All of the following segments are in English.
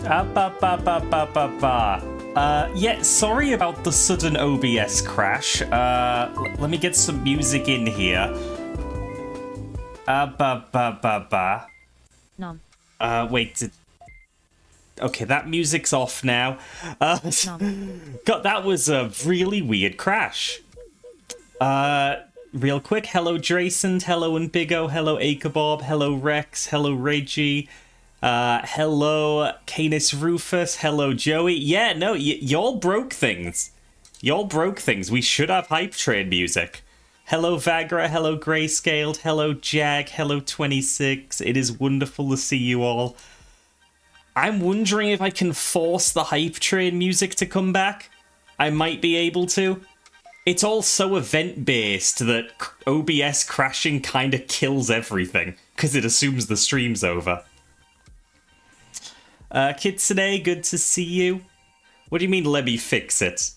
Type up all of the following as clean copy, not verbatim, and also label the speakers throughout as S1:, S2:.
S1: Ba, ba, ba, ba, ba, ba. Yeah, sorry about the sudden OBS crash. Let me get some music in here. Ba, ba, ba, ba.
S2: Nom.
S1: Wait. Okay, that music's off now. God, that was a really weird crash. Real quick, hello Drayson, hello Bigo, hello Akerbob, hello Rex, hello Reggie, hello Canis Rufus, hello Joey. Yeah, no, y'all broke things. Y'all broke things. We should have Hype Train music. Hello Vagra, hello Grayscaled, hello Jag, hello 26. It is wonderful to see you all. I'm wondering if I can force the Hype Train music to come back. I might be able to. It's all so event-based that OBS crashing kind of kills everything, because it assumes the stream's over. Kitsune, good to see you. What do you mean, let me fix it?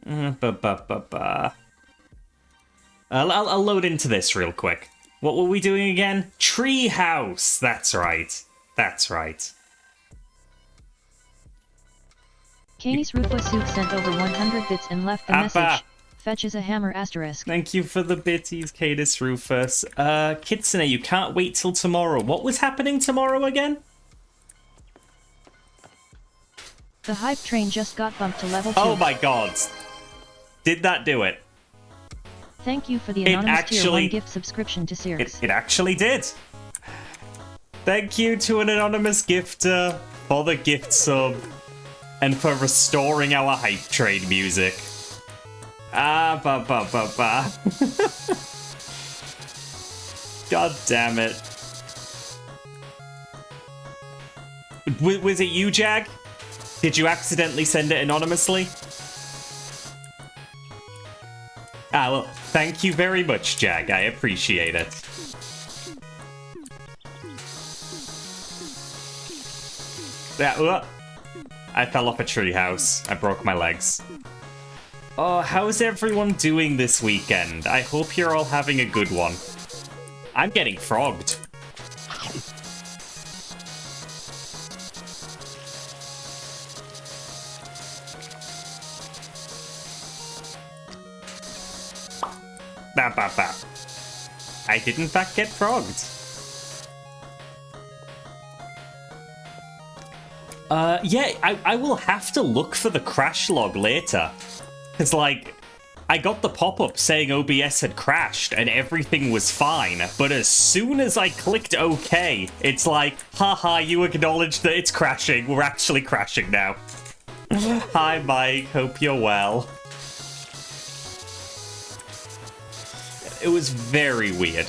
S1: I'll load into this real quick. What were we doing again? Treehouse! That's right. That's right.
S2: Canis Rufus Suit sent over 100 bits and left the message. Fetches a hammer asterisk.
S1: Thank you for the bitties, Canis Rufus. Kitsune, you can't wait till tomorrow. What was happening tomorrow again?
S2: The Hype Train just got bumped to level 2.
S1: Oh my god. Did that do it?
S2: Thank you for the anonymous tier 1 gift subscription to Sears.
S1: It actually did. Thank you to an anonymous gifter for the gift sub and for restoring our Hype Train music. Ba ba ba ba. God damn it. Was it you, Jag? Did you accidentally send it anonymously? Well, thank you very much, Jag. I appreciate it. I fell off a treehouse. I broke my legs. Oh, how's everyone doing this weekend? I hope you're all having a good one. I'm getting frogged. I did in fact get frogged. Yeah, I will have to look for the crash log later. Because, like, I got the pop-up saying OBS had crashed and everything was fine. But as soon as I clicked OK, it's like, haha, you acknowledged that it's crashing. We're actually crashing now. Hi, Mike. Hope you're well. It was very weird.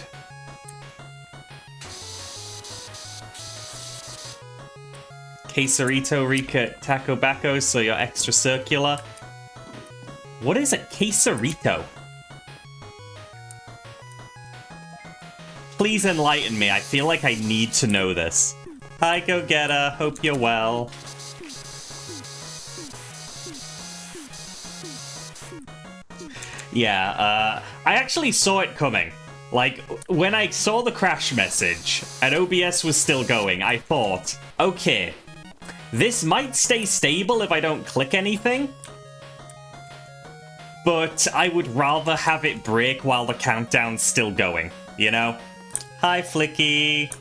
S1: Quesarito Rica Taco Bacco, so you're extra circular. What is a quesarito? Please enlighten me. I feel like I need to know this. Hi, Go Getter. Hope you're well. Yeah, I actually saw it coming. Like, when I saw the crash message and OBS was still going, I thought, okay, this might stay stable if I don't click anything, but I would rather have it break while the countdown's still going, you know? Hi, Flicky.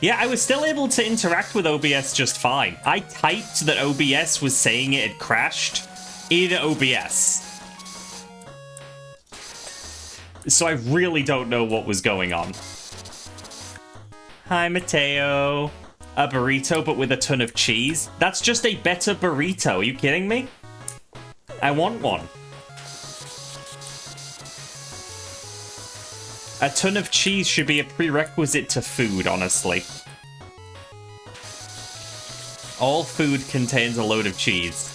S1: Yeah, I was still able to interact with OBS just fine. I typed that OBS was saying it had crashed in OBS. So I really don't know what was going on. Hi, Mateo. A burrito, but with a ton of cheese? That's just a better burrito. Are you kidding me? I want one. A ton of cheese should be a prerequisite to food, honestly. All food contains a load of cheese.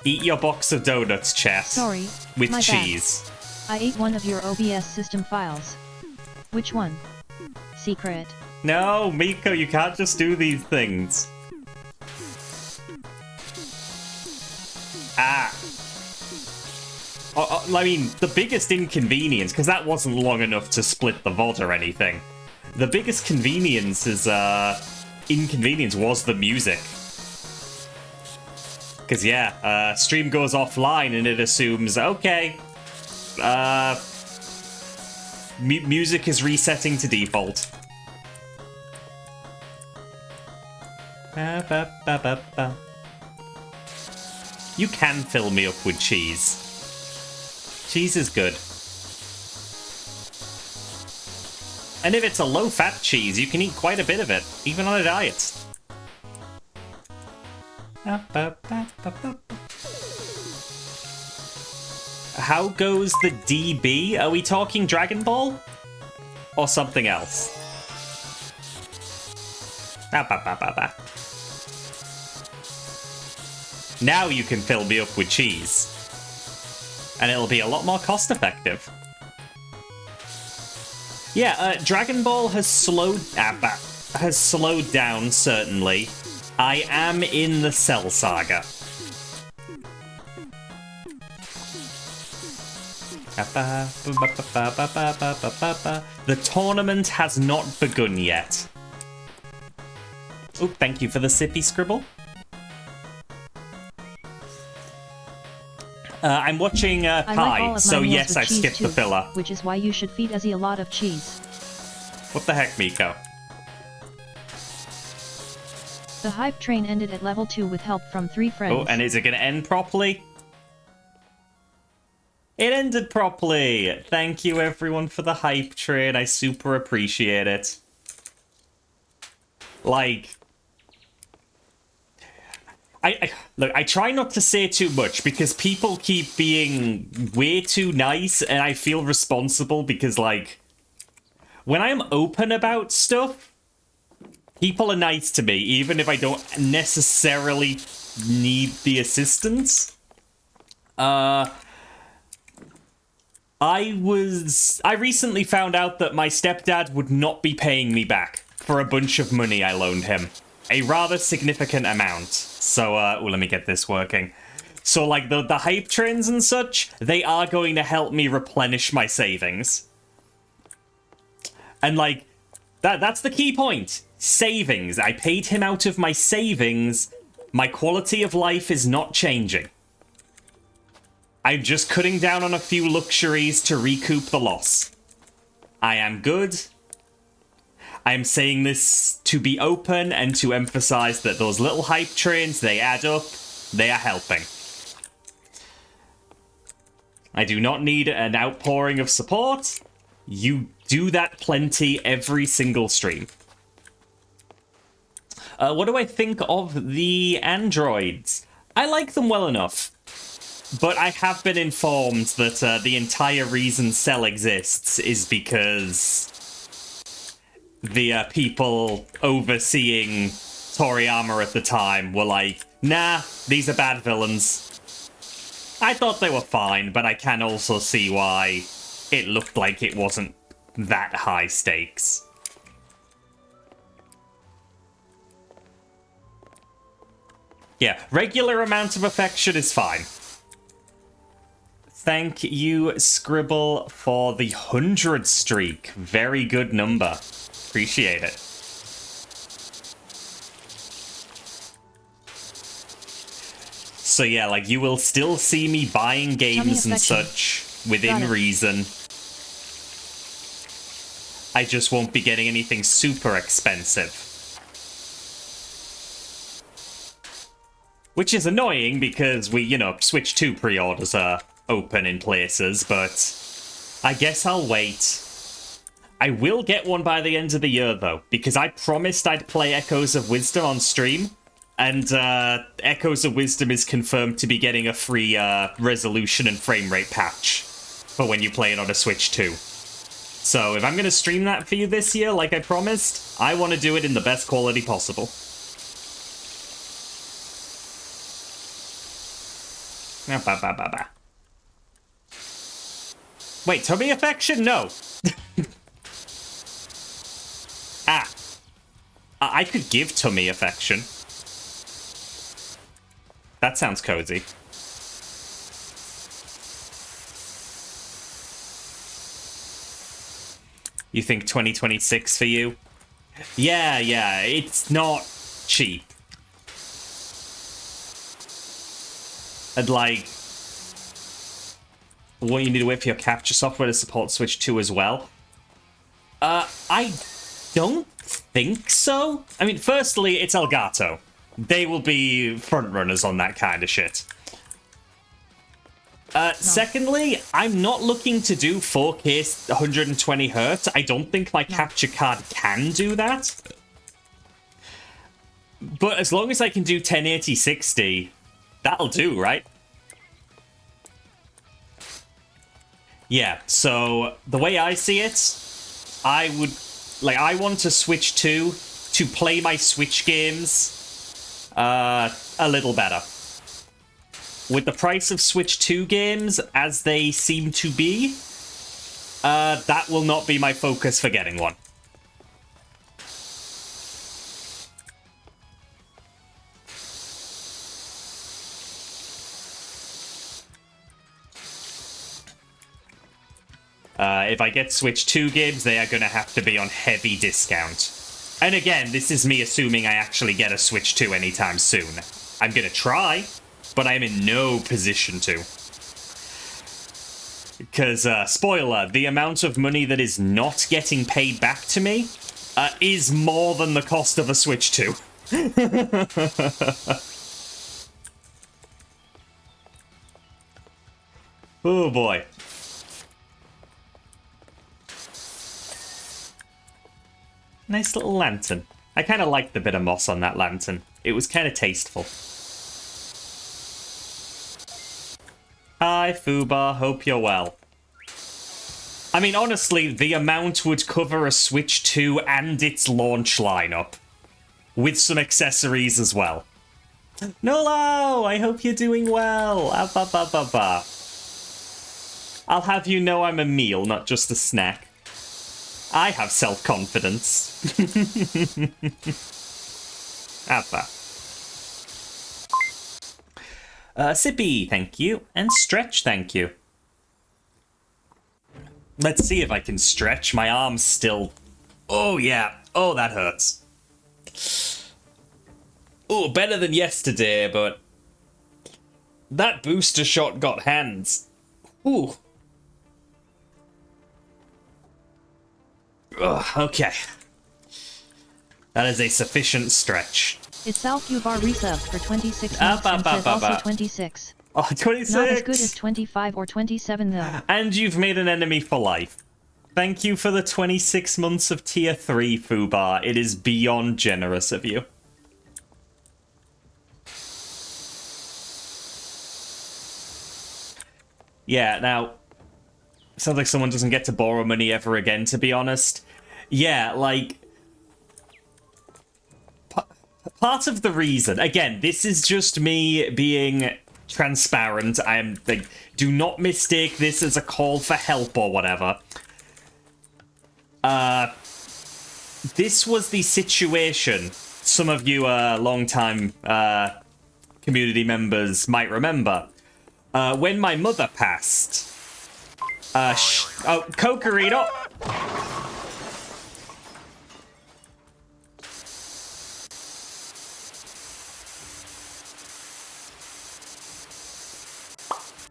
S1: Eat your box of donuts, chat.
S2: Sorry,
S1: with
S2: my
S1: cheese.
S2: Bad. I ate one of your OBS system files. Which one? Secret.
S1: No, Miko, you can't just do these things. Ah. I mean, the biggest inconvenience, because that wasn't long enough to split the VOD or anything. The biggest inconvenience was the music. Because, yeah, stream goes offline and it assumes, okay, music is resetting to default. You can fill me up with cheese. Cheese is good. And if it's a low-fat cheese, you can eat quite a bit of it, even on a diet. How goes the DB? Are we talking Dragon Ball? Or something else? Now you can fill me up with cheese. And it'll be a lot more cost-effective. Yeah, Dragon Ball has slowed down, certainly. I am in the Cell Saga. The tournament has not begun yet. Oh, thank you for the sippy scribble. I'm watching Kai, so yes, I skipped the filler.
S2: Which is why you should feed Ezzy a lot of cheese.
S1: What the heck, Miko?
S2: The hype train ended at level 2 with help from 3 friends.
S1: Oh, and is it going to end properly? It ended properly! Thank you everyone for the hype train, I super appreciate it. Like... Look, I try not to say too much because people keep being way too nice and I feel responsible because, like, when I'm open about stuff, people are nice to me, even if I don't necessarily need the assistance. I recently found out that my stepdad would not be paying me back for a bunch of money I loaned him. A rather significant amount. So, let me get this working. So, like, the hype trains and such, they are going to help me replenish my savings. And, like, that's the key point. Savings. I paid him out of my savings. My quality of life is not changing. I'm just cutting down on a few luxuries to recoup the loss. I am good. I'm saying this to be open and to emphasize that those little hype trains, they add up, they are helping. I do not need an outpouring of support. You do that plenty every single stream. What do I think of the androids? I like them well enough. But I have been informed that the entire reason Cell exists is because the people overseeing Toriyama at the time were like, nah, these are bad villains. I thought they were fine, but I can also see why it looked like it wasn't that high stakes. Yeah, regular amount of affection is fine. Thank you, Scribble, for the 100 streak. Very good number. Appreciate it. So yeah, like, you will still see me buying games and such within reason. I just won't be getting anything super expensive. Which is annoying because we, Switch 2 pre-orders are open in places, but I guess I'll wait. I will get one by the end of the year, though, because I promised I'd play Echoes of Wisdom on stream, and Echoes of Wisdom is confirmed to be getting a free resolution and frame rate patch for when you play it on a Switch 2. So if I'm going to stream that for you this year, like I promised, I want to do it in the best quality possible. Wait, tummy affection? No. I could give tummy affection. That sounds cozy. You think 2026 for you? Yeah, it's not cheap. And like, what you need to wait for your capture software to support Switch 2 as well. I don't think so. I mean, firstly, it's Elgato. They will be frontrunners on that kind of shit. Secondly, I'm not looking to do 4K 120 Hz. I don't think my capture card can do that. But as long as I can do 1080 60, that'll do, right? Yeah, so the way I see it, I want to Switch 2 to play my Switch games a little better. With the price of Switch 2 games as they seem to be, that will not be my focus for getting one. If I get Switch 2 games, they are going to have to be on heavy discount. And again, this is me assuming I actually get a Switch 2 anytime soon. I'm going to try, but I'm in no position to. Because, spoiler, the amount of money that is not getting paid back to me is more than the cost of a Switch 2. Oh boy. Nice little lantern. I kind of liked the bit of moss on that lantern. It was kind of tasteful. Hi, Fubar. Hope you're well. I mean, honestly, the amount would cover a Switch 2 and its launch lineup. With some accessories as well. Nolo! I hope you're doing well. I'll have you know I'm a meal, not just a snack. I have self-confidence. Appa. Sippy, thank you. And Stretch, thank you. Let's see if I can stretch. My arm's still... Oh, yeah. Oh, that hurts. Oh, better than yesterday, but... That booster shot got hands. Ooh. Ugh, okay. That is a sufficient stretch.
S2: It's Alfubar resubbed for 26 months and said also 26.
S1: Oh, 26!
S2: Not as good as 25 or 27 though.
S1: And you've made an enemy for life. Thank you for the 26 months of tier 3, Fubar. It is beyond generous of you. Yeah, now... Sounds like someone doesn't get to borrow money ever again, to be honest. Yeah, like... Part of the reason... Again, this is just me being transparent. I am... Like, do not mistake this as a call for help or whatever. This was the situation some of you long-time community members might remember. When my mother passed... Cocorito!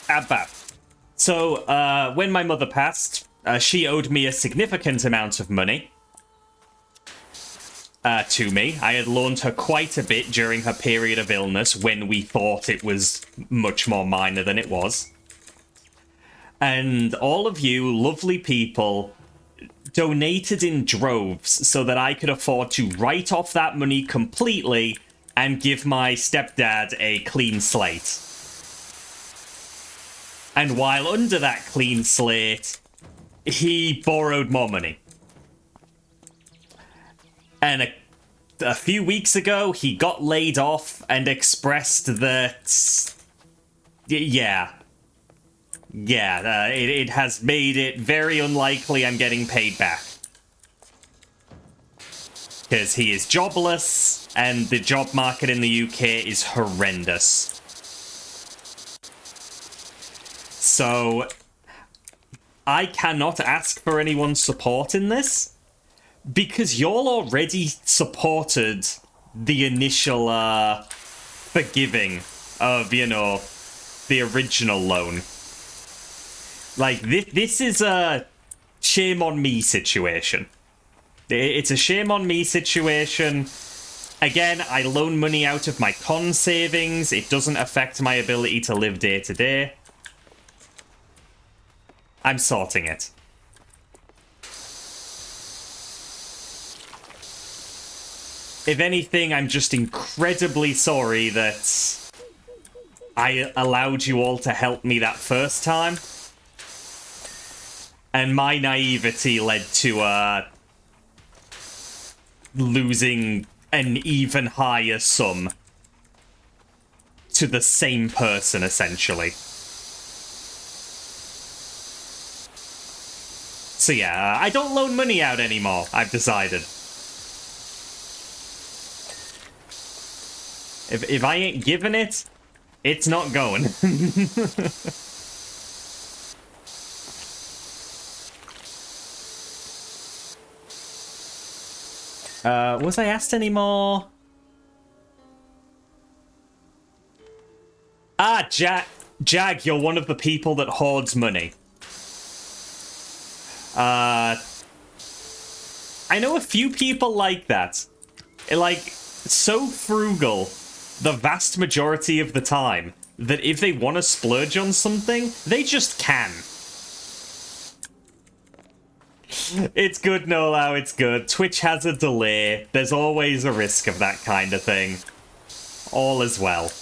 S1: Abba. So, when my mother passed, she owed me a significant amount of money. To me. I had loaned her quite a bit during her period of illness when we thought it was much more minor than it was. And all of you lovely people donated in droves so that I could afford to write off that money completely and give my stepdad a clean slate. And while under that clean slate, he borrowed more money. And a few weeks ago, he got laid off and expressed that... Yeah, it has made it very unlikely I'm getting paid back. Because he is jobless, and the job market in the UK is horrendous. So, I cannot ask for anyone's support in this because y'all already supported the initial forgiving of, you know, the original loan. Like, this is a shame on me situation. It's a shame on me situation. Again, I loan money out of my con savings. It doesn't affect my ability to live day to day. I'm sorting it. If anything, I'm just incredibly sorry that I allowed you all to help me that first time. And my naivety led to losing an even higher sum to the same person, essentially. So yeah, I don't loan money out anymore, I've decided. If I ain't giving it, it's not going. Was I asked any more? Ah, Jag, you're one of the people that hoards money. I know a few people like that. Like, so frugal the vast majority of the time that if they want to splurge on something, they just can. It's good, Nolau, it's good. Twitch has a delay. There's always a risk of that kind of thing. All is well.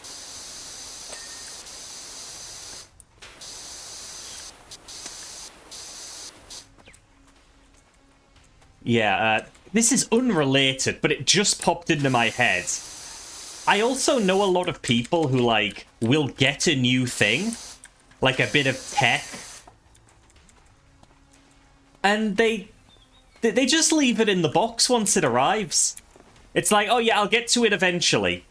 S1: Yeah, this is unrelated, but it just popped into my head. I also know a lot of people who, like, will get a new thing, like a bit of tech, and they just leave it in the box once it arrives. It's like, oh yeah, I'll get to it eventually.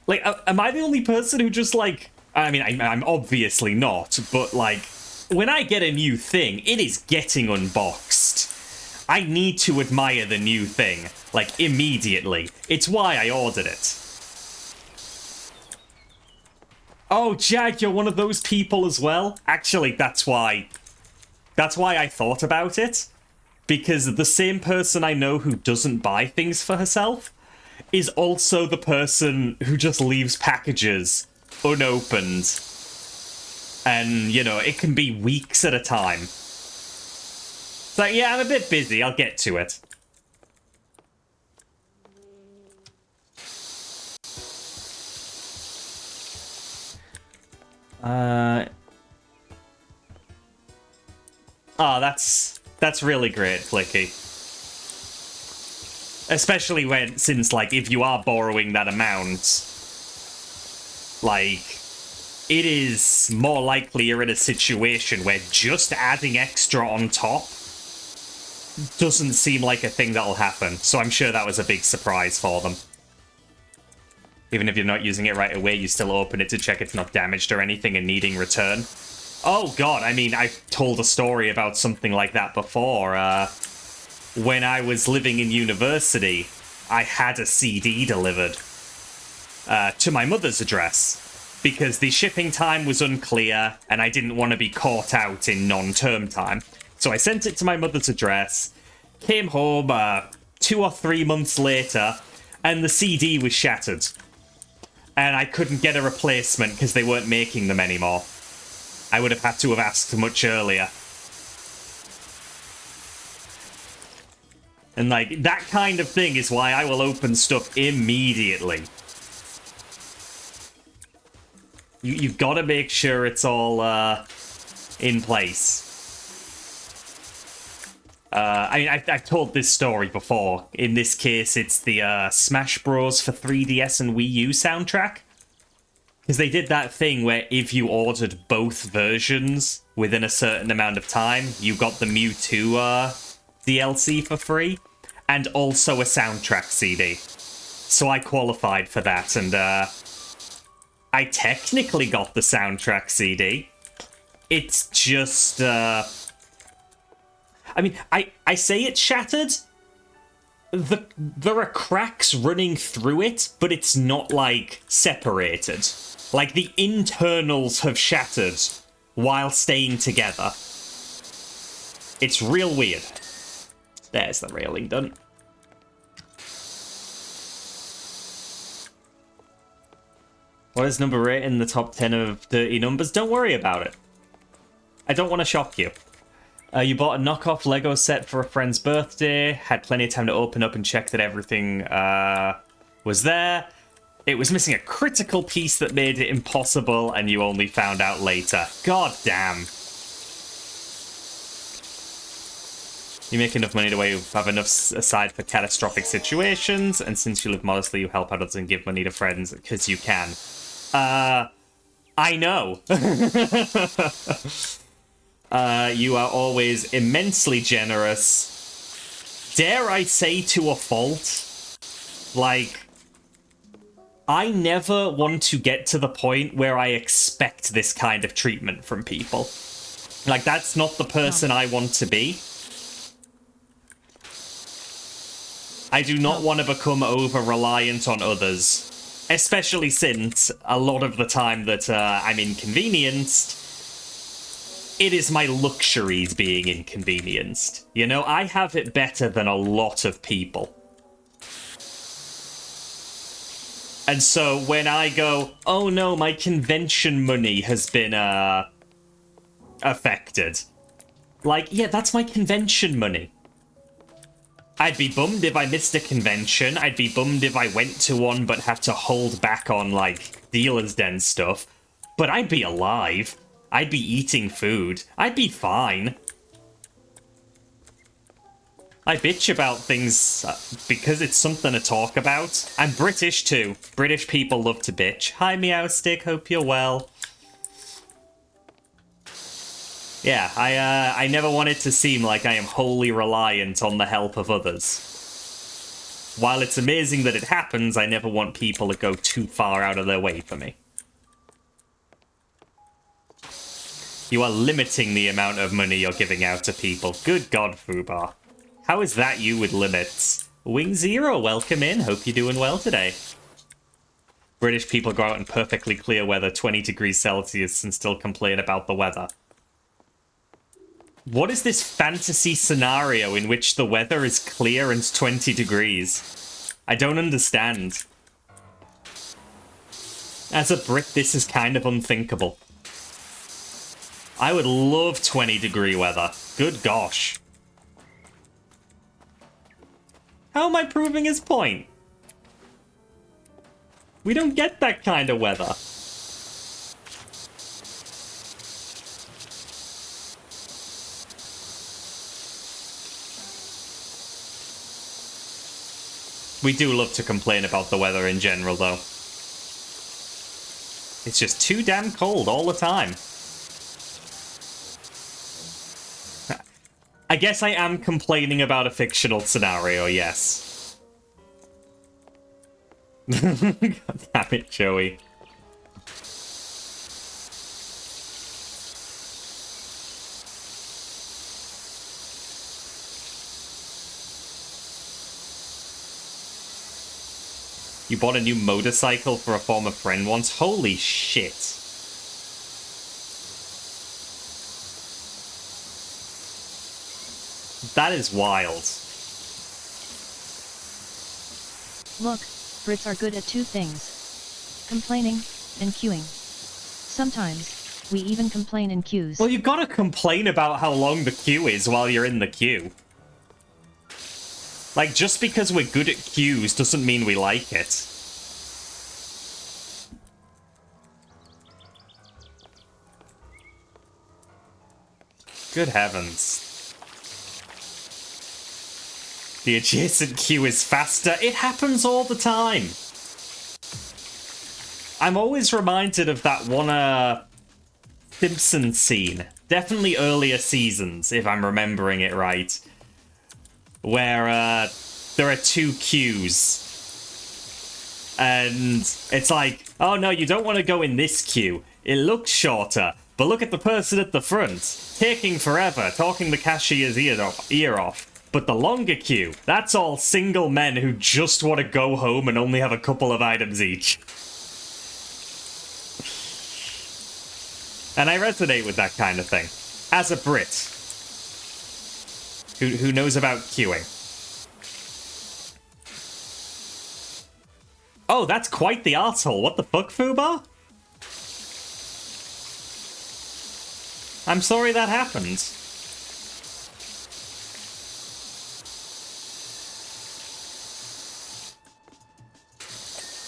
S1: Like, am I the only person who just, like... I mean, I'm obviously not, but, like, when I get a new thing, it is getting unboxed. I need to admire the new thing, like, immediately. It's why I ordered it. Oh, Jag, you're one of those people as well? Actually, that's why I thought about it. Because the same person I know who doesn't buy things for herself is also the person who just leaves packages unopened. And, you know, it can be weeks at a time. It's like, yeah, I'm a bit busy, I'll get to it. Oh, that's really great, Flicky. Especially since, like, if you are borrowing that amount, like, it is more likely you're in a situation where just adding extra on top doesn't seem like a thing that'll happen. So I'm sure that was a big surprise for them. Even if you're not using it right away, you still open it to check it's not damaged or anything and needing return. Oh god, I mean, I've told a story about something like that before. When I was living in university, I had a CD delivered to my mother's address because the shipping time was unclear and I didn't want to be caught out in non-term time. So I sent it to my mother's address, came home 2 or 3 months later, and the CD was shattered. And I couldn't get a replacement because they weren't making them anymore. I would have had to have asked much earlier. And, like, that kind of thing is why I will open stuff immediately. You've got to make sure it's all in place. I mean, I've told this story before. In this case, it's the Smash Bros. For 3DS and Wii U soundtrack. Because they did that thing where if you ordered both versions within a certain amount of time, you got the Mewtwo DLC for free, and also a soundtrack CD. So I qualified for that, and I technically got the soundtrack CD, It's just, I mean, I say it's shattered. There are cracks running through it, but it's not, like, separated. Like, the internals have shattered while staying together. It's real weird. There's the railing done. What is number 8 in the top 10 of dirty numbers? Don't worry about it. I don't want to shock you. You bought a knockoff Lego set for a friend's birthday. Had plenty of time to open up and check that everything was there. It was missing a critical piece that made it impossible, and you only found out later. God damn. You make enough money to where you have enough aside for catastrophic situations, and since you live modestly, you help others and give money to friends because you can. I know. You are always immensely generous. Dare I say to a fault? Like, I never want to get to the point where I expect this kind of treatment from people. Like, that's not the person I want to be. I do not want to become over-reliant on others. Especially since, a lot of the time that I'm inconvenienced, it is my luxuries being inconvenienced. You know, I have it better than a lot of people. And so when I go, oh no, my convention money has been affected. Like, yeah, that's my convention money. I'd be bummed if I missed a convention. I'd be bummed if I went to one but had to hold back on, like, dealer's den stuff. But I'd be alive. I'd be eating food. I'd be fine. I bitch about things because it's something to talk about. I'm British too. British people love to bitch. Hi, Meowstick. Hope you're well. Yeah, I never want it to seem like I am wholly reliant on the help of others. While it's amazing that it happens, I never want people to go too far out of their way for me. You are limiting the amount of money you're giving out to people. Good God, Fubar. How is that you with limits? Wing Zero, welcome in. Hope you're doing well today. British people go out in perfectly clear weather, 20 degrees Celsius, and still complain about the weather. What is this fantasy scenario in which the weather is clear and 20 degrees? I don't understand. As a Brit, this is kind of unthinkable. I would love 20-degree weather. Good gosh. How am I proving his point? We don't get that kind of weather. We do love to complain about the weather in general, though. It's just too damn cold all the time. I guess I am complaining about a fictional scenario, yes. God damn it, Joey. You bought a new motorcycle for a former friend once? Holy shit. That is wild.
S2: Look, Brits are good at two things. Complaining, and queuing. Sometimes, we even complain in queues.
S1: Well, you gotta complain about how long the queue is while you're in the queue. Like, just because we're good at queues doesn't mean we like it. Good heavens. The adjacent queue is faster. It happens all the time. I'm always reminded of that one, Simpsons scene. Definitely earlier seasons, if I'm remembering it right. Where, there are two queues. And it's like, oh no, you don't want to go in this queue. It looks shorter, But look at the person at the front, taking forever, talking the cashier's ear off. But the longer queue, that's all single men who just want to go home and only have a couple of items each. And I resonate with that kind of thing. As a Brit who knows about queuing. Oh, that's quite the arsehole. What the fuck, Fubar? I'm sorry that happened.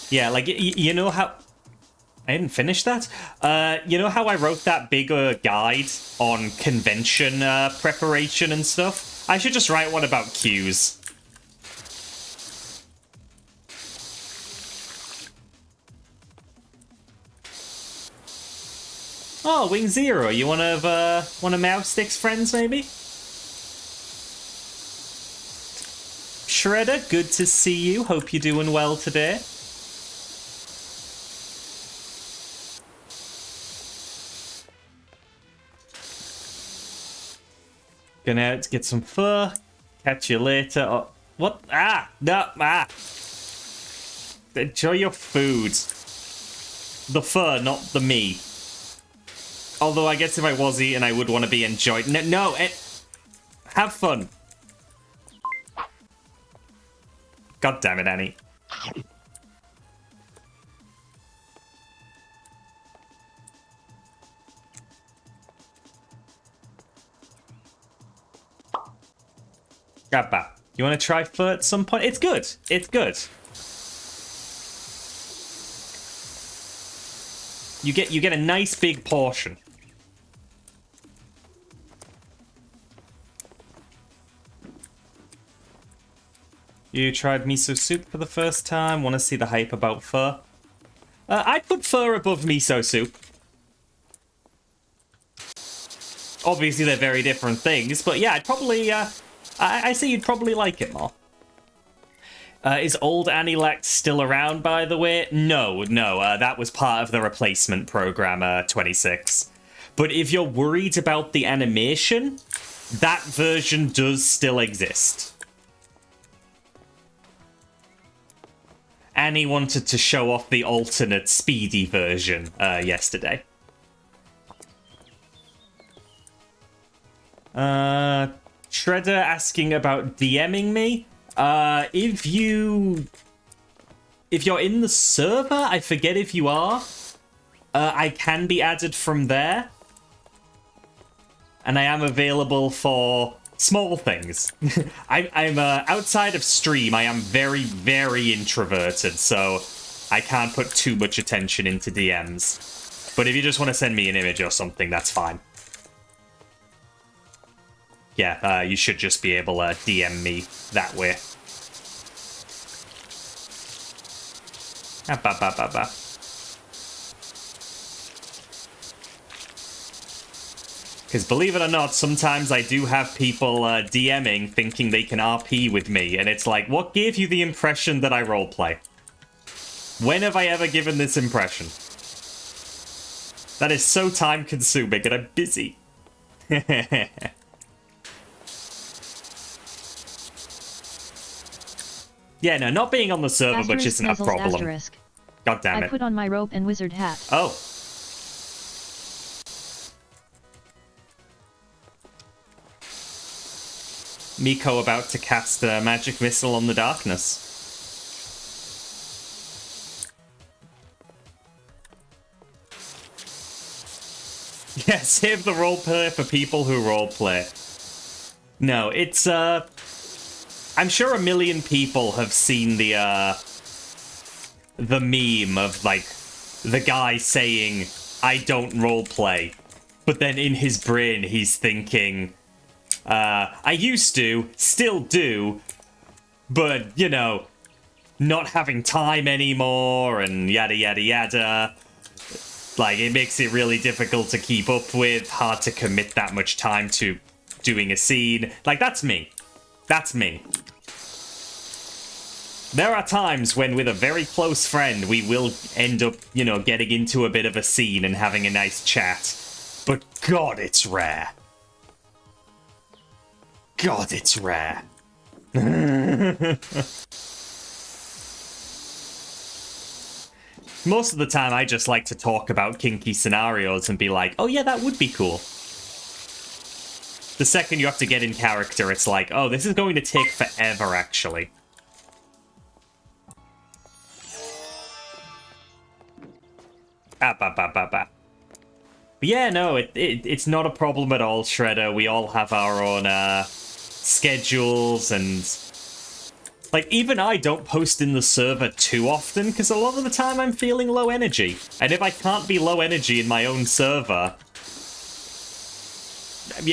S1: Yeah, like, you know how... I didn't finish that? You know how I wrote that bigger guide on convention preparation and stuff? I should just write one about queues. Oh, Wing Zero, you one of Mousestick's friends, maybe? Shredder, good to see you. Hope you're doing well today. Gonna out to get some fur. Catch you later. Oh, what? Ah! No! Ah! Enjoy your food. The fur, not the me. Although I guess if I was eating, I would want to be enjoyed. No, have fun. God damn it, Annie. Gabba. You want to try fur at some point? It's good. It's good. You get a nice big portion. You tried miso soup for the first time. Want to see the hype about pho? I'd put pho above miso soup. Obviously, they're very different things, but yeah, I'd probably... I say you'd probably like it more. Is old Anilax still around, by the way? No, that was part of the replacement program, 26. But if you're worried about the animation, that version does still exist. Annie wanted to show off the alternate speedy version yesterday. Shredder asking about DMing me. If you're in the server, I forget if you are. I can be added from there. And I am available for small things. I'm outside of stream, I am very, very introverted, so I can't put too much attention into DMs. But if you just want to send me an image or something, that's fine. Yeah, you should just be able to DM me that way. Because believe it or not, sometimes I do have people DMing thinking they can RP with me, and it's like, what gave you the impression that I roleplay? When have I ever given this impression? That is so time-consuming, and I'm busy. Yeah, no, not being on the server much isn't a problem.
S2: Asterisk.
S1: God damn it.
S2: I put on my rope and wizard hat.
S1: Oh. Miko about to cast a magic missile on the darkness. Yeah, save the roleplay for people who roleplay. No, it's, I'm sure a million people have seen the meme of, like, the guy saying, I don't roleplay. But then in his brain, he's thinking, I used to, still do, but, you know, not having time anymore, and yada yada yada. Like, it makes it really difficult to keep up with, hard to commit that much time to doing a scene. Like, that's me. That's me. There are times when, with a very close friend, we will end up, you know, getting into a bit of a scene and having a nice chat. But God, it's rare. God, it's rare. Most of the time, I just like to talk about kinky scenarios and be like, oh yeah, that would be cool. The second you have to get in character, it's like, oh, this is going to take forever, actually. But yeah, no, it's not a problem at all, Shredder. We all have our own schedules, and like, even I don't post in the server too often because a lot of the time I'm feeling low energy, and if I can't be low energy in my own server,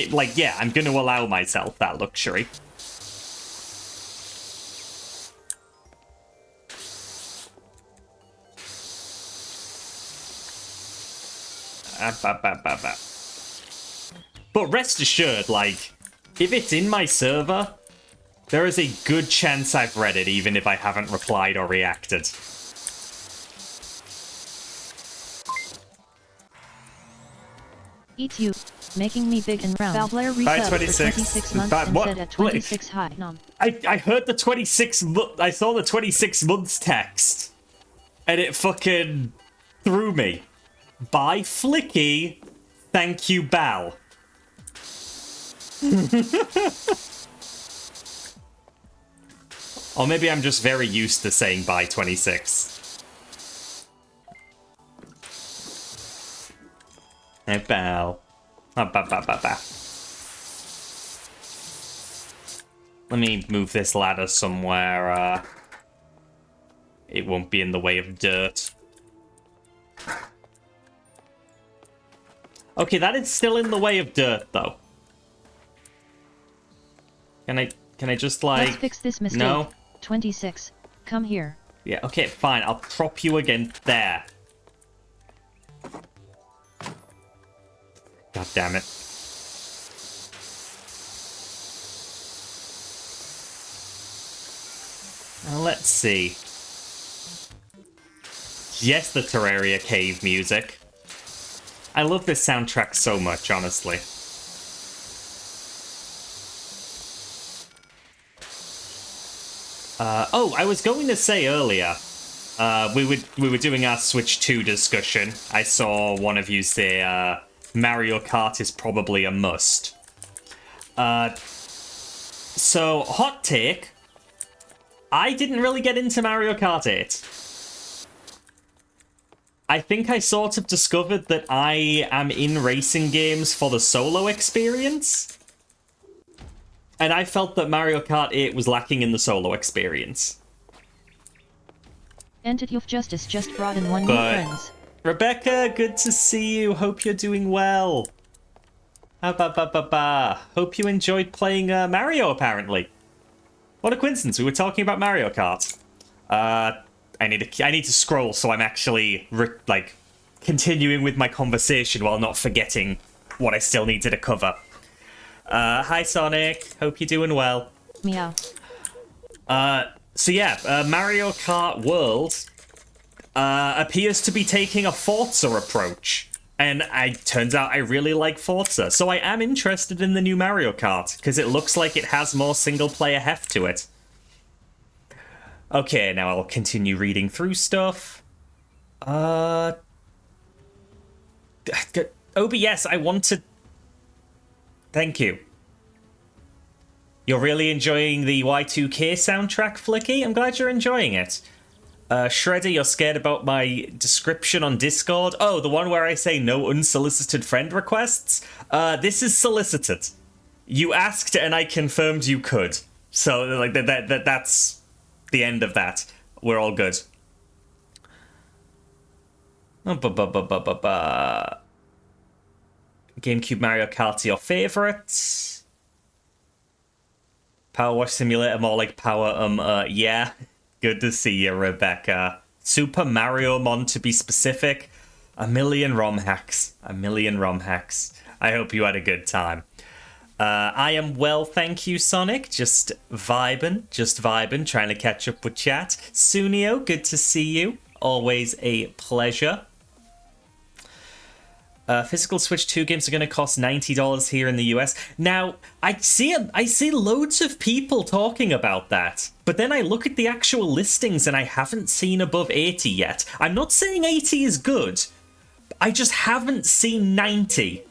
S1: like, yeah, I'm going to allow myself that luxury. But rest assured, like, if it's in my server, there is a good chance I've read it, even if I haven't replied or reacted.
S2: Eat you, making me big and round. Valblair reset for 26 months and said at 26 high. No.
S1: I heard the 26 I saw the 26 months text, and it fucking threw me. Bye, Flicky. Thank you, Bal. Or maybe I'm just very used to saying bye 26. Hey, Bal. Let me move this ladder somewhere. It won't be in the way of dirt. Okay, that is still in the way of dirt, though. Can I just, like...
S2: Let's fix this mistake.
S1: No?
S2: 26. Come here.
S1: Yeah, okay, fine. I'll prop you again there. God damn it. Now, let's see. Yes, the Terraria cave music. I love this soundtrack so much, honestly. Oh, I was going to say earlier, we were doing our Switch 2 discussion. I saw one of you say Mario Kart is probably a must. So, hot take. I didn't really get into Mario Kart 8. I think I sort of discovered that I am in racing games for the solo experience. And I felt that Mario Kart 8 was lacking in the solo experience.
S2: Entity of Justice just brought in one new friends.
S1: Rebecca, good to see you. Hope you're doing well. Hope you enjoyed playing Mario, apparently. What a coincidence. We were talking about Mario Kart. I need to scroll so I'm actually, like, continuing with my conversation while not forgetting what I still needed to cover. Hi, Sonic. Hope you're doing well.
S2: Meow.
S1: So yeah, Mario Kart World appears to be taking a Forza approach. And turns out I really like Forza. So I am interested in the new Mario Kart, because it looks like it has more single-player heft to it. Okay, now I'll continue reading through stuff. Obi, yes, I want to... Thank you. You're really enjoying the Y2K soundtrack, Flicky? I'm glad you're enjoying it. Shredder, you're scared about my description on Discord? Oh, the one where I say no unsolicited friend requests? This is solicited. You asked and I confirmed you could. So, like, that's the end of that. We're all good. GameCube Mario Kart's your favourite? PowerWash Simulator, more like Power, yeah. Good to see you, Rebecca. Super Mario Mon, to be specific. A million ROM hacks. A million ROM hacks. I hope you had a good time. I am well, thank you, Sonic. Just vibing, trying to catch up with chat. Sunio, good to see you. Always a pleasure. Physical Switch 2 games are going to cost $90 here in the US. Now, I see loads of people talking about that, but then I look at the actual listings and I haven't seen above 80 yet. I'm not saying 80 is good. I just haven't seen 90.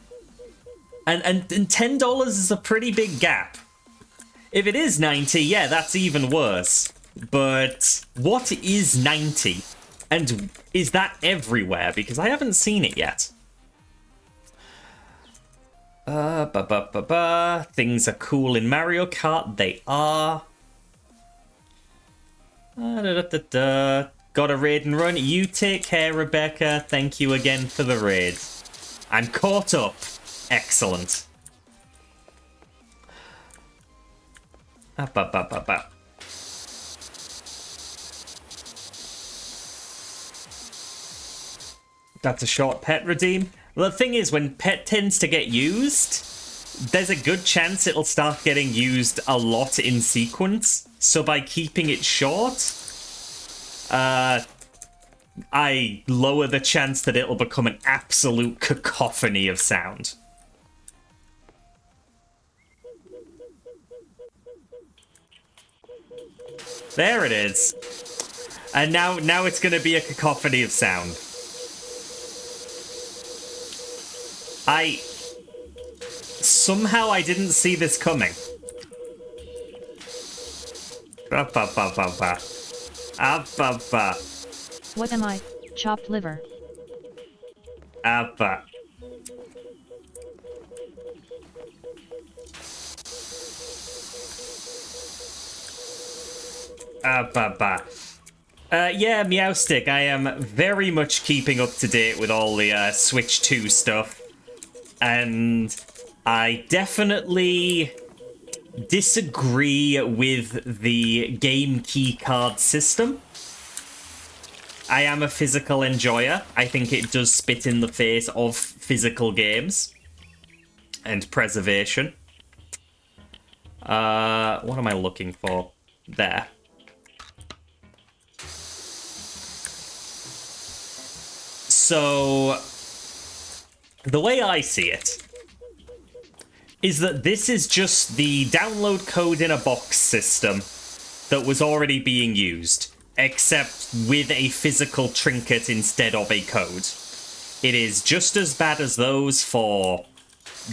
S1: And $10 is a pretty big gap. If it is 90, yeah, that's even worse. But what is 90? And is that everywhere? Because I haven't seen it yet. Things are cool in Mario Kart. They are. Got a raid and run. You take care, Rebecca. Thank you again for the raid. I'm caught up. Excellent. That's a short pet redeem. Well, the thing is, when pet tends to get used, there's a good chance it'll start getting used a lot in sequence. So by keeping it short, I lower the chance that it'll become an absolute cacophony of sound. There it is. And now it's going to be a cacophony of sound. Somehow I didn't see this coming.
S2: What am I? Chopped liver.
S1: Yeah, Meowstick, I am very much keeping up to date with all the Switch 2 stuff. And I definitely disagree with the game keycard system. I am a physical enjoyer. I think it does spit in the face of physical games and preservation. What am I looking for? There. So, the way I see it is that this is just the download code in a box system that was already being used, except with a physical trinket instead of a code. It is just as bad as those for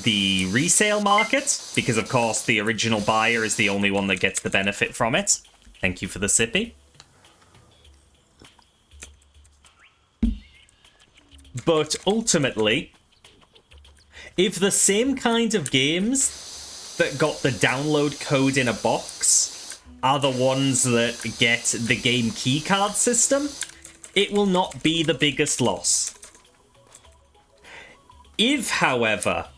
S1: the resale market, because of course the original buyer is the only one that gets the benefit from it. Thank you for the sippy. But ultimately, if the same kind of games that got the download code in a box are the ones that get the game keycard system, it will not be the biggest loss. If, however,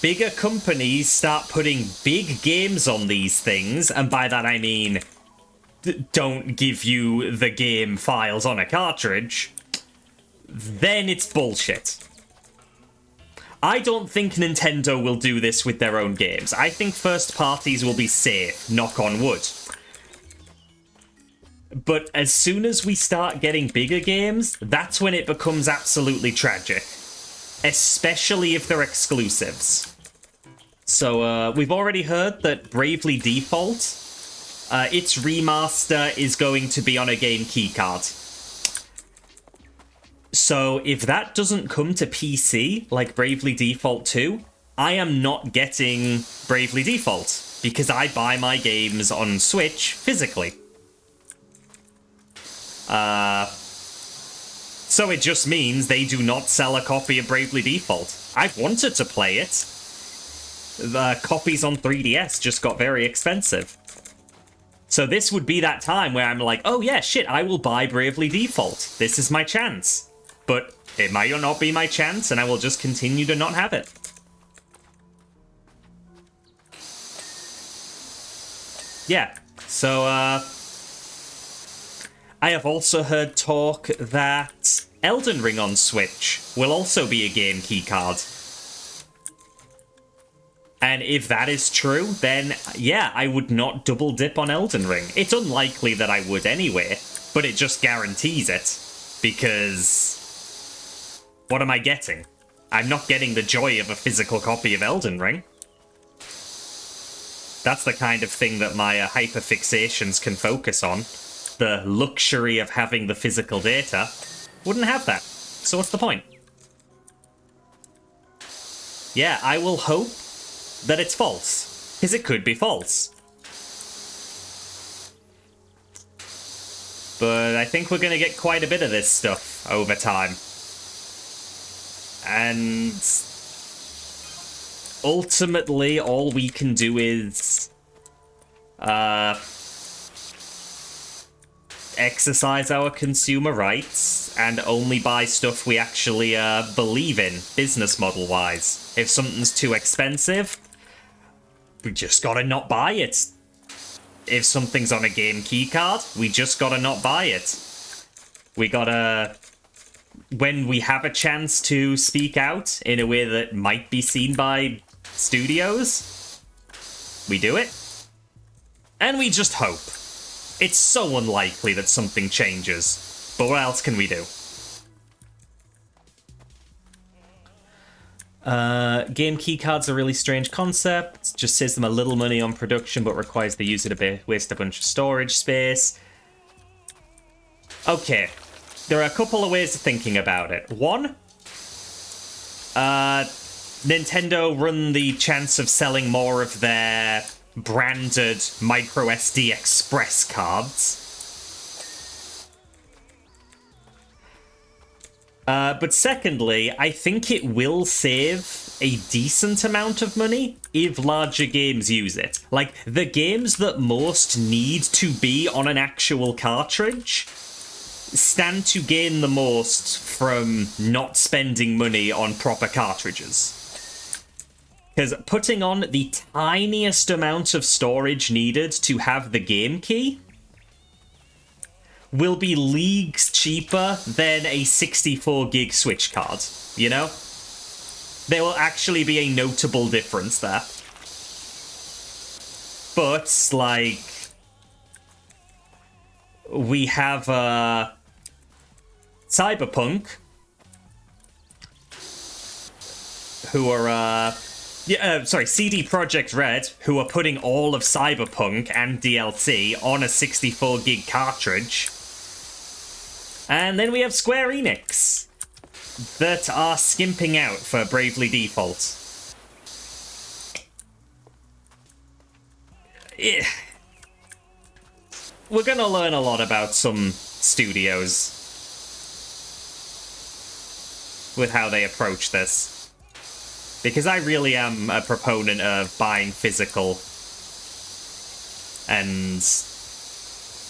S1: bigger companies start putting big games on these things, and by that I mean don't give you the game files on a cartridge, then it's bullshit. I don't think Nintendo will do this with their own games. I think first parties will be safe, knock on wood. But as soon as we start getting bigger games, that's when it becomes absolutely tragic. Especially if they're exclusives. So, we've already heard that Bravely Default, its remaster is going to be on a game keycard. So if that doesn't come to PC, like Bravely Default 2, I am not getting Bravely Default, because I buy my games on Switch physically. So it just means they do not sell a copy of Bravely Default. I've wanted to play it. The copies on 3DS just got very expensive. So this would be that time where I'm like, oh yeah, shit, I will buy Bravely Default. This is my chance. But it might not be my chance, and I will just continue to not have it. Yeah, so, I have also heard talk that Elden Ring on Switch will also be a game keycard. And if that is true, then, yeah, I would not double dip on Elden Ring. It's unlikely that I would anyway, but it just guarantees it. Because what am I getting? I'm not getting the joy of a physical copy of Elden Ring. That's the kind of thing that my hyperfixations can focus on. The luxury of having the physical data. Wouldn't have that. So what's the point? Yeah, I will hope that it's false. Because it could be false. But I think we're going to get quite a bit of this stuff over time. And ultimately, all we can do is exercise our consumer rights and only buy stuff we actually believe in, business model-wise. If something's too expensive, we just gotta not buy it. If something's on a game keycard, we just gotta not buy it. We gotta... When we have a chance to speak out in a way that might be seen by studios, we do it. And we just hope. It's so unlikely that something changes. But what else can we do? Game keycards are a really strange concept. Just saves them a little money on production, but requires the user to waste a bunch of storage space. Okay. There are a couple of ways of thinking about it. One, Nintendo run the chance of selling more of their branded microSD Express cards. But secondly, I think it will save a decent amount of money if larger games use it. Like, the games that most need to be on an actual cartridge stand to gain the most from not spending money on proper cartridges. Because putting on the tiniest amount of storage needed to have the game key will be leagues cheaper than a 64 gig Switch card, you know? There will actually be a notable difference there. But, like, we have, Cyberpunk, who are, CD Projekt Red, who are putting all of Cyberpunk and DLC on a 64 gig cartridge. And then we have Square Enix, that are skimping out for Bravely Default. We're gonna learn a lot about some studios with how they approach this. Because I really am a proponent of buying physical and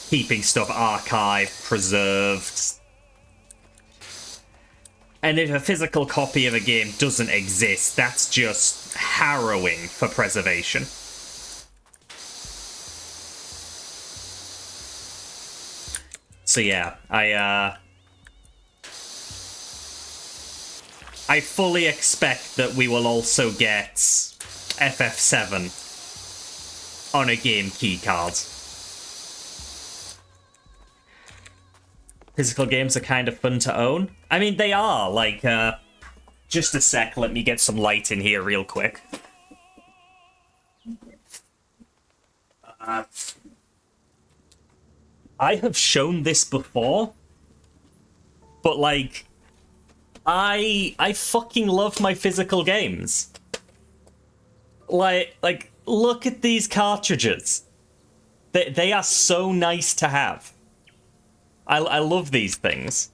S1: keeping stuff archived, preserved. And if a physical copy of a game doesn't exist, that's just harrowing for preservation. So yeah, I fully expect that we will also get FF7 on a game keycard. Physical games are kind of fun to own. I mean, they are, like, just a sec, let me get some light in here real quick. I have shown this before, but, like, I fucking love my physical games. Like, look at these cartridges. They are so nice to have. I love these things.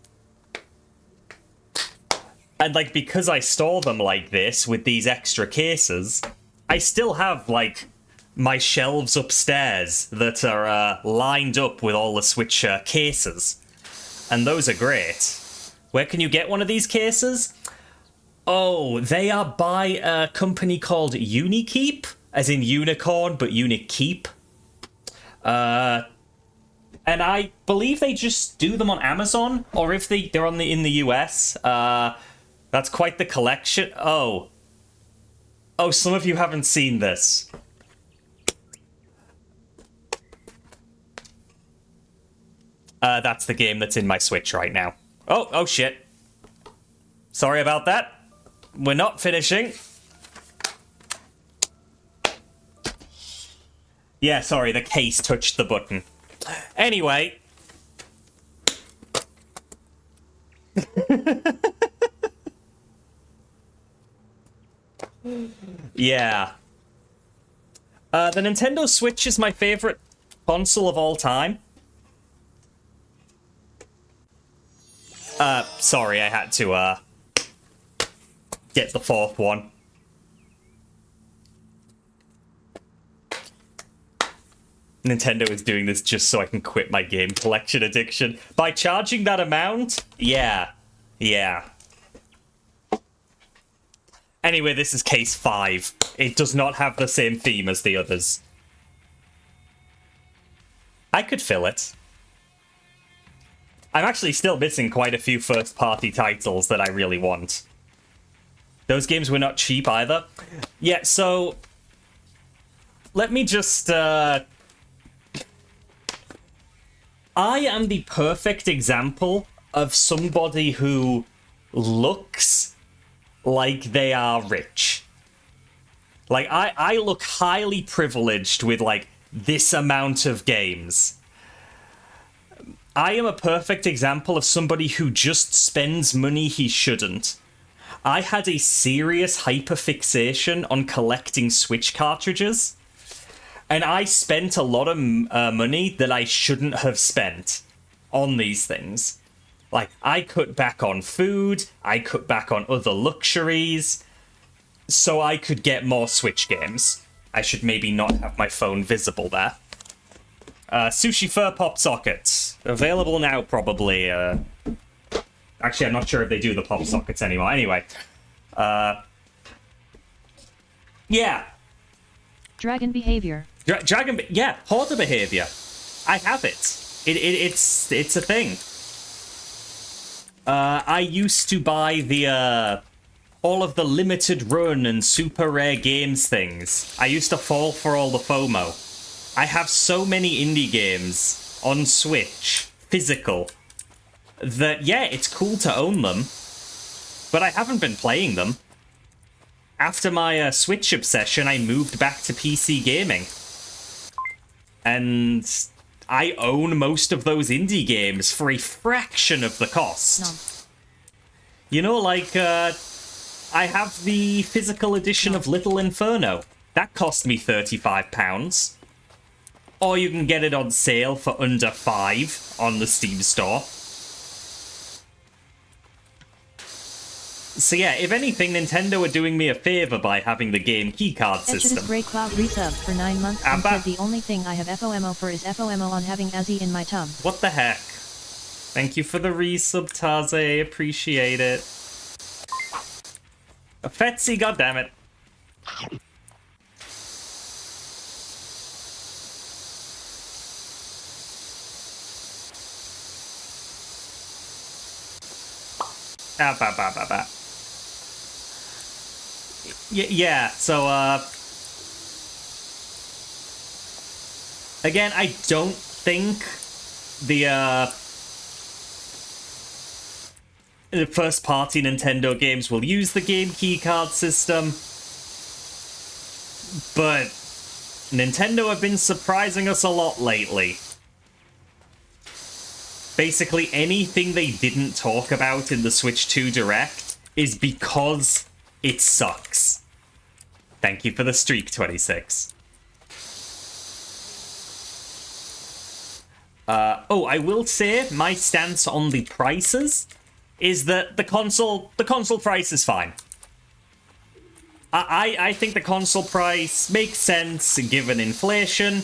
S1: And, like, because I store them like this with these extra cases, I still have, like, my shelves upstairs that are lined up with all the Switch cases. And those are great. Where can you get one of these cases? Oh, they are by a company called Unikeep, as in unicorn, but Unikeep. And I believe they just do them on Amazon, or if they're in the US. That's quite the collection. Oh, some of you haven't seen this. That's the game that's in my Switch right now. Oh shit. Sorry about that. We're not finishing. Yeah, sorry, the case touched the button. Anyway. Yeah. The Nintendo Switch is my favorite console of all time. Sorry, I had to, get the fourth one. Nintendo is doing this just so I can quit my game collection addiction. By charging that amount? Yeah. Yeah. Anyway, this is case 5. It does not have the same theme as the others. I could fill it. I'm actually still missing quite a few first-party titles that I really want. Those games were not cheap either. Yeah, so... let me just, I am the perfect example of somebody who looks like they are rich. Like, I look highly privileged with, like, this amount of games. I am a perfect example of somebody who just spends money he shouldn't. I had a serious hyperfixation on collecting Switch cartridges, and I spent a lot of money that I shouldn't have spent on these things. Like, I cut back on food, I cut back on other luxuries, so I could get more Switch games. I should maybe not have my phone visible there. Sushi Fur Pop Sockets. Available now, probably. Actually, I'm not sure if they do the pop sockets anymore. Anyway. Yeah.
S2: Dragon behavior.
S1: Yeah, hoarder behavior. I have it. It's a thing. I used to buy the, all of the limited run and super rare games things. I used to fall for all the FOMO. I have so many indie games on Switch, physical, that, yeah, it's cool to own them, but I haven't been playing them. After my Switch obsession, I moved back to PC gaming. And I own most of those indie games for a fraction of the cost.
S2: No.
S1: You know, like, I have the physical edition of Little Inferno. That cost me £35. Or you can get it on sale for under $5 on the Steam store. So yeah, if anything, Nintendo are doing me a favor by having the game keycard system.
S2: Grey Cloud resub for 9 months and said the only thing I have FOMO for is FOMO on having Azzy in my tub.
S1: What the heck? Thank you for the resub, Taze. Appreciate it. Fetsy, goddammit. Yeah, so, again, I don't think the first-party Nintendo games will use the game keycard system, but Nintendo have been surprising us a lot lately. Basically, anything they didn't talk about in the Switch 2 Direct is because it sucks. Thank you for the streak, 26. I will say my stance on the prices is that the console price is fine. I think the console price makes sense given inflation.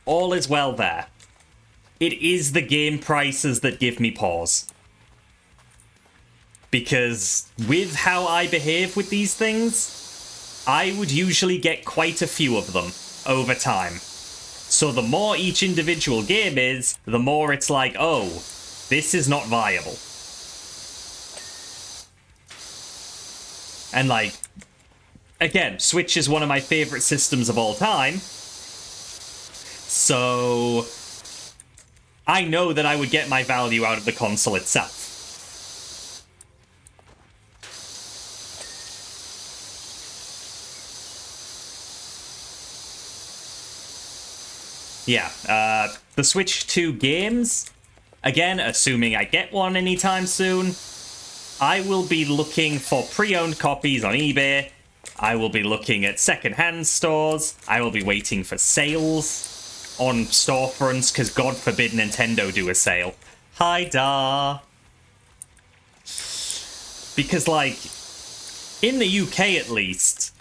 S1: All is well there. It is the game prices that give me pause. Because with how I behave with these things, I would usually get quite a few of them over time. So the more each individual game is, the more it's like, oh, this is not viable. And like, again, Switch is one of my favorite systems of all time. So I know that I would get my value out of the console itself. yeah, the Switch 2 games, again, assuming I get one anytime soon, I will be looking for pre-owned copies on eBay. I will be looking at second-hand stores. I will be waiting for sales on storefronts, because God forbid Nintendo do a sale. Hi, da. Because, like, in the UK at least,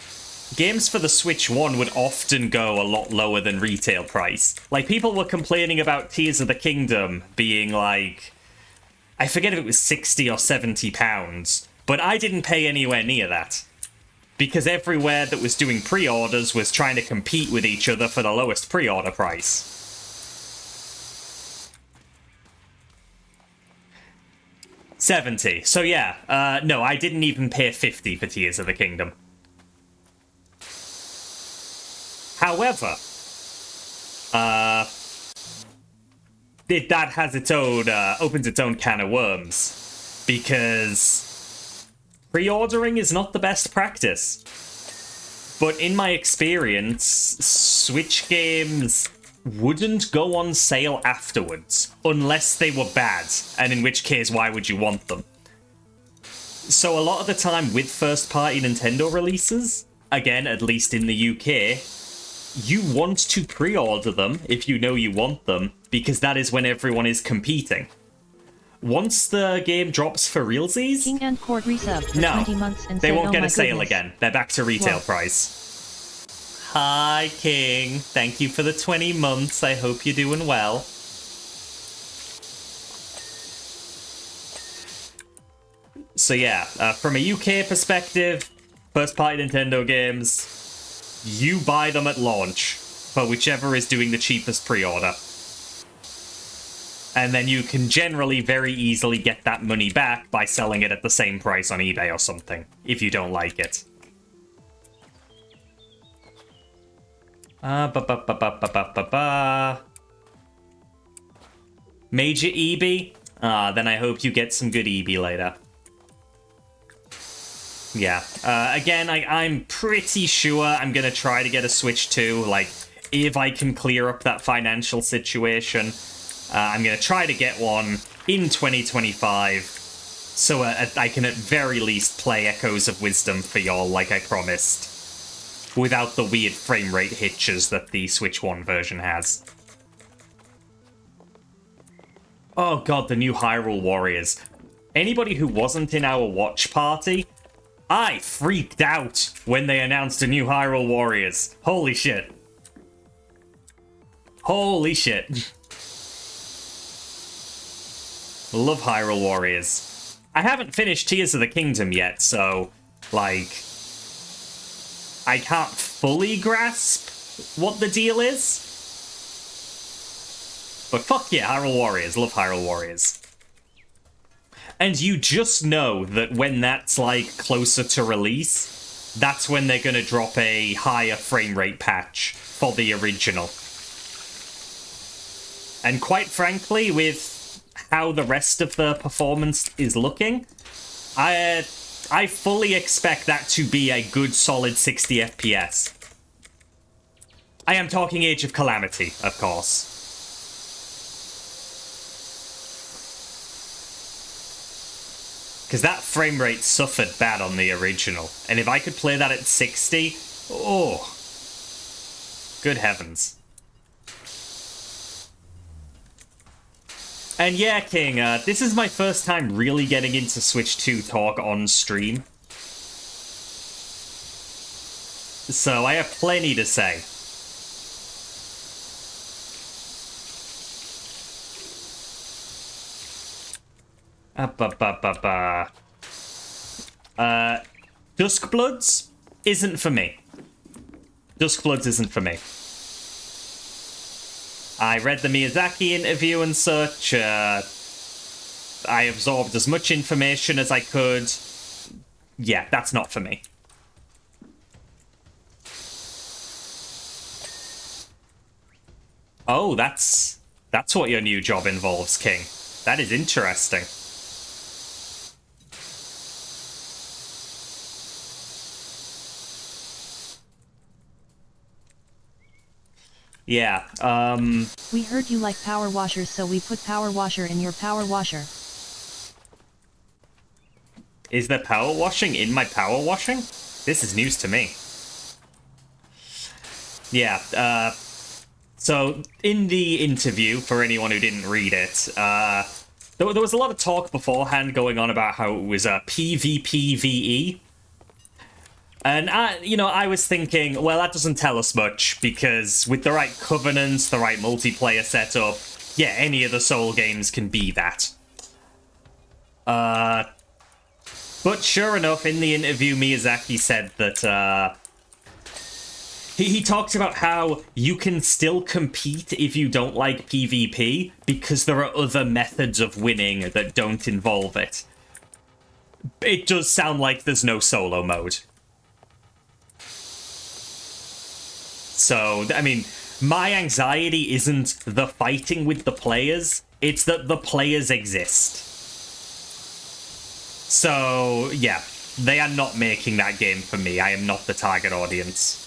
S1: games for the Switch 1 would often go a lot lower than retail price. Like, people were complaining about Tears of the Kingdom being, like, I forget if it was 60 or 70 pounds, but I didn't pay anywhere near that. Because everywhere that was doing pre-orders was trying to compete with each other for the lowest pre-order price. $70. So yeah, no, I didn't even pay $50 for Tears of the Kingdom. However, that has its own, opens its own can of worms. Because pre-ordering is not the best practice. But in my experience, Switch games wouldn't go on sale afterwards, unless they were bad, and in which case, why would you want them? So a lot of the time with first-party Nintendo releases, again, at least in the UK, you want to pre-order them if you know you want them, because that is when everyone is competing. Once the game drops for realsies,
S2: King and Court resub for
S1: no,
S2: 20 months and
S1: they
S2: said,
S1: won't
S2: "Oh
S1: get
S2: my
S1: a sale
S2: goodness."
S1: again. They're back to retail
S2: Whoa.
S1: price. Hi, King. Thank you for the 20 months. I hope you're doing well. So yeah, from a UK perspective, first-party Nintendo games, you buy them at launch for whichever is doing the cheapest pre-order. And then you can generally very easily get that money back by selling it at the same price on eBay or something, if you don't like it. Major EB? Then I hope you get some good EB later. Yeah. Again, I'm pretty sure I'm gonna try to get a Switch 2, like, if I can clear up that financial situation. I'm gonna try to get one in 2025, so I can at very least play Echoes of Wisdom for y'all like I promised, without the weird frame rate hitches that the Switch 1 version has. Oh god, the new Hyrule Warriors. Anybody who wasn't in our watch party, I freaked out when they announced a new Hyrule Warriors. Holy shit. Holy shit. Love Hyrule Warriors. I haven't finished Tears of the Kingdom yet, so, like, I can't fully grasp what the deal is. But fuck yeah, Hyrule Warriors. Love Hyrule Warriors. And you just know that when that's, like, closer to release, that's when they're gonna drop a higher frame rate patch for the original. And quite frankly, with how the rest of the performance is looking, I fully expect that to be a good solid 60 FPS. I am talking Age of Calamity, of course. Because that frame rate suffered bad on the original, and if I could play that at 60, oh, good heavens. And yeah, King, this is my first time really getting into Switch 2 talk on stream. So I have plenty to say. Duskbloods isn't for me. Duskbloods isn't for me. I read the Miyazaki interview and such. I absorbed as much information as I could. Yeah, that's not for me. Oh, that's what your new job involves, King. That is interesting. Yeah,
S2: We heard you like power washers, so we put power washer in your power washer.
S1: is there power washing in my power washing? This is news to me. Yeah, so in the interview, for anyone who didn't read it, there was a lot of talk beforehand going on about how it was a PvPvE. And I was thinking, well, that doesn't tell us much, because with the right covenants, the right multiplayer setup, yeah, any of the Soul games can be that. But sure enough, in the interview, Miyazaki said that, he talks about how you can still compete if you don't like PvP, because there are other methods of winning that don't involve it. It does sound like there's no solo mode. So, I mean, my anxiety isn't the fighting with the players, it's that the players exist. So, yeah, they are not making that game for me. I am not the target audience.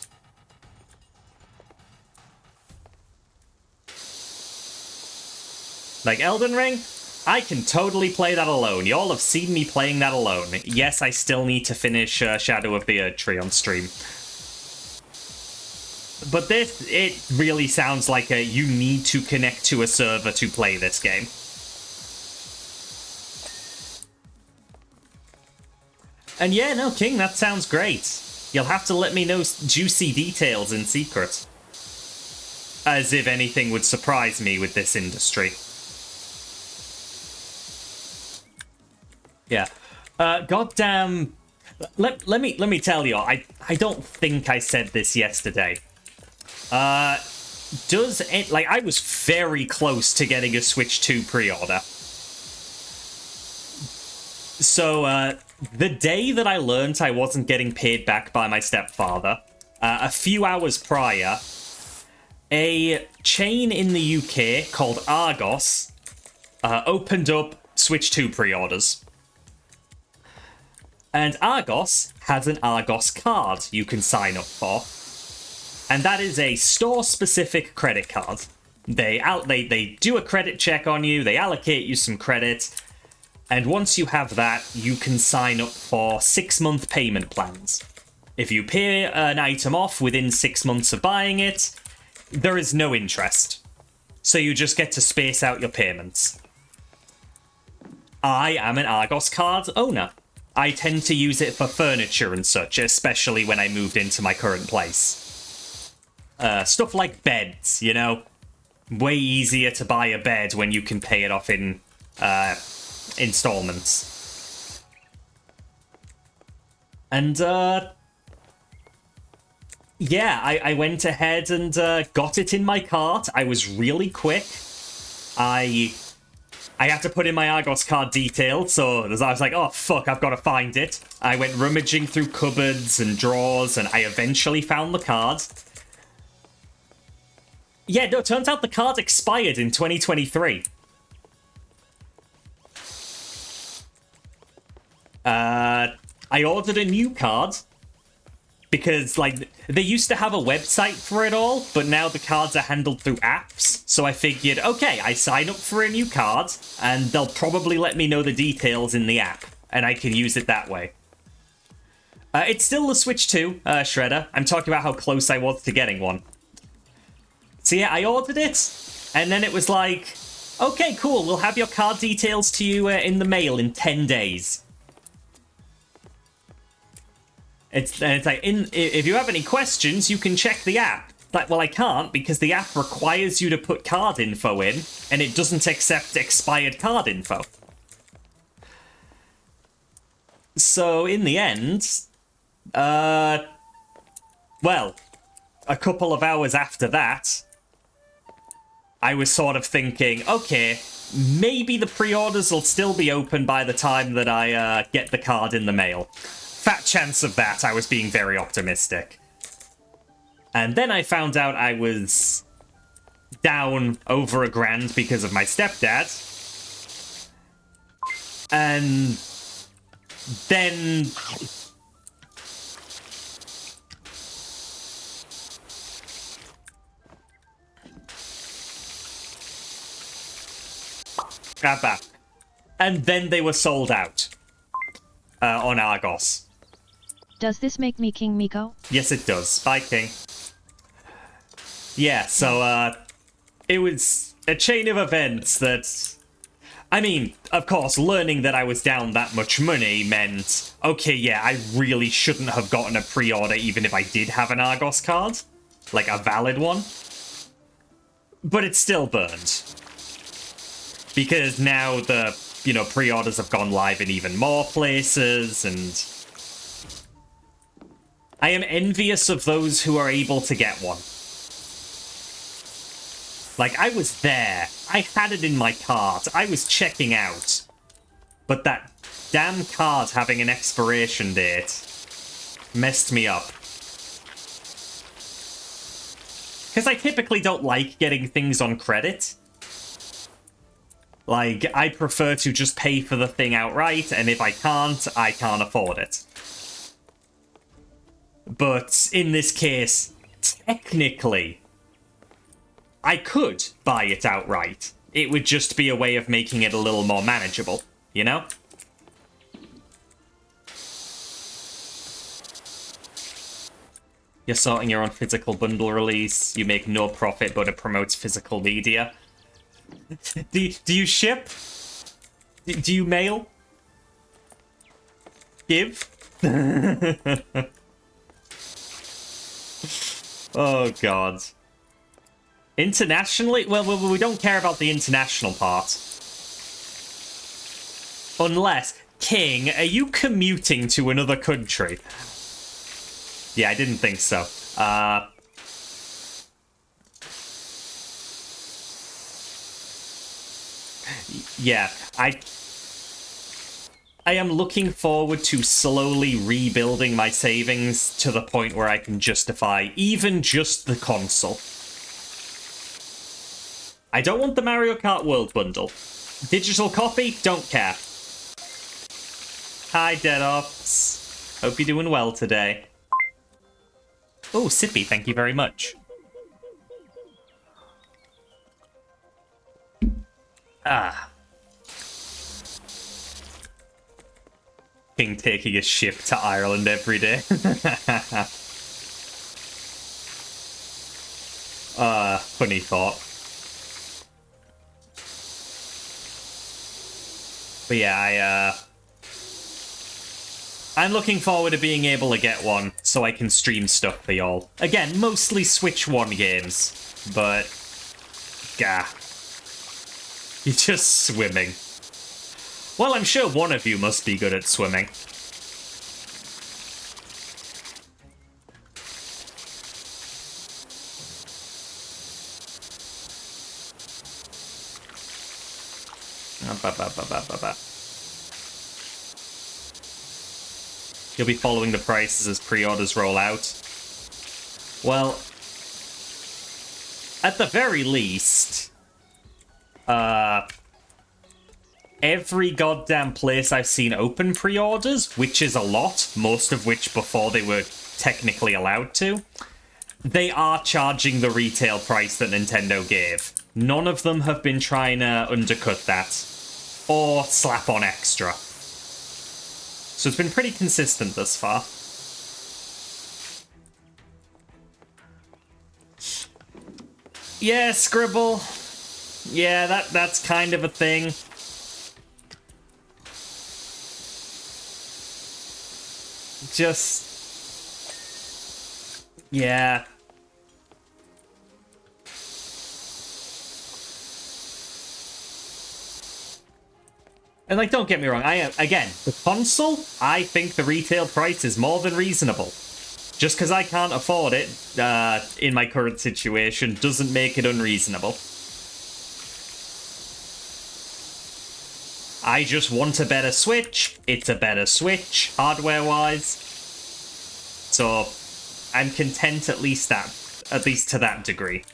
S1: Like Elden Ring, I can totally play that alone. Y'all have seen me playing that alone. Yes, I still need to finish Shadow of the Erdtree on stream. But this, it really sounds like you need to connect to a server to play this game. And yeah, no, King, that sounds great. You'll have to let me know juicy details in secret. As if anything would surprise me with this industry. Yeah. Goddamn. Let me tell you, I don't think I said this yesterday. Does it, like, I was very close to getting a Switch 2 pre-order. So, the day that I learnt I wasn't getting paid back by my stepfather, a few hours prior, a chain in the UK called Argos opened up Switch 2 pre-orders. And Argos has an Argos card you can sign up for. And that is a store-specific credit card. They do a credit check on you, they allocate you some credit, and once you have that, you can sign up for 6-month payment plans. If you pay an item off within 6 months of buying it, there is no interest. So you just get to space out your payments. I am an Argos card owner. I tend to use it for furniture and such, especially when I moved into my current place. Stuff like beds, you know? Way easier to buy a bed when you can pay it off in installments. And, yeah, I went ahead and got it in my cart. I was really quick. I had to put in my Argos card details, so I was like, oh, fuck, I've got to find it. I went rummaging through cupboards and drawers, and I eventually found the card. Yeah, no, it turns out the card expired in 2023. I ordered a new card, because, like, they used to have a website for it all, but now the cards are handled through apps. So I figured, okay, I sign up for a new card, and they'll probably let me know the details in the app, and I can use it that way. It's still the Switch 2, Shredder. I'm talking about how close I was to getting one. So yeah, I ordered it, and then it was like, okay, cool, we'll have your card details to you in the mail in 10 days. It's like, if you have any questions, you can check the app. Like, well, I can't, because the app requires you to put card info in, and it doesn't accept expired card info. So, in the end, well, a couple of hours after that, I was sort of thinking, okay, maybe the pre-orders will still be open by the time that I get the card in the mail. Fat chance of that, I was being very optimistic. And then I found out I was down over $1,000 because of my stepdad. And then And then they were sold out on Argos.
S2: Does this make me King Miko?
S1: Yes, it does. Bye, King. Yeah, so it was a chain of events that... I mean, of course, learning that I was down that much money meant, okay, yeah, I really shouldn't have gotten a pre-order even if I did have an Argos card. Like, a valid one. But it still burned. Because now the, pre-orders have gone live in even more places, and... I am envious of those who are able to get one. Like, I was there. I had it in my cart. I was checking out. But that damn card having an expiration date messed me up. Because I typically don't like getting things on credit. Like, I prefer to just pay for the thing outright, and if I can't afford it. But in this case, technically, I could buy it outright. It would just be a way of making it a little more manageable, you know? You're sorting your own physical bundle release. You make no profit, but it promotes physical media. Do you ship? Do you mail? Give? Oh, God. Internationally? Well, we don't care about the international part. Unless... King, are you commuting to another country? Yeah, I didn't think so. Yeah, I am looking forward to slowly rebuilding my savings to the point where I can justify even just the console. I don't want the Mario Kart World Bundle. Digital copy, don't care. Hi, DeadOps. Hope you're doing well today. Oh, Sippy, thank you very much. Ah. King taking a ship to Ireland every day. Funny thought. But yeah, I'm looking forward to being able to get one so I can stream stuff for y'all. Again, mostly Switch 1 games, but... Gah. You're just swimming. Well, I'm sure one of you must be good at swimming. You'll be following the prices as pre-orders roll out. Well, at the very least, every goddamn place I've seen open pre-orders, which is a lot, most of which before they were technically allowed to, they are charging the retail price that Nintendo gave. None of them have been trying to undercut that, or slap on extra. So it's been pretty consistent thus far. Yeah, Scribble. Yeah, that's kind of a thing. Just... yeah. And, like, don't get me wrong, again, the console, I think the retail price is more than reasonable. Just because I can't afford it, in my current situation, doesn't make it unreasonable. I just want a better Switch. It's a better Switch, hardware-wise. So, I'm content at least to that degree.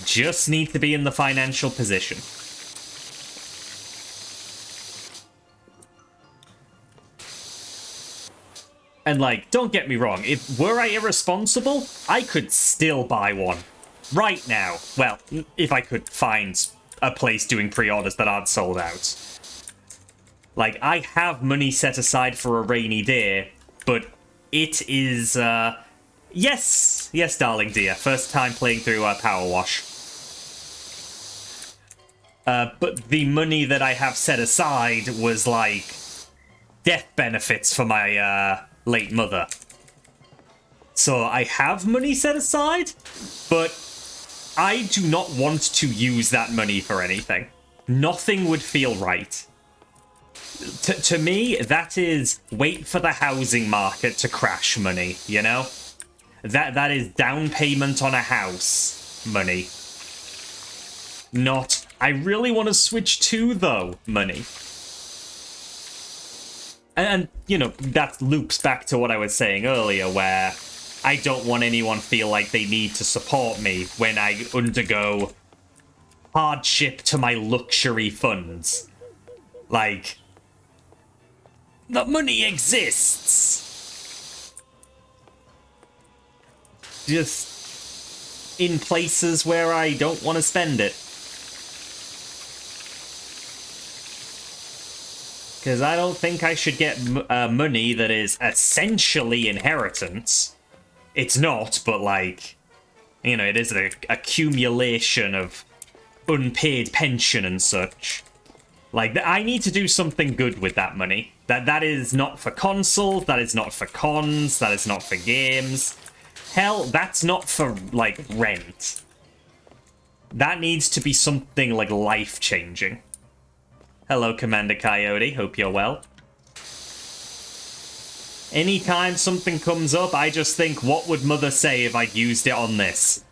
S1: Just need to be in the financial position. And, like, don't get me wrong, were I irresponsible, I could still buy one. Right now. Well, if I could find a place doing pre-orders that aren't sold out. Like, I have money set aside for a rainy day, but it is, Yes, darling dear. First time playing through PowerWash. But the money that I have set aside was, like, death benefits for my late mother. So I have money set aside, but I do not want to use that money for anything. Nothing would feel right. To me, that is wait for the housing market to crash money, you know? That is down payment on a house money. Not, I really want to switch to, though, money. And, you know, that loops back to what I was saying earlier, where I don't want anyone feel like they need to support me when I undergo hardship to my luxury funds. Like, the money exists. Just in places where I don't want to spend it. Because I don't think I should get money that is essentially inheritance. It's not, but like, you know, it is an accumulation of unpaid pension and such. Like, I need to do something good with that money. That is not for consoles, that is not for cons, that is not for games. Hell, that's not for, like, rent. That needs to be something, like, life-changing. Hello, Commander Coyote. Hope you're well. Anytime something comes up, I just think, what would Mother say if I'd used it on this?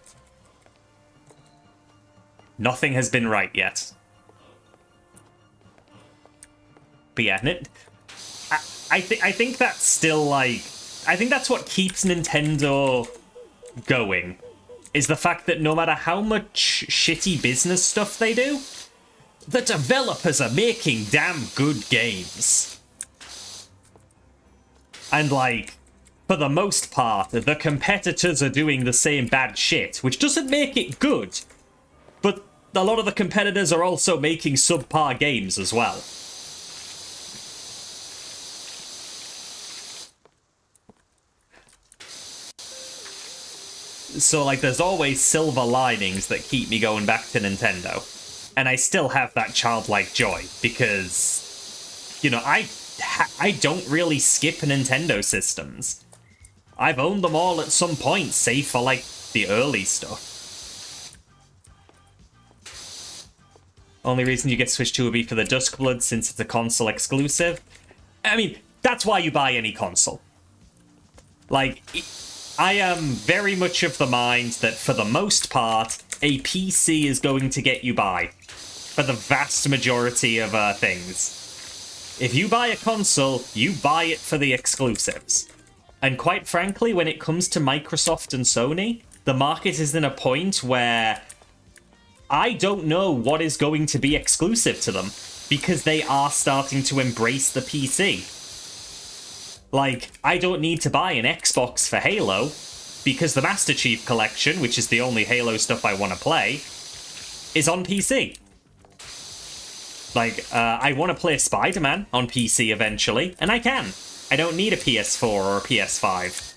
S1: Nothing has been right yet. But yeah, I think that's still, like... I think that's what keeps Nintendo going, is the fact that no matter how much shitty business stuff they do, the developers are making damn good games. And, like, for the most part, the competitors are doing the same bad shit, which doesn't make it good. But a lot of the competitors are also making subpar games as well. So, like, there's always silver linings that keep me going back to Nintendo. And I still have that childlike joy, because, you know, I don't really skip Nintendo systems. I've owned them all at some point, save for, like, the early stuff. Only reason you get switched to would be for the Duskblood, since it's a console exclusive. I mean, that's why you buy any console. Like... I am very much of the mind that, for the most part, a PC is going to get you by. For the vast majority of things. If you buy a console, you buy it for the exclusives. And quite frankly, when it comes to Microsoft and Sony, the market is in a point where I don't know what is going to be exclusive to them, because they are starting to embrace the PC. Like, I don't need to buy an Xbox for Halo, because the Master Chief Collection, which is the only Halo stuff I want to play, is on PC. Like, I want to play Spider-Man on PC eventually, and I can. I don't need a PS4 or a PS5.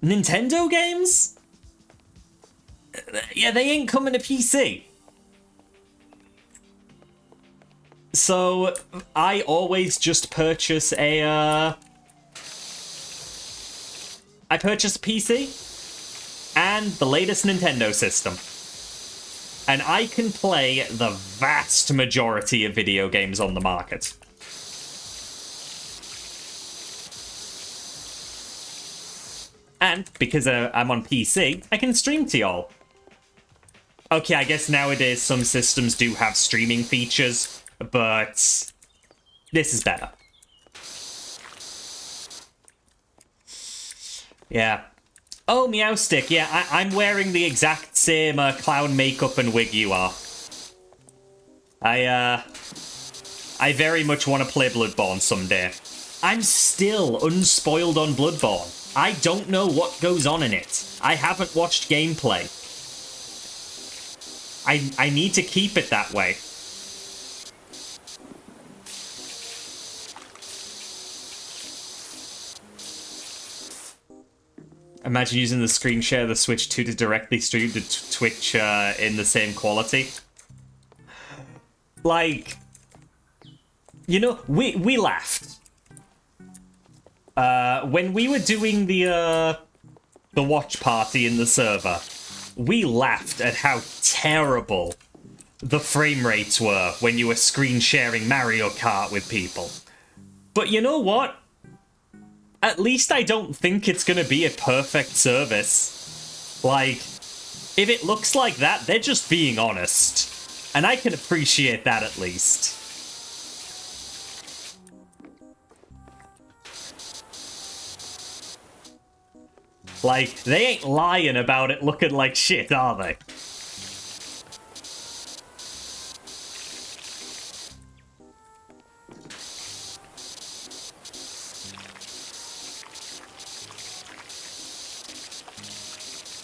S1: Nintendo games? Yeah, they ain't coming to PC. So, I always just purchase a, I purchase a PC and the latest Nintendo system. And I can play the vast majority of video games on the market. And, because I'm on PC, I can stream to y'all. Okay, I guess nowadays some systems do have streaming features, but this is better. Yeah. Oh, Meowstick, yeah, I'm wearing the exact same clown makeup and wig you are. I very much want to play Bloodborne someday. I'm still unspoiled on Bloodborne. I don't know what goes on in it. I haven't watched gameplay. I need to keep it that way. Imagine using the screen share of the Switch 2 to directly stream to Twitch in the same quality. Like, you know, we laughed. When we were doing the watch party in the server, we laughed at how terrible the frame rates were when you were screen sharing Mario Kart with people. But you know what? At least I don't think it's gonna be a perfect service. Like, if it looks like that, they're just being honest. And I can appreciate that at least. Like, they ain't lying about it looking like shit, are they?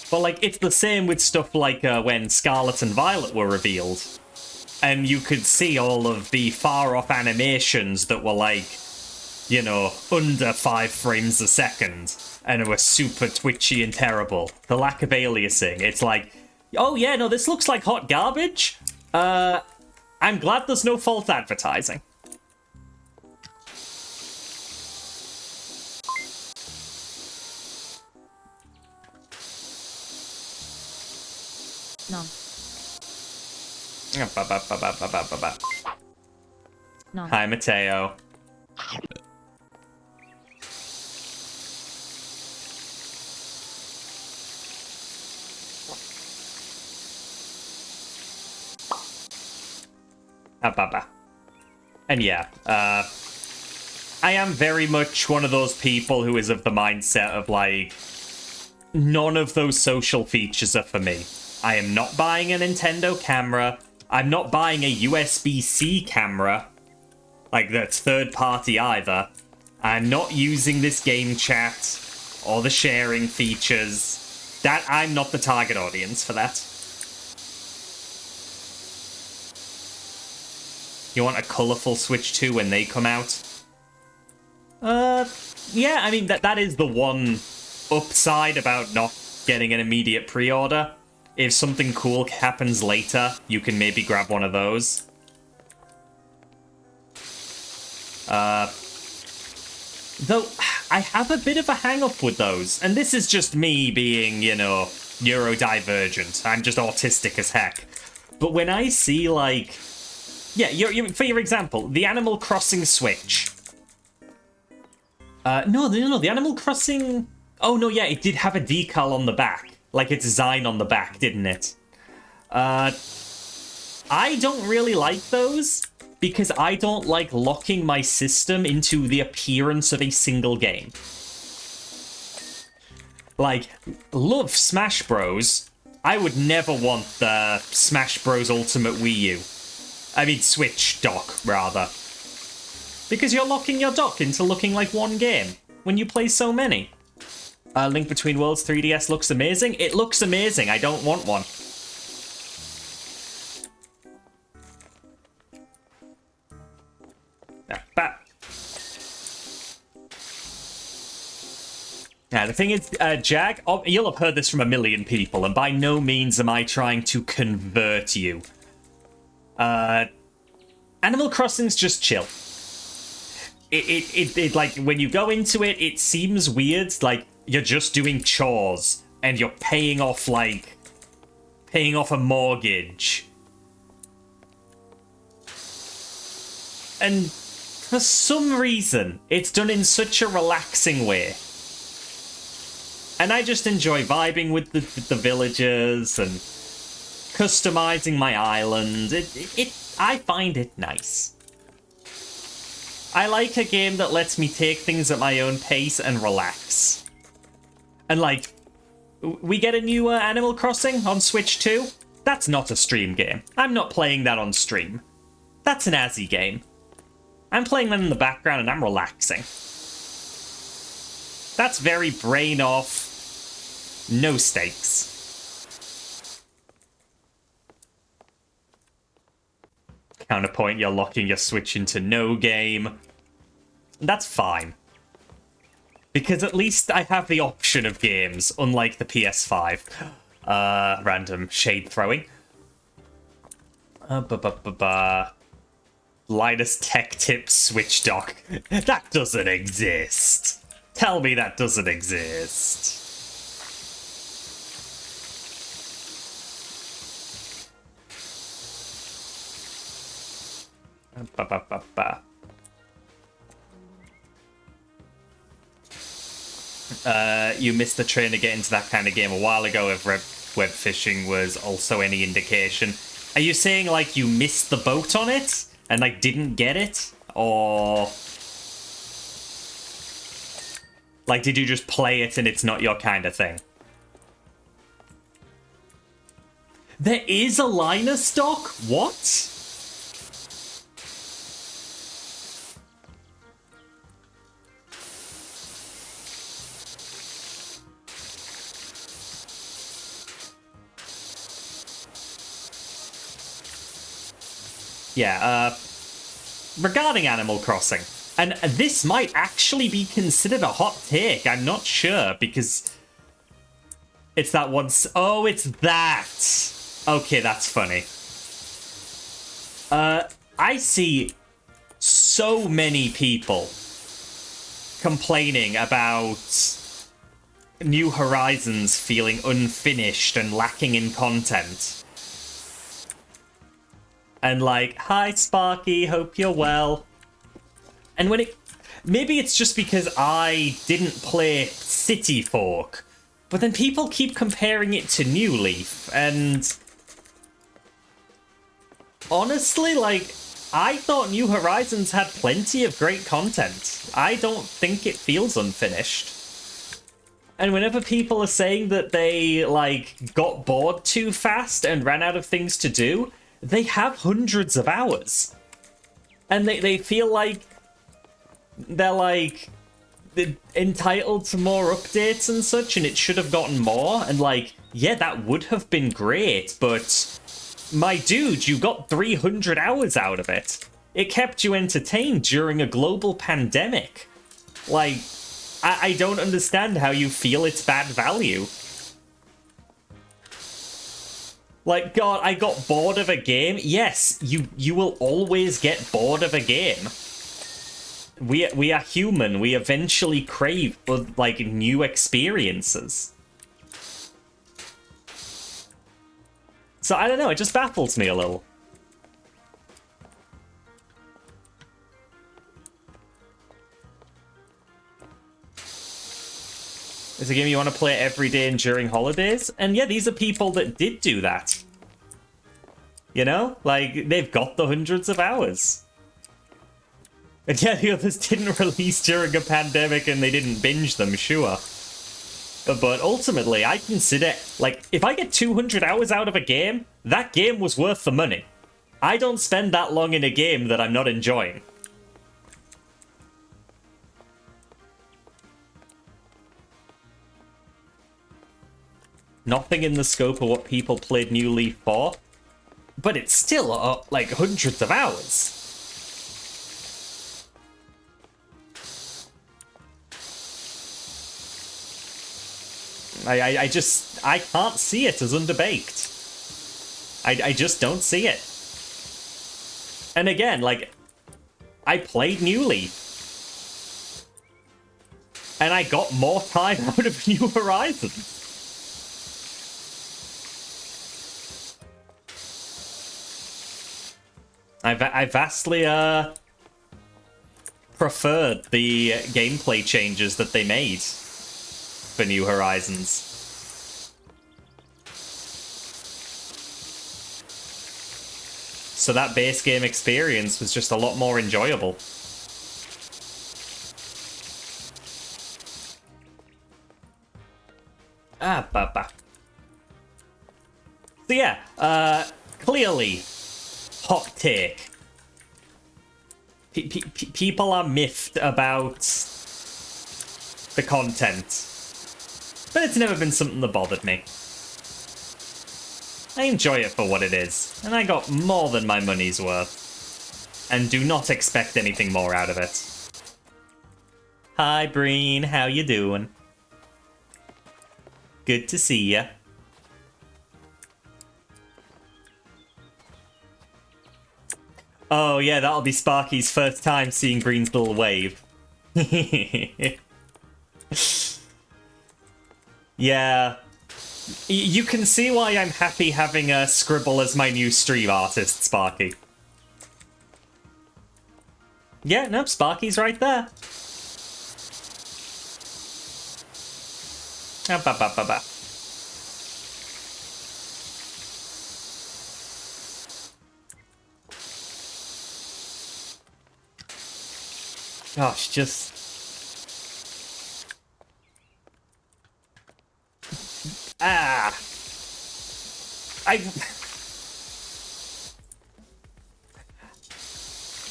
S1: But, like, it's the same with stuff like when Scarlet and Violet were revealed. And you could see all of the far-off animations that were, like, you know, under 5 frames a second. And it was super twitchy and terrible. The lack of aliasing. It's like, oh yeah, no, this looks like hot garbage. I'm glad there's no false advertising.
S2: Nom. Nom.
S1: Hi, Mateo. And yeah, I am very much one of those people who is of the mindset of, like, none of those social features are for me. I am not buying a Nintendo camera. I'm not buying a USB-C camera, like that's third party either. I'm not using this game chat or the sharing features. That I'm not the target audience for that. You want a colourful Switch 2 when they come out? Yeah, I mean, that is the one upside about not getting an immediate pre-order. If something cool happens later, you can maybe grab one of those. Though, I have a bit of a hang-up with those, and this is just me being, you know, neurodivergent. I'm just autistic as heck. But when I see, like... Yeah, for your example, the Animal Crossing Switch. No, the Animal Crossing... Oh, no, yeah, it did have a decal on the back. Like its design on the back, didn't it? I don't really like those, because I don't like locking my system into the appearance of a single game. Like, love Smash Bros. I would never want the Smash Bros. Ultimate Wii U. I mean, Switch dock, rather. Because you're locking your dock into looking like one game, when you play so many. Link Between Worlds 3DS looks amazing. It looks amazing. I don't want one. Yeah, the thing is, Jag, you'll have heard this from a million people, and by no means am I trying to convert you. Animal Crossing's just chill. It like, when you go into it, it seems weird, like, you're just doing chores, and you're paying off a mortgage. And for some reason, it's done in such a relaxing way. And I just enjoy vibing with the villagers and customizing my island. I find it nice. I like a game that lets me take things at my own pace and relax. And, like, we get a new Animal Crossing on Switch 2. That's not a stream game. I'm not playing that on stream. That's an Azzy game. I'm playing that in the background and I'm relaxing. That's very brain off, no stakes. Counterpoint, you're locking your Switch into no game. That's fine. Because at least I have the option of games, unlike the PS5. Random shade throwing. Linus Tech Tip Switch Dock. That doesn't exist. Tell me that doesn't exist. You missed the train to get into that kind of game a while ago if web fishing was also any indication. Are you saying, like, you missed the boat on it and, like, didn't get it? Or... like, did you just play it and it's not your kind of thing? There is a Linus dock? What? Yeah, regarding Animal Crossing, and this might actually be considered a hot take, I'm not sure, because it's that one... oh, it's that! Okay, that's funny. I see so many people complaining about New Horizons feeling unfinished and lacking in content. And like, hi Sparky, hope you're well. And when it... maybe it's just because I didn't play City Folk, but then people keep comparing it to New Leaf, and... honestly, like, I thought New Horizons had plenty of great content. I don't think it feels unfinished. And whenever people are saying that they, like, got bored too fast and ran out of things to do... they have hundreds of hours. And they feel like they're, like, entitled to more updates and such, and it should have gotten more. And, like, yeah, that would have been great, but my dude, you got 300 hours out of it. It kept you entertained during a global pandemic. Like, I don't understand how you feel it's bad value. Like, God, I got bored of a game. Yes, you will always get bored of a game. We are human. We eventually crave for, like, new experiences. So, I don't know, it just baffles me a little. It's a game you want to play every day and during holidays. And yeah, these are people that did do that. You know? Like, they've got the hundreds of hours. And yeah, the others didn't release during a pandemic and they didn't binge them, sure. But ultimately, I consider, like, if I get 200 hours out of a game, that game was worth the money. I don't spend that long in a game that I'm not enjoying. Nothing in the scope of what people played New Leaf for, but it's still, like, hundreds of hours. I can't see it as underbaked. I just don't see it. And again, like, I played New Leaf. And I got more time out of New Horizons. I vastly preferred the gameplay changes that they made for New Horizons. So that base game experience was just a lot more enjoyable. So yeah, clearly, hot take. People are miffed about the content. But it's never been something that bothered me. I enjoy it for what it is, and I got more than my money's worth. and do not expect anything more out of it. Hi, Breen. How you doing? Good to see ya. Oh, yeah, that'll be Sparky's first time seeing Breen's little wave. Yeah. You can see why I'm happy having Scribble as my new stream artist, Sparky. Yeah, no, Sparky's right there. Ah, ba, ba, ba, ba. Gosh, just... Ah!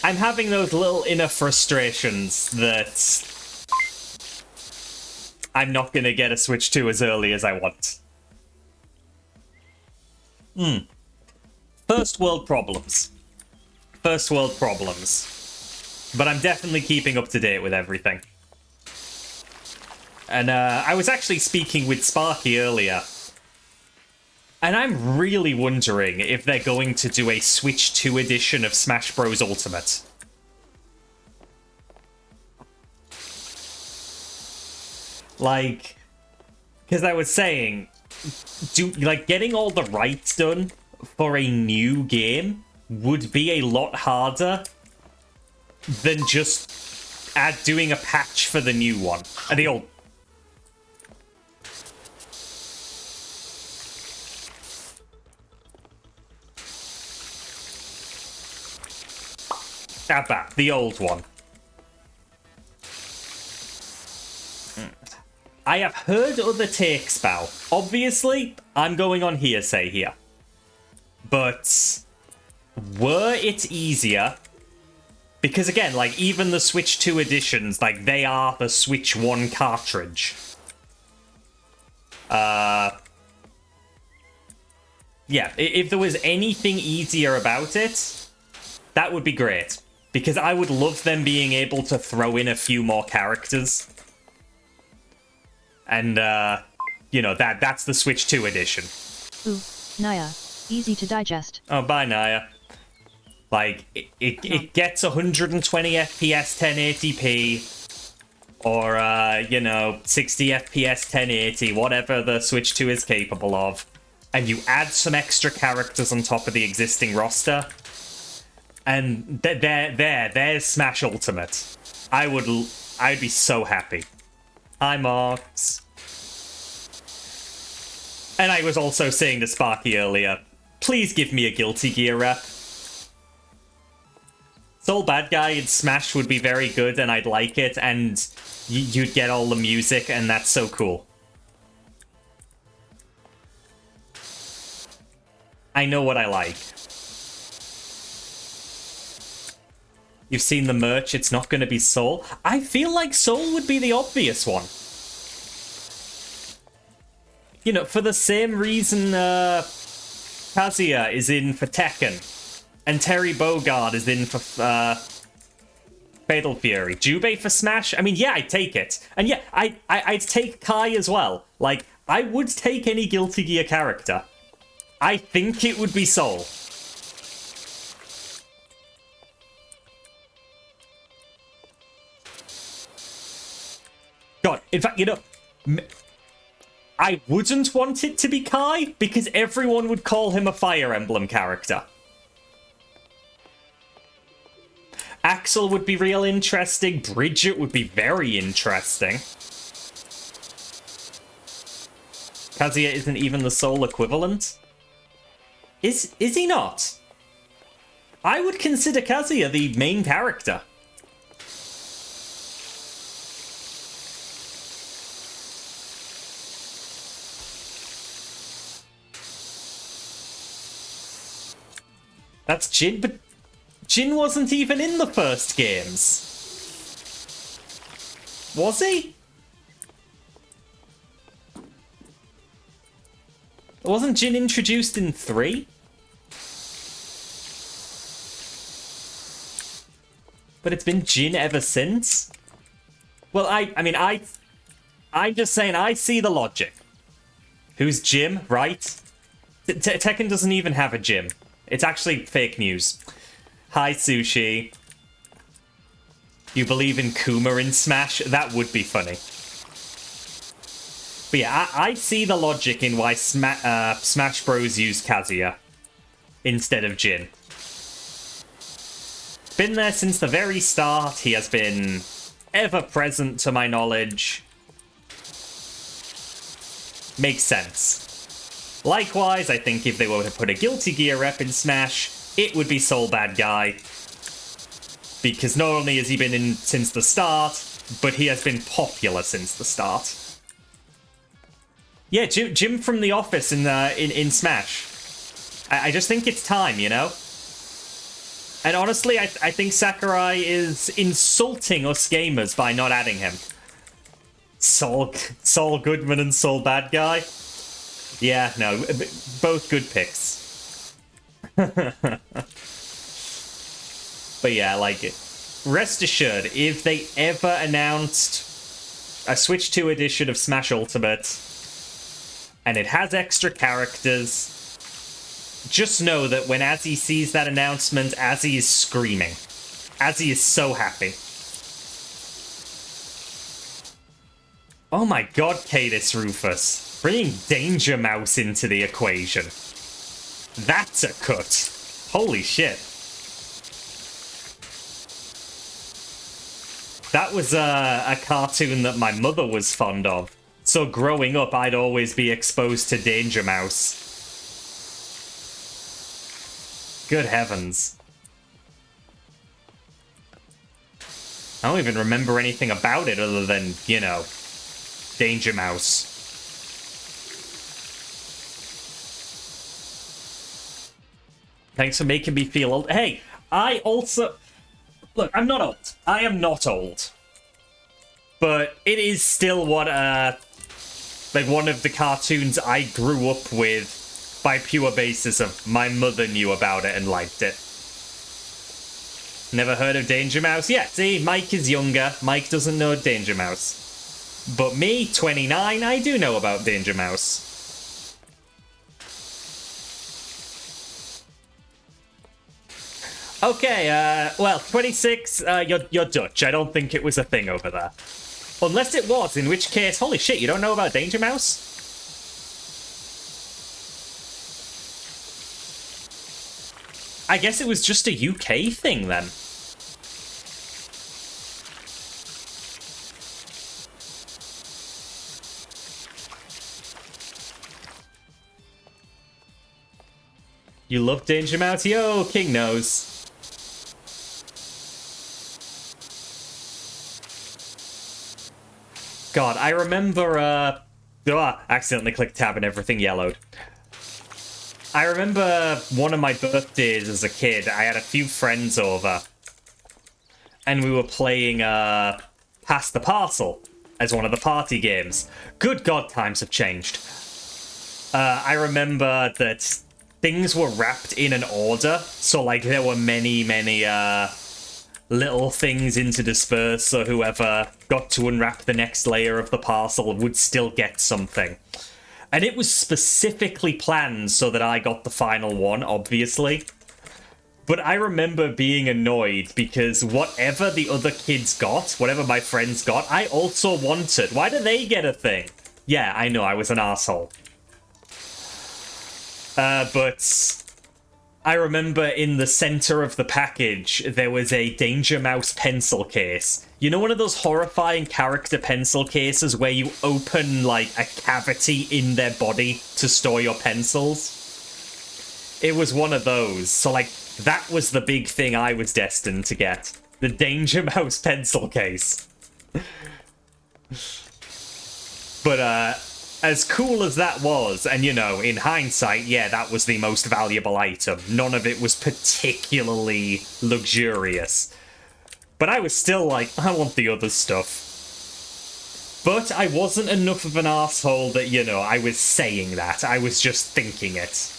S1: I'm having those little inner frustrations that I'm not gonna get a Switch 2 as early as I want. First world problems. First world problems. But I'm definitely keeping up to date with everything. And I was actually speaking with Sparky earlier. And I'm really wondering if they're going to do a Switch 2 edition of Smash Bros. Ultimate. Like, because I was saying, getting all the rights done for a new game would be a lot harder than just doing a patch for the new one. The old... the old one. I have heard other takes, Bao. Obviously, I'm going on hearsay here. But were it easier... Because again, like, even the Switch 2 editions, like, they are the Switch 1 cartridge. Yeah, if there was anything easier about it, that would be great. Because I would love them being able to throw in a few more characters. And, you know, that's the Switch 2 edition.
S2: Ooh, Naya. Easy to digest.
S1: Oh, bye, Naya. Like, it gets 120 FPS 1080p, or, you know, 60 FPS 1080, whatever the Switch 2 is capable of, and you add some extra characters on top of the existing roster, and there's Smash Ultimate. I'd be so happy. Hi, Marks. And I was also saying to Sparky earlier, please give me a Guilty Gear rep. Soul Bad Guy in Smash would be very good, and I'd like it, and you'd get all the music, and that's so cool. I know what I like. You've seen the merch, it's not going to be Soul. I feel like Soul would be the obvious one. You know, for the same reason Kazuya is in for Tekken. And Terry Bogard is in for Fatal Fury. Jubei for Smash? I mean, yeah, I'd take it. And yeah, I'd take Kai as well. Like, I would take any Guilty Gear character. I think it would be Soul. God, in fact, you know... I wouldn't want it to be Kai, because everyone would call him a Fire Emblem character. Axel would be real interesting. Bridget would be very interesting. Kazuya isn't even the Soul equivalent. Is he not? I would consider Kazuya the main character. That's Jin, but Jin wasn't even in the first games. Was he? Wasn't Jin introduced in 3? But it's been Jin ever since? Well, I'm just saying I see the logic. Who's Jim, right? Tekken doesn't even have a gym. It's actually fake news. Hi, Sushi. You believe in Kuma in Smash? That would be funny. But yeah, I see the logic in why Smash Bros. Use Kazuya instead of Jin. Been there since the very start. He has been ever present to my knowledge. Makes sense. Likewise, I think if they were to put a Guilty Gear rep in Smash, it would be Soul Bad Guy. Because not only has he been in since the start, but he has been popular since the start. Yeah, Jim from The Office in Smash. I just think it's time, you know? And honestly, I think Sakurai is insulting us gamers by not adding him. Saul Goodman and Soul Bad Guy? Yeah, no, both good picks. But yeah, like, rest assured, if they ever announced a Switch 2 edition of Smash Ultimate, and it has extra characters, just know that when Azzy sees that announcement, Azzy is screaming. Azzy is so happy. Oh my god, Cadis Rufus. Bringing Danger Mouse into the equation. That's a cut. Holy shit. That was a cartoon that my mother was fond of. So growing up, I'd always be exposed to Danger Mouse. Good heavens. I don't even remember anything about it other than, you know, Danger Mouse. Thanks for making me feel old. Hey, I also... Look, I'm not old. I am not old. But it is still what, like, one of the cartoons I grew up with by pure basis of my mother knew about it and liked it. Never heard of Danger Mouse? Yeah, see, Mike is younger. Mike doesn't know Danger Mouse. But me, 29, I do know about Danger Mouse. Okay, well, 26, you're Dutch. I don't think it was a thing over there. Unless it was, in which case, holy shit, you don't know about Danger Mouse? I guess it was just a UK thing, then. You love Danger Mouse? Yo, King knows. God, I remember, accidentally clicked tab and everything yellowed. I remember one of my birthdays as a kid, I had a few friends over, and we were playing, Pass the Parcel as one of the party games. Good God, times have changed. I remember that things were wrapped in an order, so, like, there were many, little things in to disperse, so whoever got to unwrap the next layer of the parcel would still get something. And it was specifically planned so that I got the final one, obviously. But I remember being annoyed because whatever the other kids got, whatever my friends got, I also wanted. Why do they get a thing? Yeah, I know, I was an asshole. But I remember in the center of the package, there was a Danger Mouse pencil case. You know one of those horrifying character pencil cases where you open, like, a cavity in their body to store your pencils? It was one of those. So, like, that was the big thing I was destined to get. The Danger Mouse pencil case. But, as cool as that was, and, you know, in hindsight, yeah, that was the most valuable item. None of it was particularly luxurious. But I was still like, I want the other stuff. But I wasn't enough of an arsehole that, you know, I was saying that. I was just thinking it.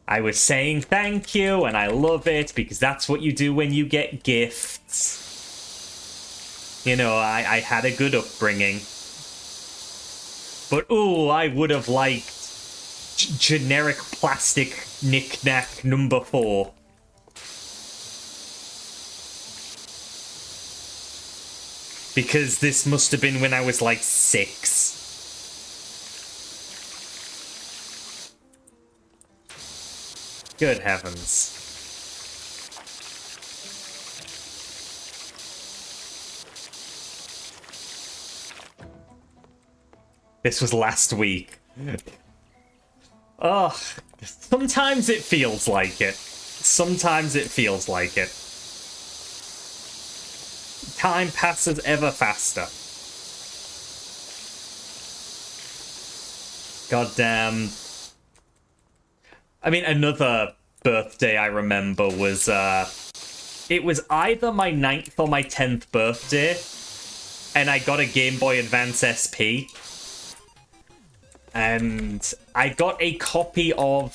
S1: I was saying thank you, and I love it, because that's what you do when you get gifts. You know, I had a good upbringing. But, ooh, I would have liked generic plastic knick-knack number 4. Because this must have been when I was like 6. Good heavens. This was last week. Ugh. Sometimes it feels like it. Sometimes it feels like it. Time passes ever faster. Goddamn. I mean, another birthday I remember was, it was either my 9th or my 10th birthday, and I got a Game Boy Advance SP. And I got a copy of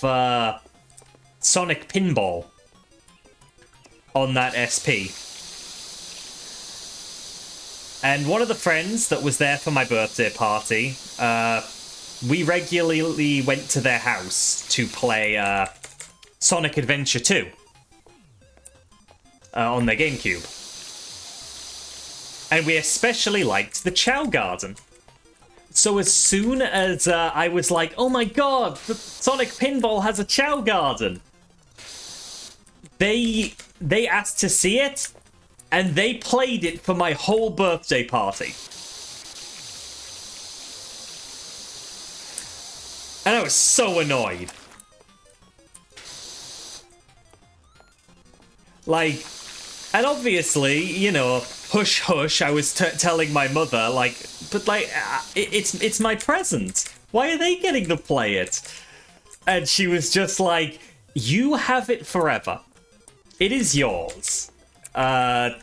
S1: Sonic Pinball on that SP. And one of the friends that was there for my birthday party, we regularly went to their house to play Sonic Adventure 2 on their GameCube. And we especially liked the Chow Garden. So as soon as I was like, oh my god, the Sonic Pinball has a Chow Garden, they asked to see it, and they played it for my whole birthday party. And I was so annoyed. Like, and obviously, you know, hush hush, I was telling my mother, like, but like, it's my present. Why are they getting to play it? And she was just like, you have it forever. It is yours. When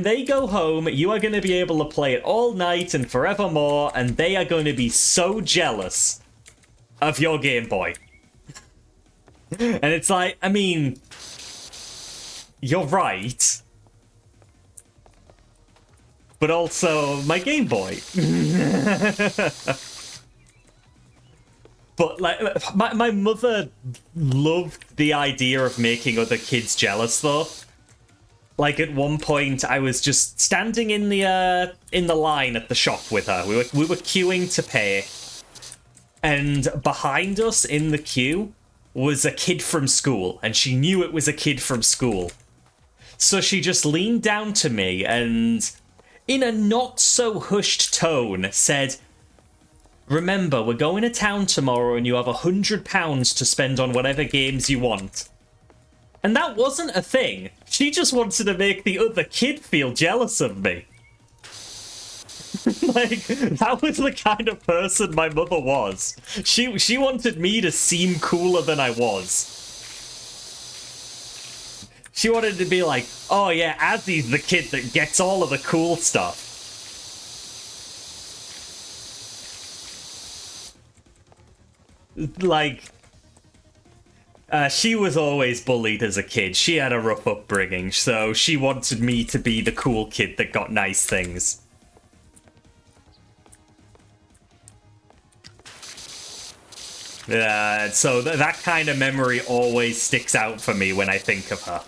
S1: they go home, you are going to be able to play it all night and forevermore, and they are going to be so jealous of your Game Boy. And it's like, I mean, you're right. But also, my Game Boy. But, like, my mother loved the idea of making other kids jealous, though. Like, at one point, I was just standing in the line at the shop with her. We were queuing to pay. And behind us in the queue was a kid from school. And she knew it was a kid from school. So she just leaned down to me and, in a not-so-hushed tone, said, remember, we're going to town tomorrow and you have £100 to spend on whatever games you want. And that wasn't a thing. She just wanted to make the other kid feel jealous of me. Like, that was the kind of person my mother was. She wanted me to seem cooler than I was. She wanted to be like, oh yeah, Azzy's the kid that gets all of the cool stuff. Like, she was always bullied as a kid. She had a rough upbringing, so she wanted me to be the cool kid that got nice things. So that kind of memory always sticks out for me when I think of her.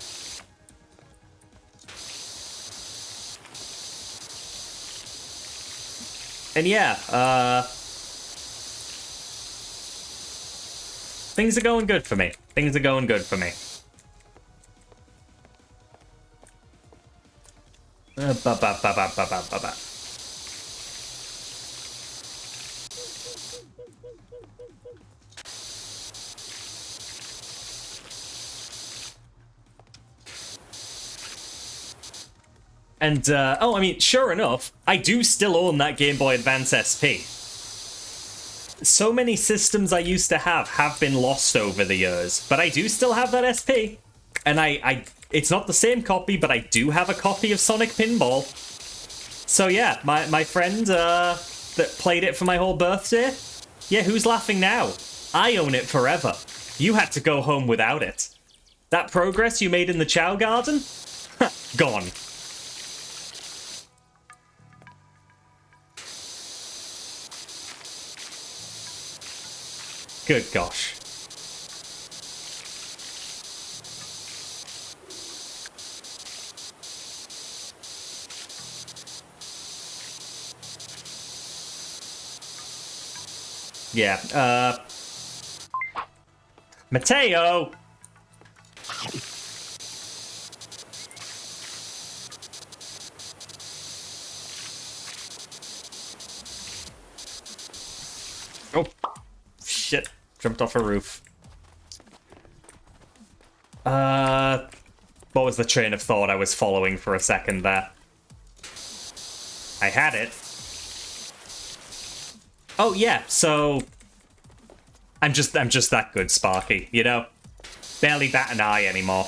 S1: And yeah, things are going good for me. Things are going good for me. And, oh, I mean, sure enough, I do still own that Game Boy Advance SP. So many systems I used to have been lost over the years, but I do still have that SP. And it's not the same copy, but I do have a copy of Sonic Pinball. So yeah, my friend that played it for my whole birthday, yeah, who's laughing now? I own it forever. You had to go home without it. That progress you made in the Chow Garden? Gone. Good gosh. Yeah, Mateo! Oh, shit. Jumped off a roof. What was the train of thought I was following for a second there? I had it. Oh, yeah, so... I'm just that good, Sparky, you know? Barely bat an eye anymore.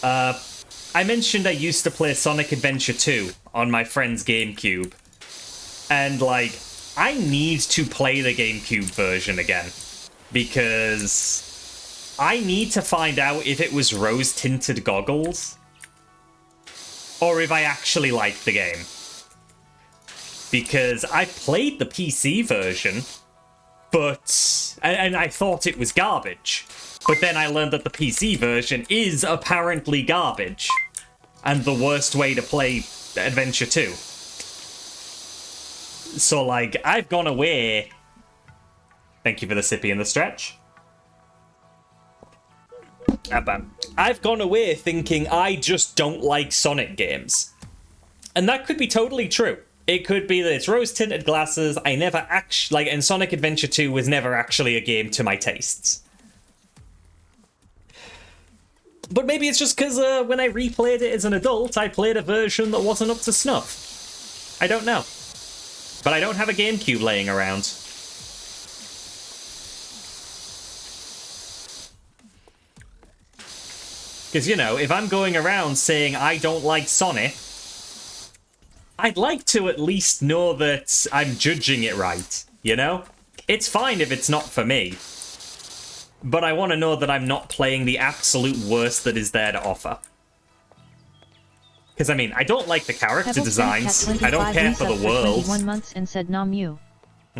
S1: I mentioned I used to play Sonic Adventure 2 on my friend's GameCube. And, like, I need to play the GameCube version again. Because I need to find out if it was rose-tinted goggles. Or if I actually liked the game. Because I played the PC version, but... And I thought it was garbage. But then I learned that the PC version is apparently garbage. And the worst way to play Adventure 2. So, like, I've gone away... Thank you for the sippy and the stretch. I've gone away thinking I just don't like Sonic games. And that could be totally true. It could be that it's rose-tinted glasses, I never actually... Like, and Sonic Adventure 2 was never actually a game to my tastes. But maybe it's just because when I replayed it as an adult, I played a version that wasn't up to snuff. I don't know. But I don't have a GameCube laying around. Because, you know, if I'm going around saying I don't like Sonic, I'd like to at least know that I'm judging it right, you know? It's fine if it's not for me. But I want to know that I'm not playing the absolute worst that is there to offer. Because, I mean, I don't like the character designs. I don't care for the world.
S2: 21 months and said nom you.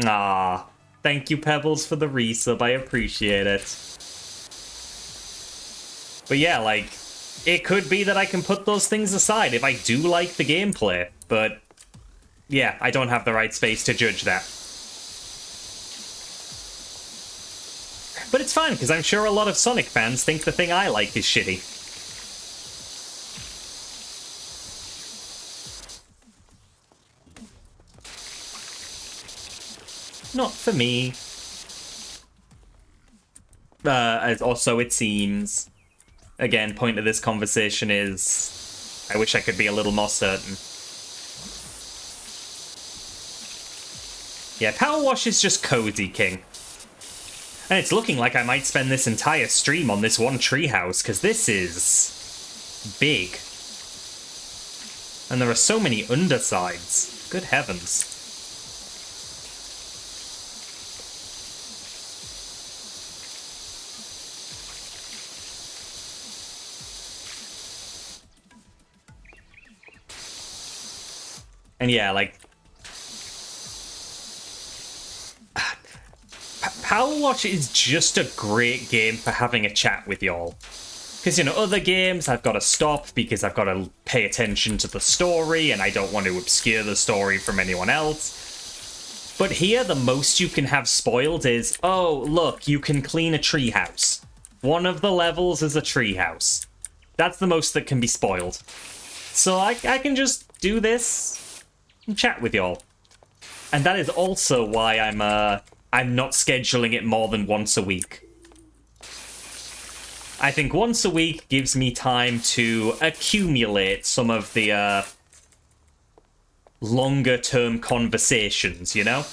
S1: Ah, thank you, Pebbles, for the resub. I appreciate it. But yeah, like, it could be that I can put those things aside if I do like the gameplay. But, yeah, I don't have the right space to judge that. But it's fine, because I'm sure a lot of Sonic fans think the thing I like is shitty. Not for me. Also, it seems. Again, point of this conversation is... I wish I could be a little more certain. Yeah, PowerWash is just cozy, King. And it's looking like I might spend this entire stream on this one treehouse, because this is... big. And there are so many undersides. Good heavens. And yeah, like... PowerWash is just a great game for having a chat with y'all. Because, you know, other games I've got to stop because I've got to pay attention to the story and I don't want to obscure the story from anyone else. But here, the most you can have spoiled is, oh, look, you can clean a treehouse. One of the levels is a treehouse. That's the most that can be spoiled. So I can just do this and chat with y'all. And that is also why I'm not scheduling it more than once a week. I think once a week gives me time to accumulate some of the longer-term conversations, you know?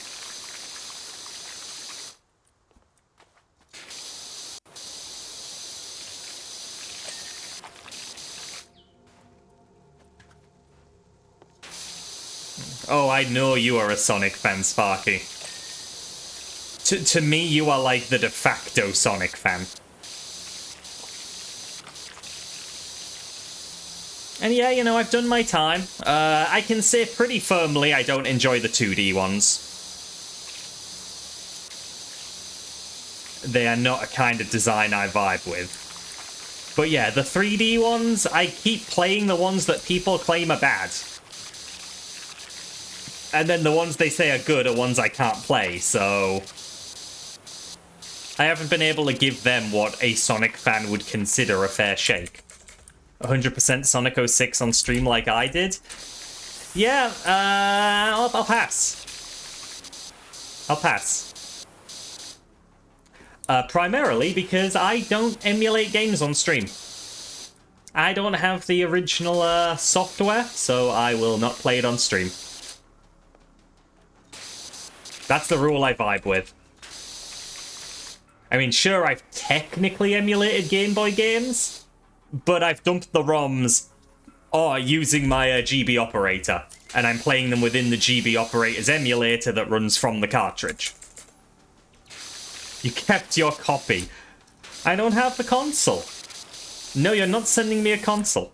S1: Oh, I know you are a Sonic fan, Sparky. To me, you are like the de facto Sonic fan. And yeah, you know, I've done my time. I can say pretty firmly I don't enjoy the 2D ones. They are not a kind of design I vibe with. But yeah, the 3D ones, I keep playing the ones that people claim are bad. And then the ones they say are good are ones I can't play, so... I haven't been able to give them what a Sonic fan would consider a fair shake. 100% Sonic 06 on stream like I did? Yeah, I'll pass. I'll pass. Primarily because I don't emulate games on stream. I don't have the original software, so I will not play it on stream. That's the rule I vibe with. I mean, sure, I've technically emulated Game Boy games, but I've dumped the ROMs using my GB operator, and I'm playing them within the GB operator's emulator that runs from the cartridge. You kept your copy. I don't have the console. No, you're not sending me a console.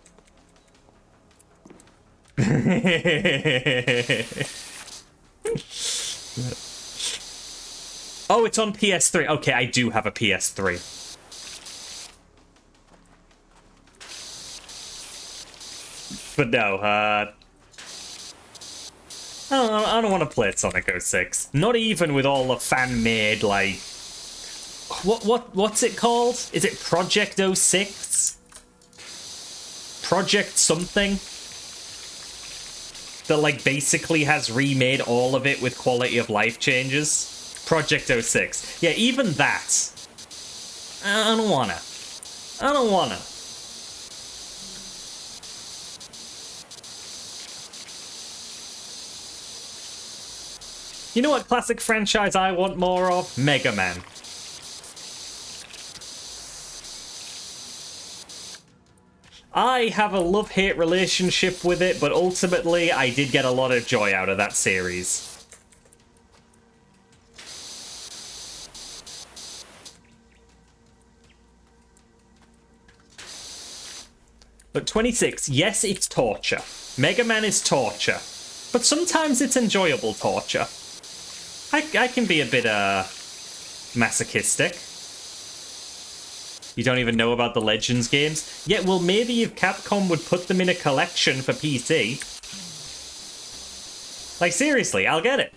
S1: Oh, it's on PS3. Okay, I do have a PS3. But no, I don't want to play Sonic 06. Not even with all the fan-made, like... What's it called? Is it Project 06? Project something? That, like, basically has remade all of it with quality of life changes? Project 06. Yeah, even that. I don't wanna. I don't wanna. You know what classic franchise I want more of? Mega Man. I have a love-hate relationship with it, but ultimately I did get a lot of joy out of that series. But 26, yes, it's torture. Mega Man is torture. But sometimes it's enjoyable torture. I can be a bit, masochistic. You don't even know about the Legends games? Yeah, well, maybe if Capcom would put them in a collection for PC. Like, seriously, I'll get it.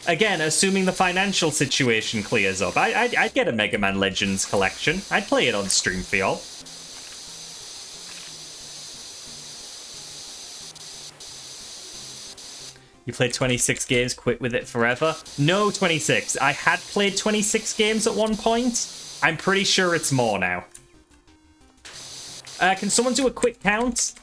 S1: Again, assuming the financial situation clears up, I'd get a Mega Man Legends collection. I'd play it on stream for y'all. You played 26 games, quit with it forever? No, 26. I had played 26 games at one point. I'm pretty sure it's more now. Can someone do a quick count?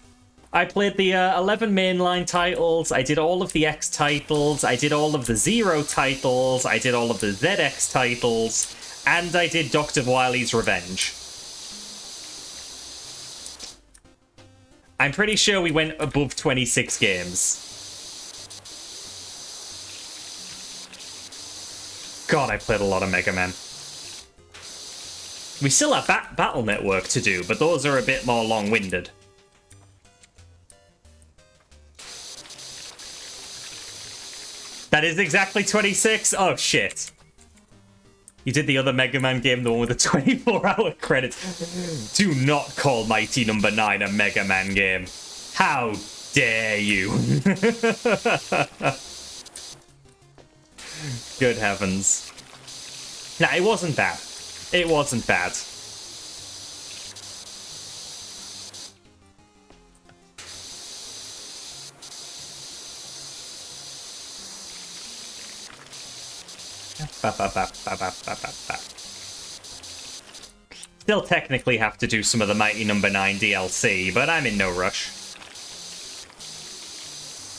S1: I played the 11 mainline titles, I did all of the X titles, I did all of the Zero titles, I did all of the ZX titles, and I did Dr. Wily's Revenge. I'm pretty sure we went above 26 games. God, I played a lot of Mega Man. We still have Battle Network to do, but those are a bit more long-winded. That is exactly 26? Oh, shit. You did the other Mega Man game, the one with the 24-hour credits. Do not call Mighty Number 9 a Mega Man game. How dare you? Good heavens. Nah, it wasn't bad. It wasn't bad. Still technically have to do some of the Mighty Number 9 DLC, but I'm in no rush.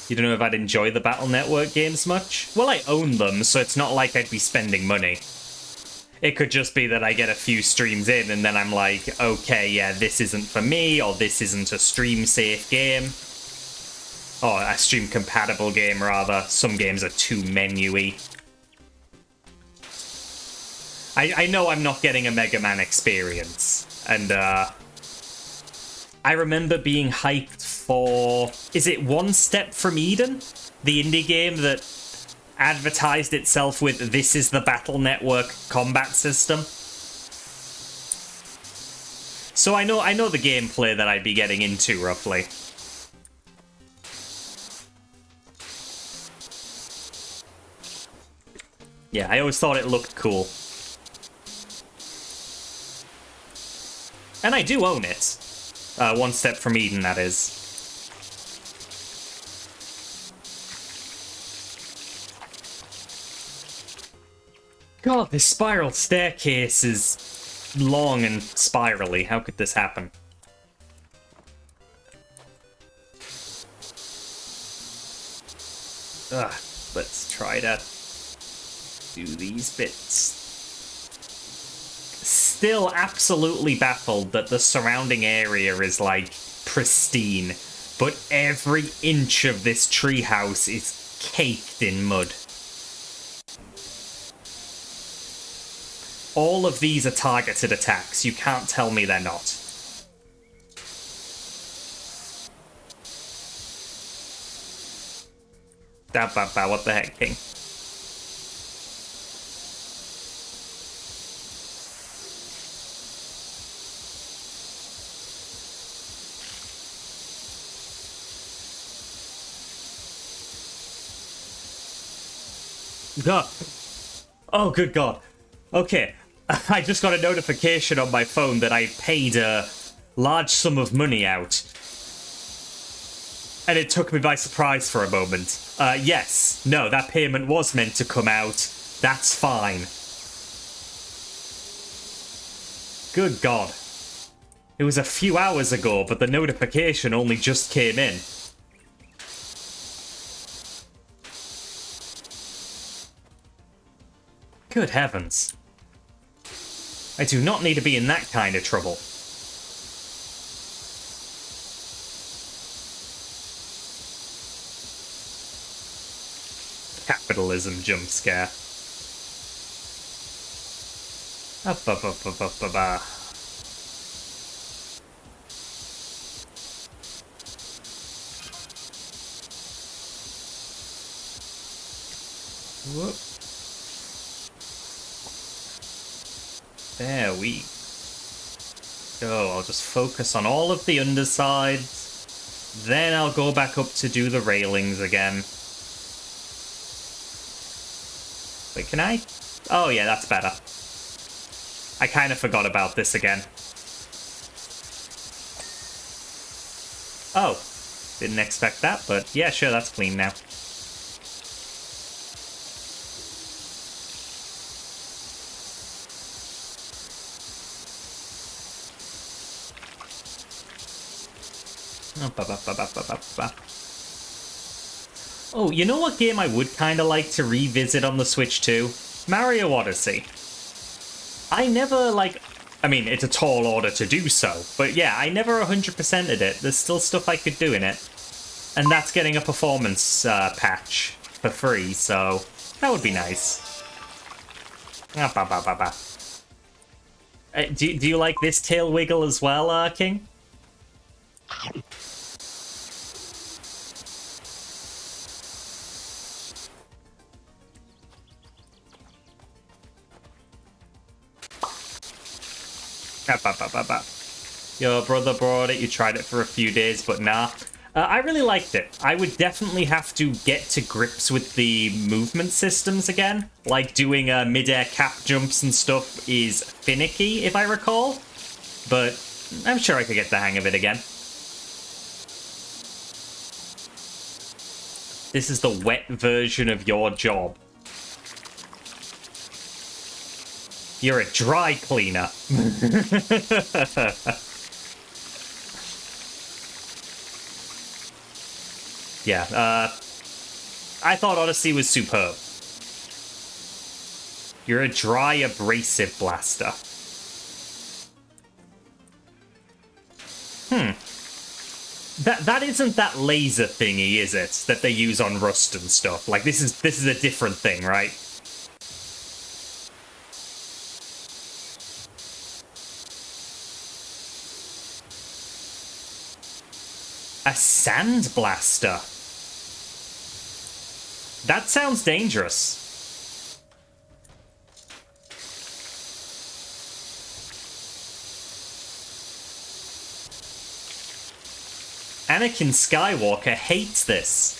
S1: You don't know if I'd enjoy the Battle Network games much? Well, I own them, so it's not like I'd be spending money. It could just be that I get a few streams in, and then I'm like, okay, yeah, this isn't for me, or this isn't a stream-safe game. Or a stream-compatible game, rather. Some games are too menu-y. I know I'm not getting a Mega Man experience, and I remember being hyped for... Is it One Step from Eden? The indie game that advertised itself with "This is the Battle Network combat system." So I know the gameplay that I'd be getting into, roughly. Yeah, I always thought it looked cool. And I do own it. One Step from Eden, that is. God, this spiral staircase is long and spirally. How could this happen? Ugh, let's try to do these bits. Still absolutely baffled that the surrounding area is, like, pristine, but every inch of this treehouse is caked in mud. All of these are targeted attacks. You can't tell me they're not. What the heck, King? Oh, good God. Okay. I just got a notification on my phone that I paid a large sum of money out. And it took me by surprise for a moment. Yes. No, that payment was meant to come out. That's fine. Good God. It was a few hours ago, but the notification only just came in. Good heavens. I do not need to be in that kind of trouble. Capitalism jump scare. Whoop. There we go. I'll just focus on all of the undersides. Then I'll go back up to do the railings again. Wait, can I? Oh yeah, that's better. I kind of forgot about this again. Oh, didn't expect that, but yeah, sure, that's clean now. Oh, you know what game I would kind of like to revisit on the Switch too? Mario Odyssey. I never, I mean, it's a tall order to do so, but yeah, I never 100%ed it. There's still stuff I could do in it. And that's getting a performance patch for free, so that would be nice. Do you like this tail wiggle as well, King? Your brother brought it, you tried it for a few days, but nah. I really liked it. I would definitely have to get to grips with the movement systems again. Like, doing mid-air cap jumps and stuff is finicky, if I recall. But I'm sure I could get the hang of it again. This is the wet version of your job. You're a dry cleaner. Yeah, I thought Odyssey was superb. You're a dry abrasive blaster. That isn't that laser thingy, is it? That they use on Rust and stuff. Like, this is a different thing, right? A sand blaster. That sounds dangerous. Anakin Skywalker hates this.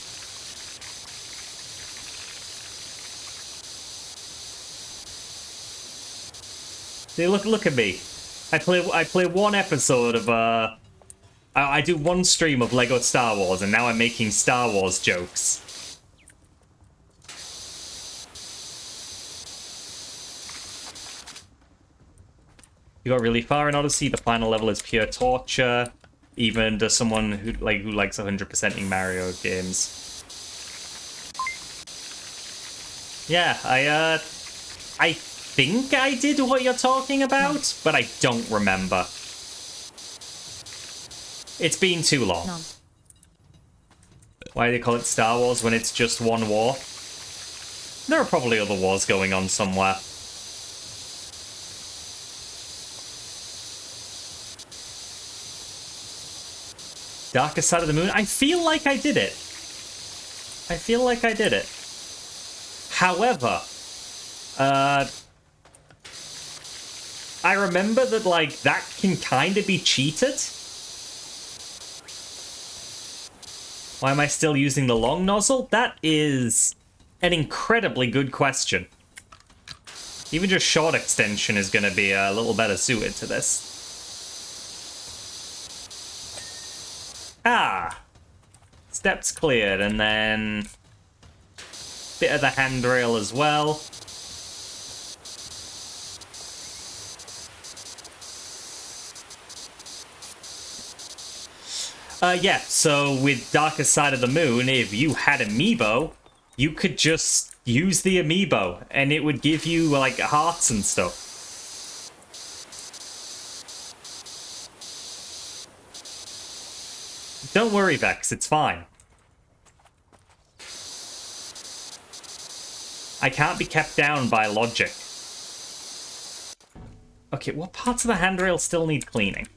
S1: See, look at me. I play one episode of I do one stream of Lego Star Wars, and now I'm making Star Wars jokes. You got really far in Odyssey. The final level is pure torture, even to someone who likes 100%ing Mario games. Yeah, I think I did what you're talking about, but I don't remember. It's been too long.
S2: No.
S1: Why do they call it Star Wars when it's just one war? There are probably other wars going on somewhere. Darkest Side of the Moon? I feel like I did it. I feel like I did it. However, I remember that, like, that can kind of be cheated. Why am I still using the long nozzle? That is an incredibly good question. Even just short extension is going to be a little better suited to this. Ah! Steps cleared, and then bit of the handrail as well. Yeah, so with Darkest Side of the Moon, if you had Amiibo, you could just use the Amiibo, and it would give you, like, hearts and stuff. Don't worry, Vex, it's fine. I can't be kept down by logic. Okay, what parts of the handrail still need cleaning?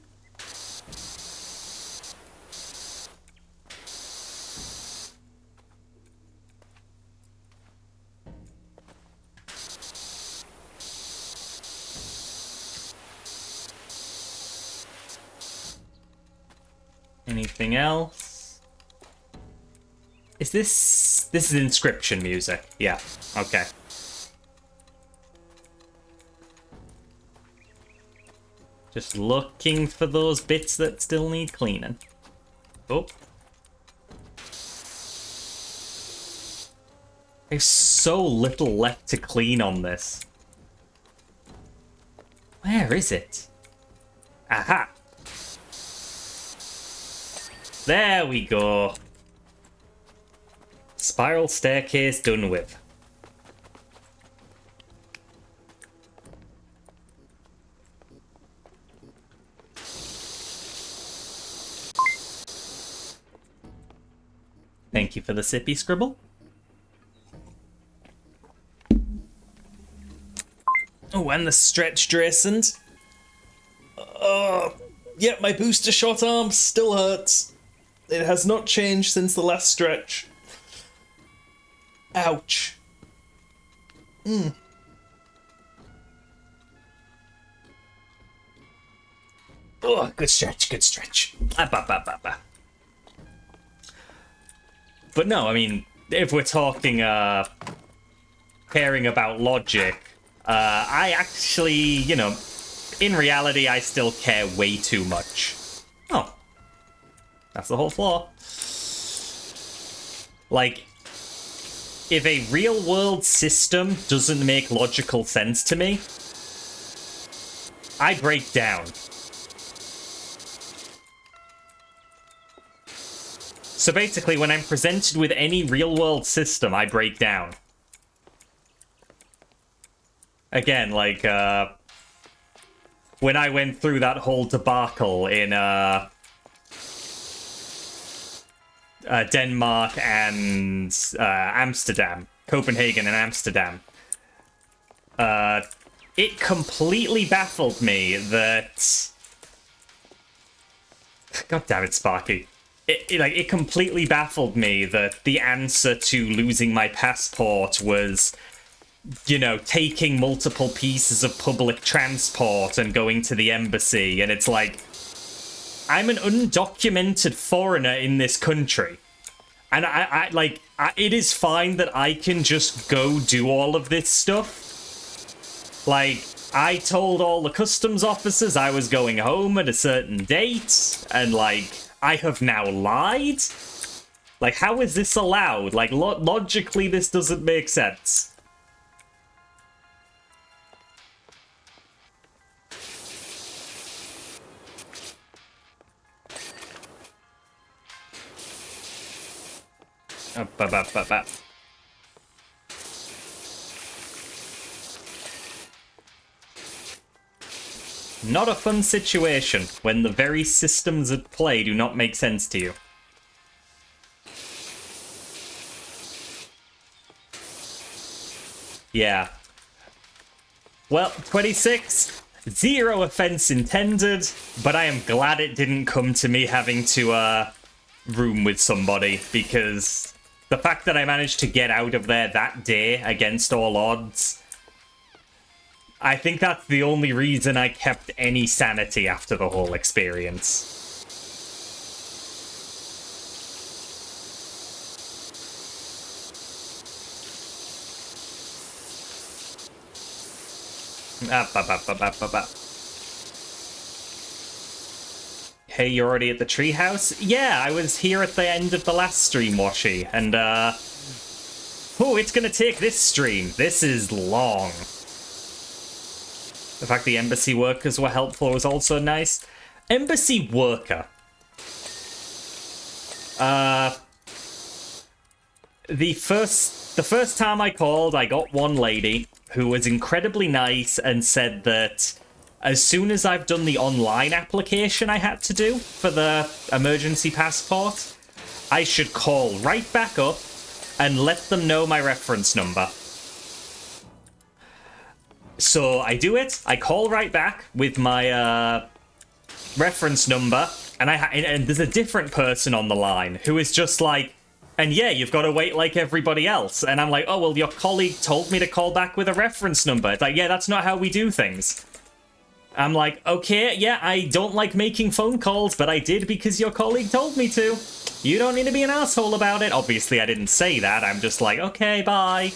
S1: Anything else? Is this... This is inscription music. Yeah, okay. Just looking for those bits that still need cleaning. Oh. There's so little left to clean on this. Where is it? Aha! There we go. Spiral staircase done with. Thank you for the sippy scribble. Oh, and the stretch dressed. Oh, yep, my booster shot arm still hurts. It has not changed since the last stretch. Ouch. Oh, good stretch, good stretch. But no, I mean, if we're talking caring about logic, I actually, you know, in reality, I still care way too much. Oh. That's the whole flaw. Like, if a real-world system doesn't make logical sense to me, I break down. So basically, when I'm presented with any real-world system, I break down. Again, like, when I went through that whole debacle in, Denmark and Amsterdam, Copenhagen and Amsterdam. It completely baffled me that... God damn it, Sparky. it completely baffled me that the answer to losing my passport was, you know, taking multiple pieces of public transport and going to the embassy. And it's like, I'm an undocumented foreigner in this country. And it is fine that I can just go do all of this stuff. Like, I told all the customs officers I was going home at a certain date, and, like, I have now lied? Like, how is this allowed? Like, logically, this doesn't make sense. Not a fun situation when the very systems at play do not make sense to you. Yeah. Well, 26, zero offense intended, but I am glad it didn't come to me having to, room with somebody, because the fact that I managed to get out of there that day against all odds, I think that's the only reason I kept any sanity after the whole experience. Hey, you're already at the treehouse? Yeah, I was here at the end of the last stream, Washi, and, oh, it's gonna take this stream. This is long. The fact the embassy workers were helpful was also nice. Embassy worker. The first time I called, I got one lady who was incredibly nice and said that as soon as I've done the online application I had to do for the emergency passport, I should call right back up and let them know my reference number. So I do it, I call right back with my reference number, and and there's a different person on the line who is just like, and yeah, you've got to wait like everybody else. And I'm like, oh, well, your colleague told me to call back with a reference number. It's like, yeah, that's not how we do things. I'm like, okay, yeah, I don't like making phone calls, but I did because your colleague told me to. You don't need to be an asshole about it. Obviously, I didn't say that. I'm just like, okay, bye.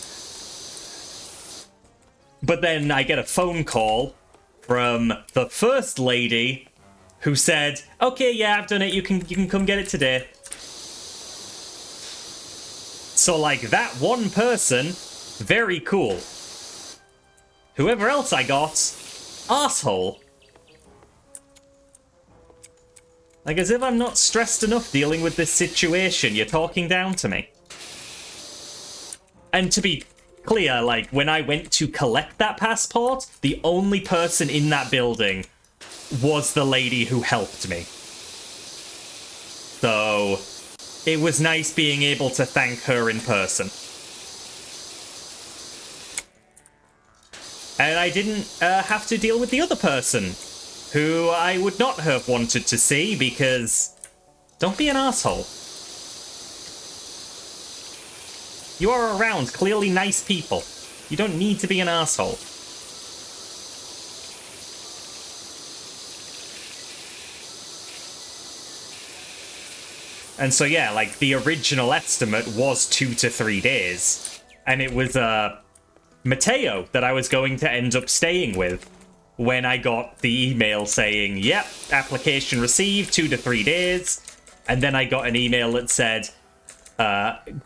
S1: But then I get a phone call from the first lady who said, okay, yeah, I've done it. You can come get it today. So, like, that one person, very cool. Whoever else I got, asshole. Like, as if I'm not stressed enough dealing with this situation, you're talking down to me. And to be clear, like, when I went to collect that passport, the only person in that building was the lady who helped me. So it was nice being able to thank her in person. And I didn't have to deal with the other person, who I would not have wanted to see, because don't be an asshole. You are around clearly nice people. You don't need to be an asshole. And so yeah, like, the original estimate was 2 to 3 days. And it was, Mateo that I was going to end up staying with when I got the email saying, yep, application received, 2 to 3 days. And then I got an email that said,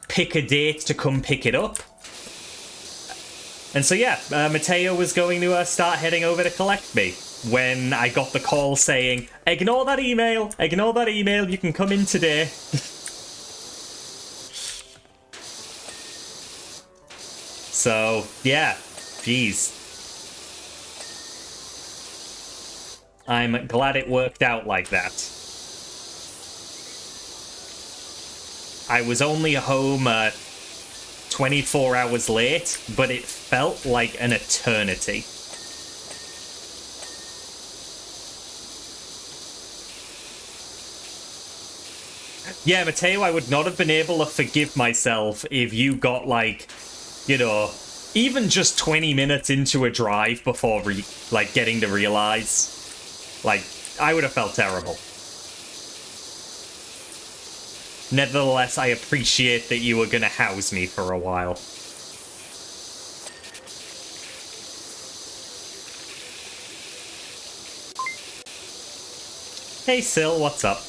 S1: pick a date to come pick it up. And so yeah, Mateo was going to start heading over to collect me when I got the call saying, ignore that email, you can come in today. So, yeah, jeez. I'm glad it worked out like that. I was only home 24 hours late, but it felt like an eternity. Yeah, Mateo, I would not have been able to forgive myself if you got, like, you know, even just 20 minutes into a drive before, getting to realize. Like, I would have felt terrible. Nevertheless, I appreciate that you were going to house me for a while. Hey, Sil, what's up?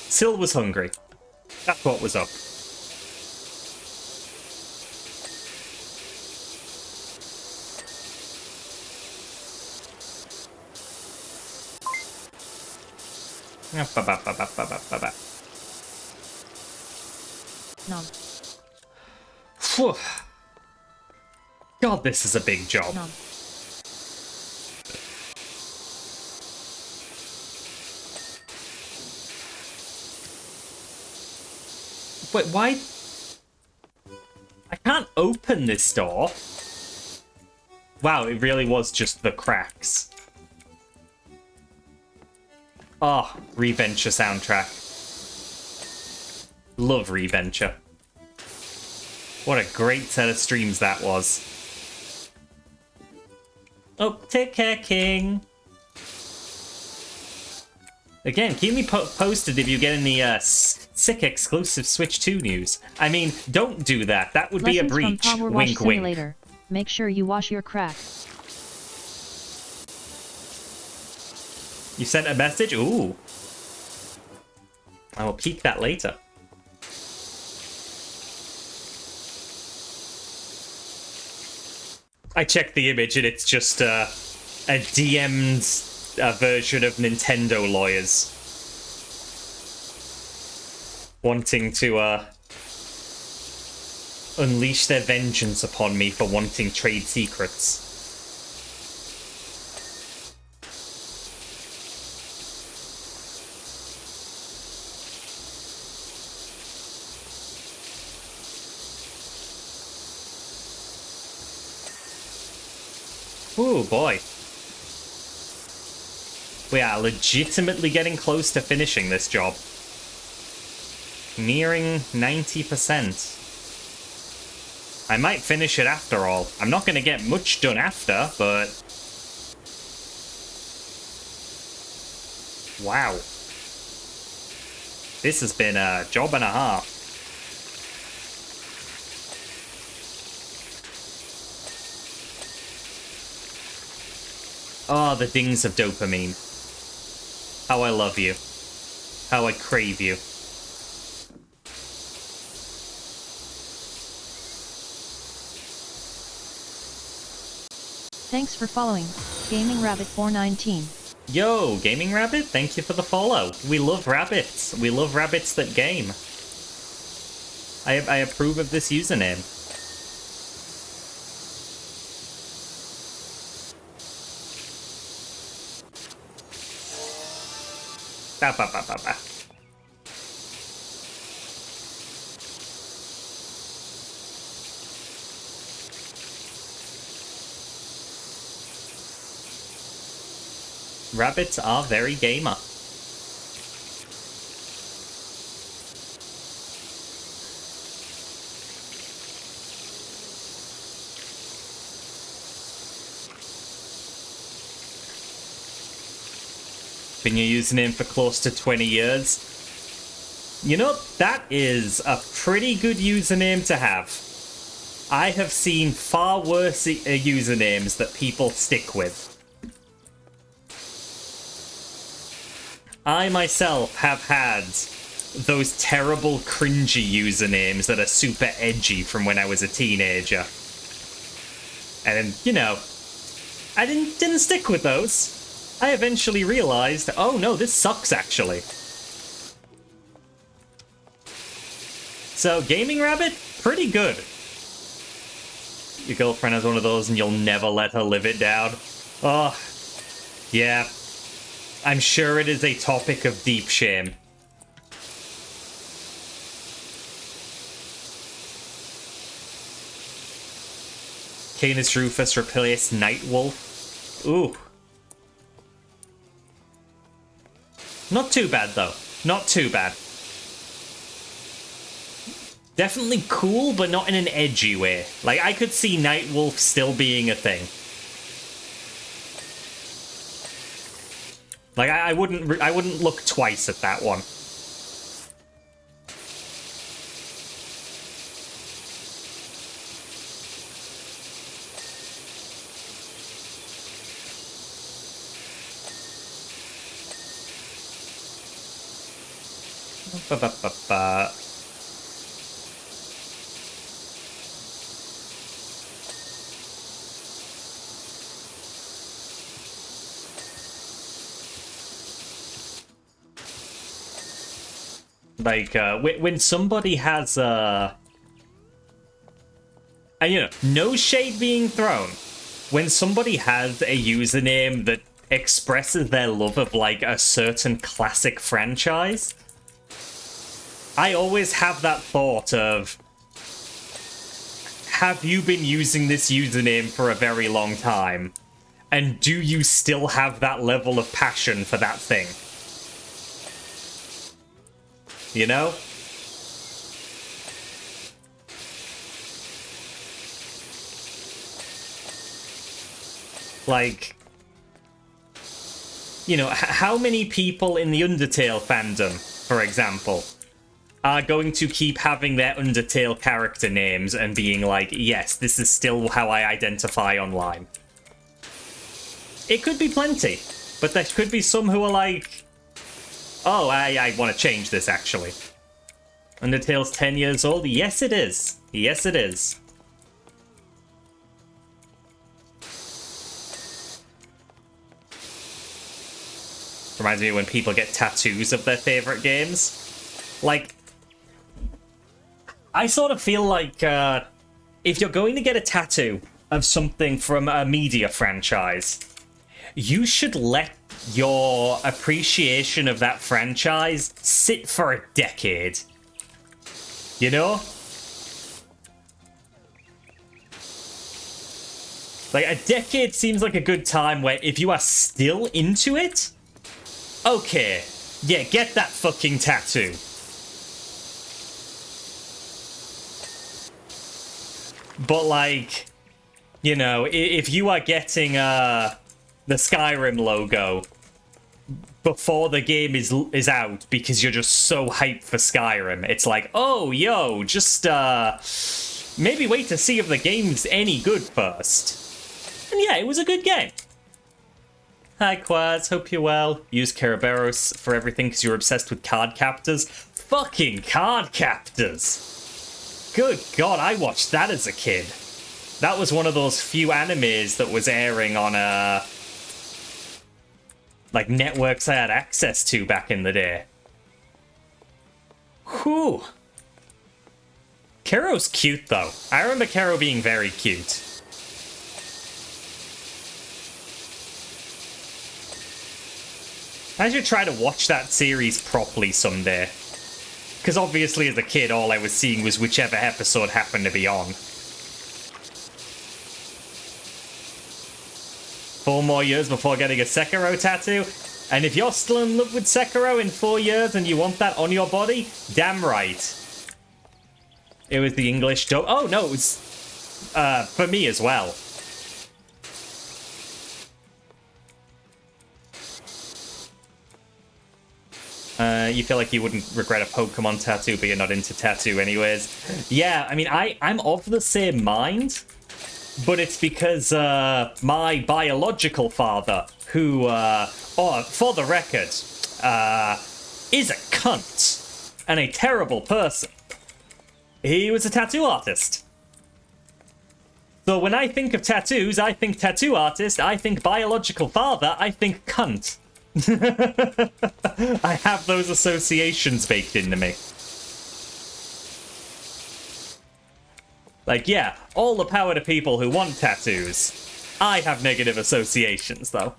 S1: Sil was hungry. That's what was up.
S2: Nom.
S1: Phew. God, this is a big job.
S2: Nom.
S1: Wait, why? I can't open this door. Wow, it really was just the cracks. Oh, Reventure soundtrack. Love Reventure. What a great set of streams that was. Oh, take care, King. Again, keep me posted if you get any sick exclusive Switch 2 news. I mean, don't do that. That would be a breach.
S2: From PowerWash
S1: Wink, wink.
S2: Simulator. Make sure you wash your crack.
S1: You sent a message? Ooh. I will peek that later. I checked the image and it's just a DM'd version of Nintendo lawyers wanting to unleash their vengeance upon me for wanting trade secrets. Ooh, boy. We are legitimately getting close to finishing this job. Nearing 90%. I might finish it after all. I'm not going to get much done after, but... Wow. This has been a job and a half. Oh, the dings of dopamine. How I love you. How I crave you.
S2: Thanks for following, Gaming Rabbit 419.
S1: Yo, Gaming Rabbit, thank you for the follow. We love rabbits. We love rabbits that game. I approve of this username. Ba, ba, ba, ba, ba. Rabbits are very gamer. Been your username for close to 20 years. You know, that is a pretty good username to have. I have seen far worse usernames that people stick with. I myself have had those terrible cringy usernames that are super edgy from when I was a teenager. And, you know, I didn't stick with those. I eventually realized, oh no, this sucks actually. So, Gaming Rabbit, pretty good. Your girlfriend has one of those and you'll never let her live it down. Oh, yeah. I'm sure it is a topic of deep shame. Canis Rufus replace Nightwolf. Ooh. Not too bad, though. Not too bad. Definitely cool, but not in an edgy way. Like, I could see Nightwolf still being a thing. Like, I wouldn't look twice at that one. Ba-ba-ba-ba. Like, when somebody has and, you know, no shade being thrown, when somebody has a username that expresses their love of, like, a certain classic franchise, I always have that thought of, have you been using this username for a very long time? And do you still have that level of passion for that thing? You know? Like, you know, how many people in the Undertale fandom, for example, are going to keep having their Undertale character names and being like, yes, this is still how I identify online? It could be plenty, but there could be some who are like, oh, I want to change this, actually. Undertale's 10 years old? Yes, it is. Yes, it is. Reminds me of when people get tattoos of their favorite games. Like, I sort of feel like if you're going to get a tattoo of something from a media franchise, you should let your appreciation of that franchise sit for a decade. You know? Like, a decade seems like a good time where if you are still into it, okay, yeah, get that fucking tattoo. But, like, you know, if you are getting the Skyrim logo before the game is out because you're just so hyped for Skyrim, it's like, oh, yo, just maybe wait to see if the game's any good first. And yeah, it was a good game. Hi, Quaz, hope you're well. Use Kerberos for everything because you're obsessed with card captors. Fucking card captors! Good God, I watched that as a kid. That was one of those few animes that was airing on like networks I had access to back in the day. Whew. Kero's cute though. I remember Kero being very cute. I should try to watch that series properly someday. Because obviously as a kid, all I was seeing was whichever episode happened to be on. 4 more years before getting a Sekiro tattoo? And if you're still in love with Sekiro in 4 years and you want that on your body, damn right. It was the English dub. Oh, no, it was for me as well. You feel like you wouldn't regret a Pokemon tattoo, but you're not into tattoo anyways. Yeah, I mean, I'm of the same mind, but it's because my biological father, who, for the record, is a cunt and a terrible person. He was a tattoo artist. So when I think of tattoos, I think tattoo artist, I think biological father, I think cunt. I have those associations baked into me. Like, yeah, all the power to people who want tattoos. I have negative associations, though.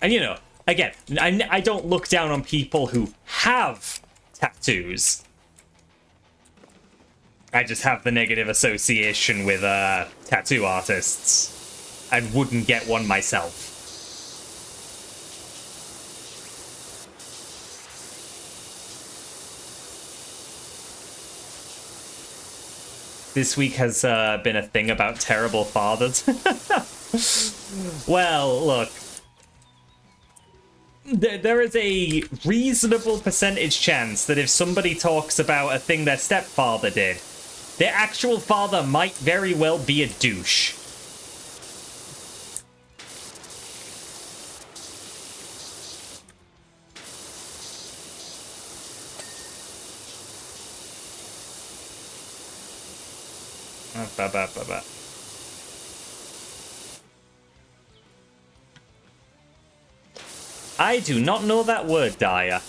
S1: And, you know, again, I don't look down on people who have tattoos. I just have the negative association with tattoo artists and wouldn't get one myself. This week has been a thing about terrible fathers. Well, look. There is a reasonable percentage chance that if somebody talks about a thing their stepfather did, their actual father might very well be a douche. I do not know that word, Daya.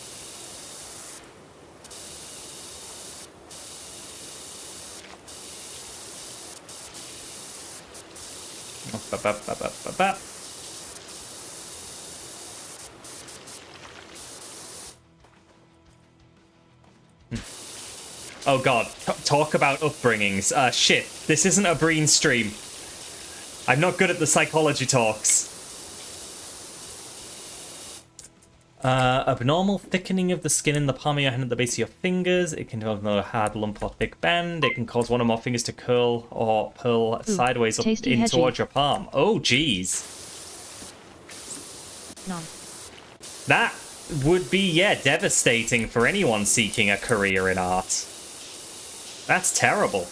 S1: Oh god, talk about upbringings. Shit, this isn't a Breen stream. I'm not good at the psychology talks. Abnormal thickening of the skin in the palm of your hand at the base of your fingers. It can develop a hard lump or thick band. It can cause one or more fingers to curl or pull sideways up in towards your palm. Oh, jeez.
S2: No.
S1: That would be, yeah, devastating for anyone seeking a career in art. That's terrible.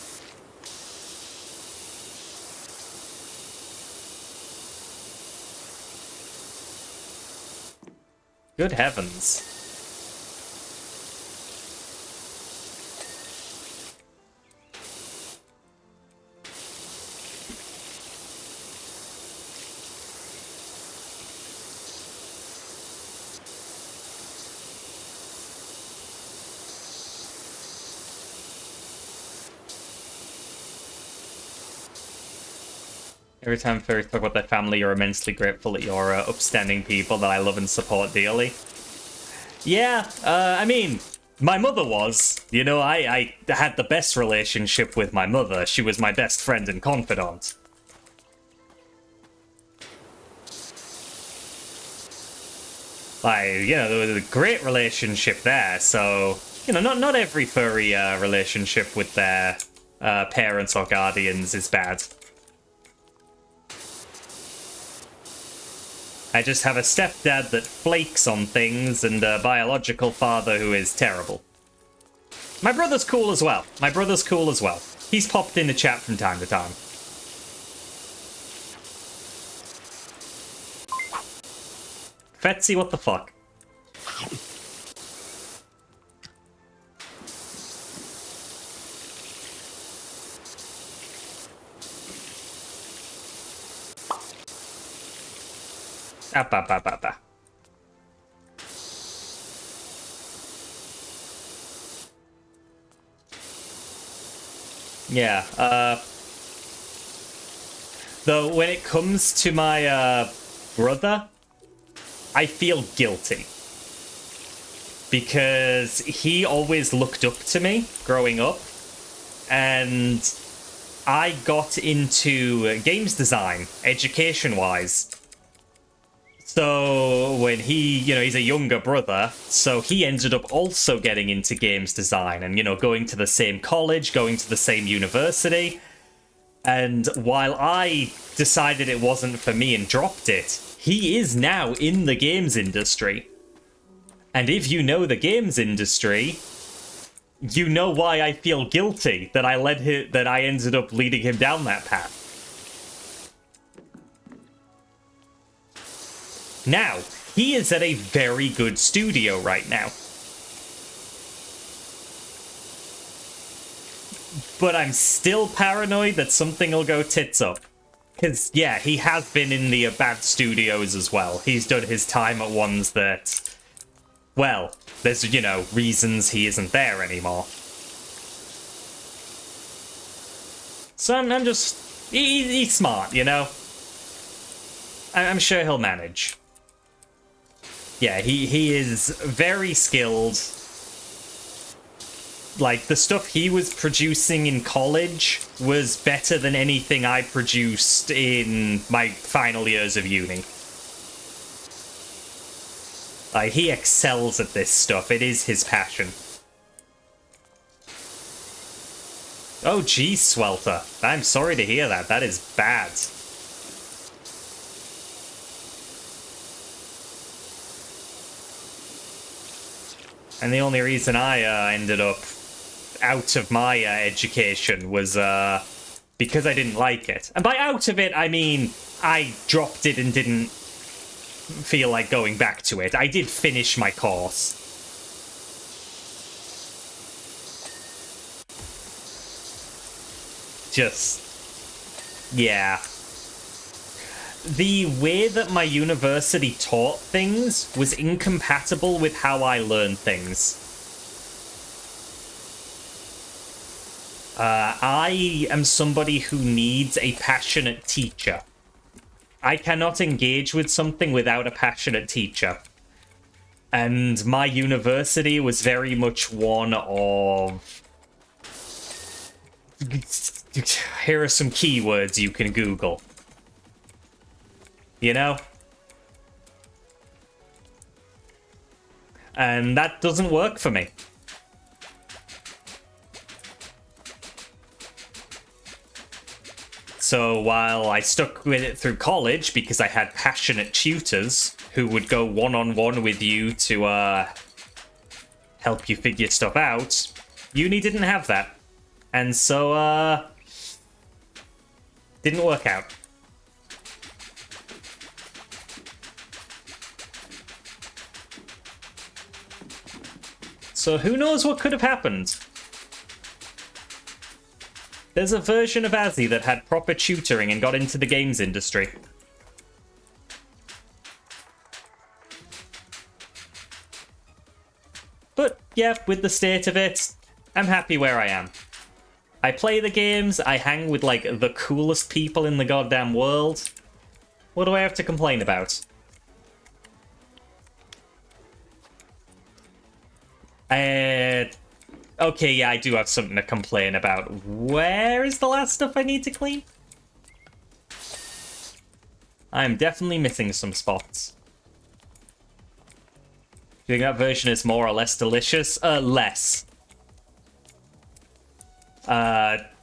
S1: Good heavens. Every time fairies talk about their family, you're immensely grateful that you're upstanding people that I love and support dearly. Yeah, I mean, my mother was. You know, I had the best relationship with my mother. She was my best friend and confidant. You know, there was a great relationship there, so, you know, not every furry relationship with their parents or guardians is bad. I just have a stepdad that flakes on things and a biological father who is terrible. My brother's cool as well. He's popped in the chat from time to time. Fetsy, what the fuck? Yeah, though when it comes to my brother, I feel guilty. Because he always looked up to me growing up, and I got into games design, education-wise. So when he, you know, he's a younger brother, so he ended up also getting into games design and, you know, going to the same college, going to the same university. And while I decided it wasn't for me and dropped it, he is now in the games industry. And if you know the games industry, you know why I feel guilty that I ended up leading him down that path. Now, he is at a very good studio right now. But I'm still paranoid that something will go tits up. Because, yeah, he has been in the bad studios as well. He's done his time at ones that, well, there's, you know, reasons he isn't there anymore. So I'm just... He's smart, you know? I'm sure he'll manage. Yeah, he is very skilled. Like, the stuff he was producing in college was better than anything I produced in my final years of uni. Like, he excels at this stuff. It is his passion. Oh, geez, Swelter. I'm sorry to hear that. That is bad. And the only reason I ended up out of my education was because I didn't like it. And by out of it, I mean I dropped it and didn't feel like going back to it. I did finish my course. Just, yeah. The way that my university taught things was incompatible with how I learned things. I am somebody who needs a passionate teacher. I cannot engage with something without a passionate teacher. And my university was very much one of... Here are some keywords you can Google. You know? And that doesn't work for me. So while I stuck with it through college because I had passionate tutors who would go one-on-one with you to help you figure stuff out, uni didn't have that. And so, didn't work out. So who knows what could have happened? There's a version of Azzy that had proper tutoring and got into the games industry. But, yeah, with the state of it, I'm happy where I am. I play the games, I hang with, like, the coolest people in the goddamn world. What do I have to complain about? Okay, yeah, I do have something to complain about. Where is the last stuff I need to clean? I'm definitely missing some spots. Do you think that version is more or less delicious? Less.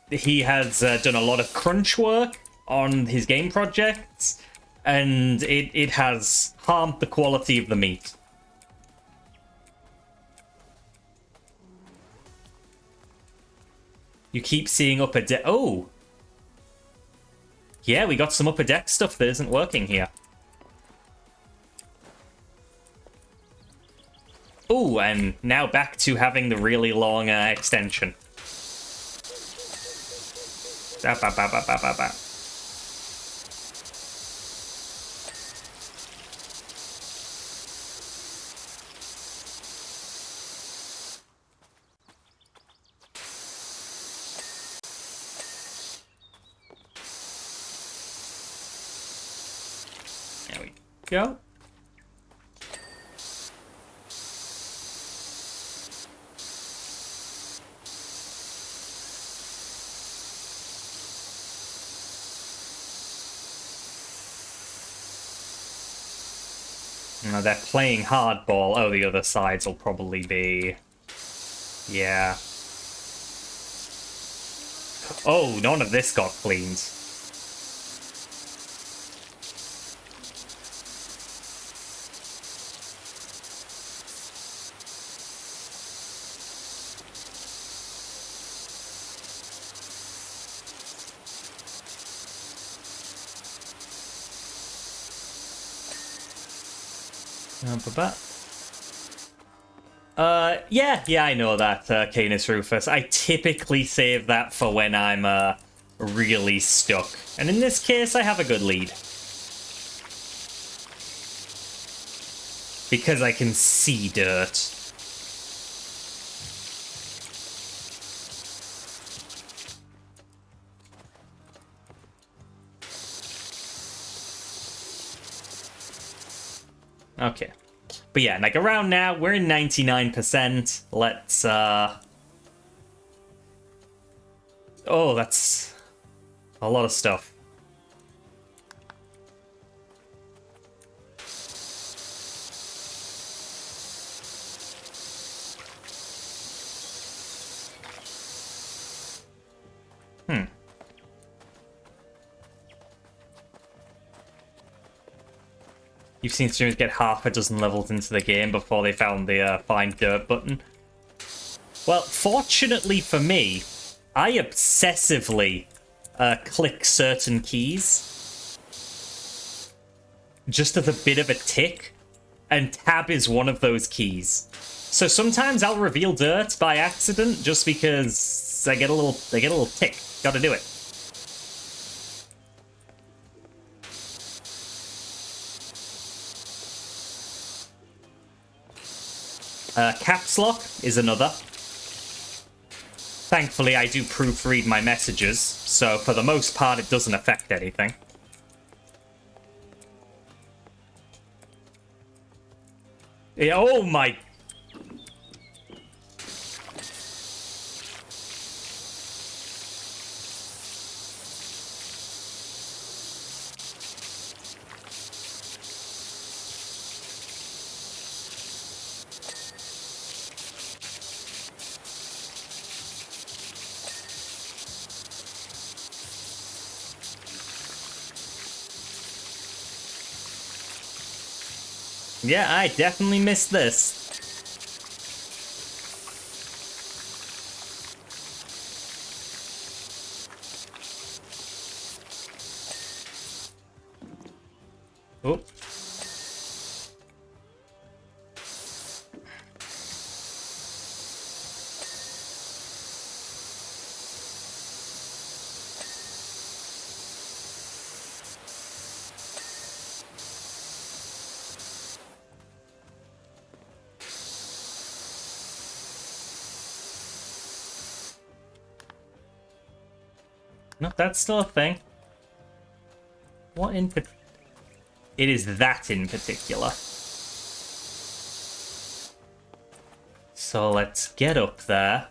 S1: He has done a lot of crunch work on his game projects, and it has harmed the quality of the meat. You keep seeing upper deck. Oh! Yeah, we got some upper deck stuff that isn't working here. Oh, and now back to having the really long extension. Ba, ba, ba, ba, ba, ba, ba. There we go. Now they're playing hardball. Oh, the other sides will probably be... Yeah. Oh, none of this got cleaned. Yeah, I know that, Canis Rufus. I typically save that for when I'm, really stuck. And in this case, I have a good lead. Because I can see dirt. Okay. But yeah, like around now, we're in 99%. Let's Oh, that's a lot of stuff. You've seen streamers get half a dozen levels into the game before they found the find dirt button. Well, fortunately for me, I obsessively click certain keys just as a bit of a tick, and tab is one of those keys. So sometimes I'll reveal dirt by accident just because I get a little tick. Gotta do it. Caps lock is another. Thankfully, I do proofread my messages, so for the most part, it doesn't affect anything. Yeah, oh my... Yeah, I definitely missed this. Oh. No, that's still a thing. What in particular? It is that in particular. So let's get up there.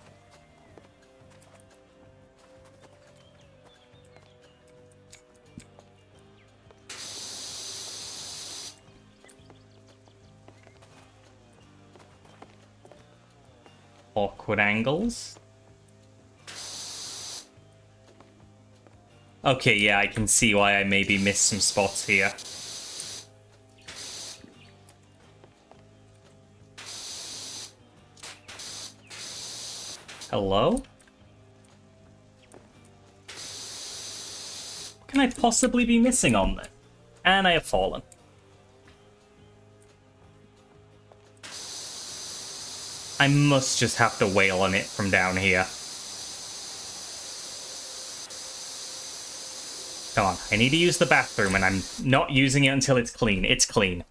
S1: Awkward angles. Okay, yeah, I can see why I maybe missed some spots here. Hello? What can I possibly be missing on this? And I have fallen. I must just have to wail on it from down here. Come on, I need to use the bathroom, and I'm not using it until it's clean. It's clean.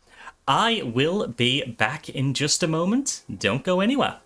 S1: I will be back in just a moment. Don't go anywhere.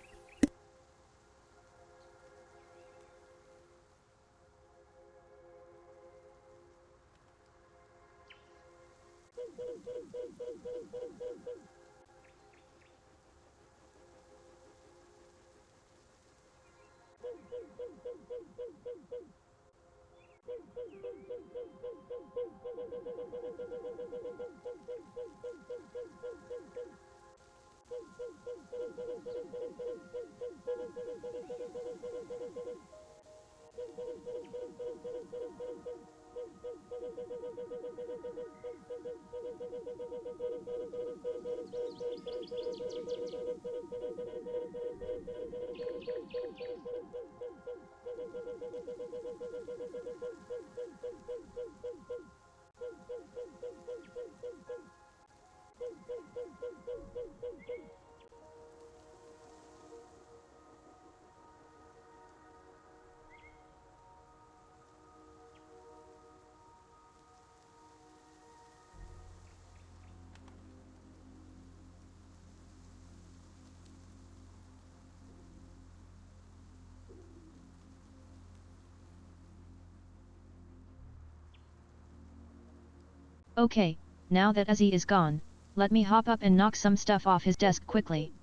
S2: Okay, now that Ozzy is gone, let me hop up and knock some stuff off his desk quickly.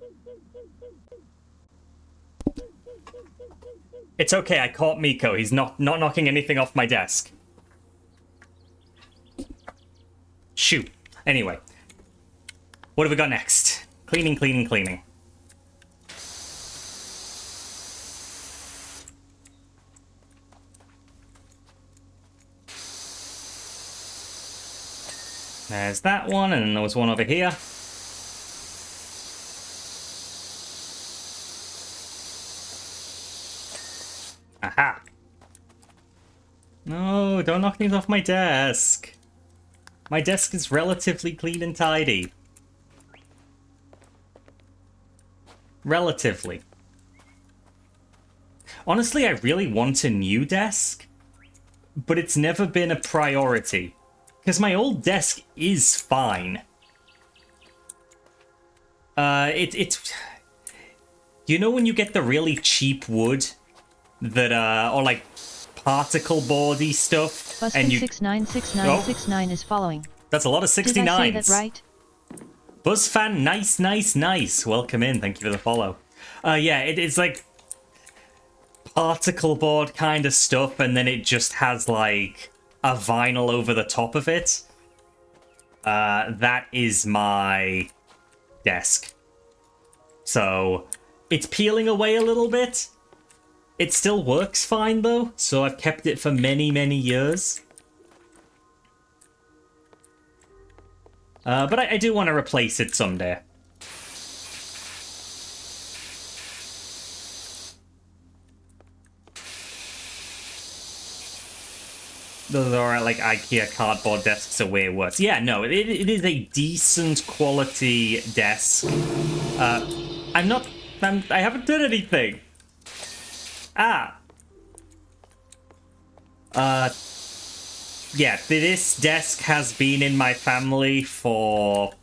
S1: It's okay, I caught Miko. He's not knocking anything off my desk. Shoot. Anyway. What have we got next? Cleaning, cleaning, cleaning. There's that one, and then there was one over here. Aha. No, don't knock things off my desk. My desk is relatively clean and tidy. Relatively. Honestly, I really want a new desk, but it's never been a priority. Because my old desk is fine. It's... You know when you get the really cheap wood that, or like particle boardy stuff?
S2: Busfin
S1: And you...
S2: 696969 is following.
S1: That's a lot of 69s.
S2: Did I say that right?
S1: Buzzfan, nice, nice, nice. Welcome in. Thank you for the follow. Yeah, it's like particle board kind of stuff, and then it just has like a vinyl over the top of it. That is my desk. So it's peeling away a little bit. It still works fine though, so I've kept it for many, many years. But I do want to replace it someday. Those are like IKEA cardboard desks are way worse. Yeah, no, it is a decent quality desk. I haven't done anything. Yeah, this desk has been in my family for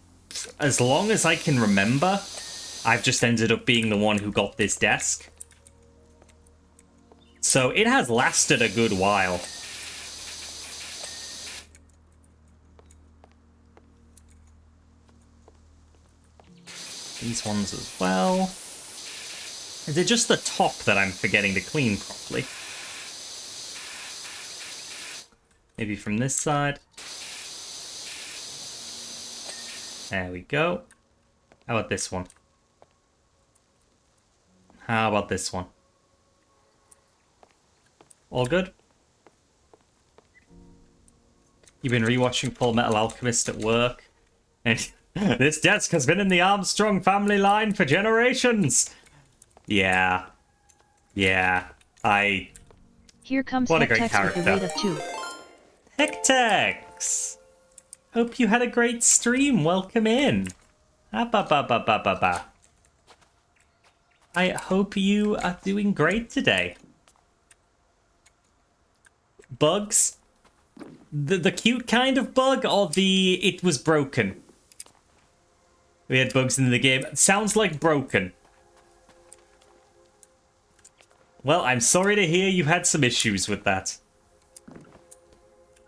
S1: as long as I can remember. I've just ended up being the one who got this desk. So it has lasted a good while. These ones as well. Is it just the top that I'm forgetting to clean properly? Maybe from this side. There we go. How about this one? How about this one? All good? You've been rewatching Full Metal Alchemist at work? And this desk has been in the Armstrong family line for generations! Yeah. Yeah.
S2: Here comes
S1: What a great
S2: Hectex with a
S1: character.
S2: rate of 2.
S1: Hectex! Hope you had a great stream. Welcome in. Ba. I hope you are doing great today. Bugs? The cute kind of bug, or the it was broken? We had bugs in the game. Sounds like broken. Well, I'm sorry to hear you had some issues with that.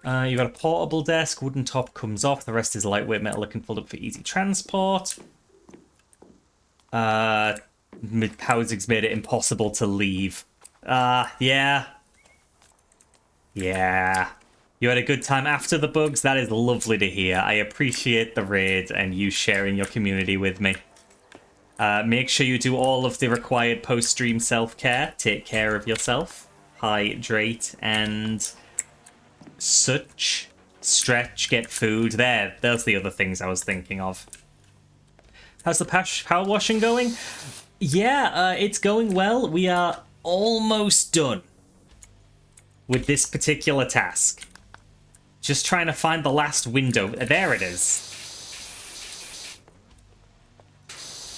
S1: You got a portable desk. Wooden top comes off. The rest is lightweight metal that can fold up for easy transport. Housing's made it impossible to leave. Yeah. Yeah. You had a good time after the bugs? That is lovely to hear. I appreciate the raid and you sharing your community with me. Make sure you do all of the required post-stream self-care. Take care of yourself. Hydrate and such. Stretch, get food. There, those are the other things I was thinking of. How's the power washing going? Yeah, it's going well. We are almost done with this particular task. Just trying to find the last window. There it is.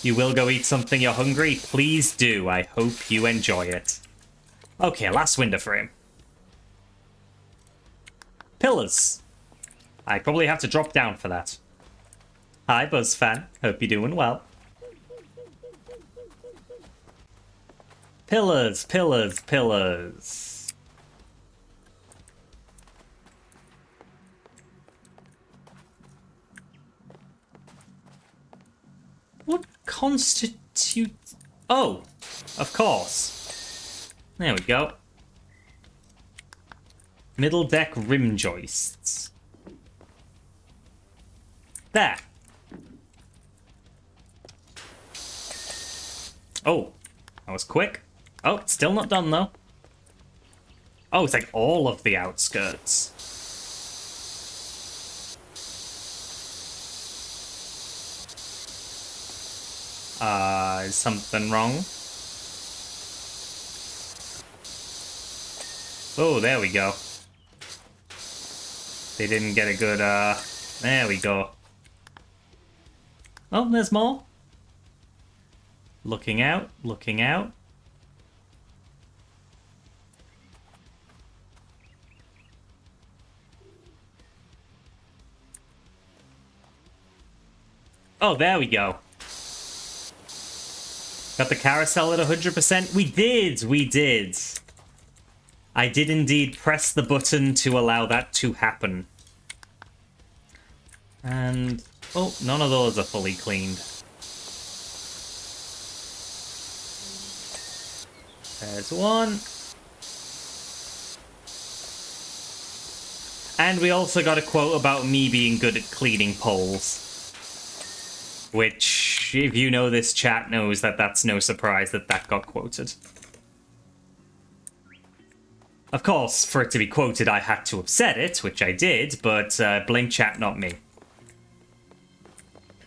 S1: You will go eat something, you're hungry? Please do. I hope you enjoy it. Okay, last window frame. Pillars. I probably have to drop down for that. Hi, BuzzFan. Hope you're doing well. Pillars, pillars, pillars. What constitutes... Oh, of course. There we go. Middle deck rim joists. There. Oh, that was quick. Oh, still not done though. Oh, it's like all of the outskirts. Is something wrong? Oh, there we go. They didn't get a good, there we go. Oh, there's more. Looking out, looking out. Oh, there we go. Got the carousel at 100%? We did. I did indeed press the button to allow that to happen. And, oh, none of those are fully cleaned. There's one. And we also got a quote about me being good at cleaning poles. Which, if you know this chat, knows that that's no surprise that that got quoted. Of course, for it to be quoted, I had to have said it, which I did, but blame chat, not me.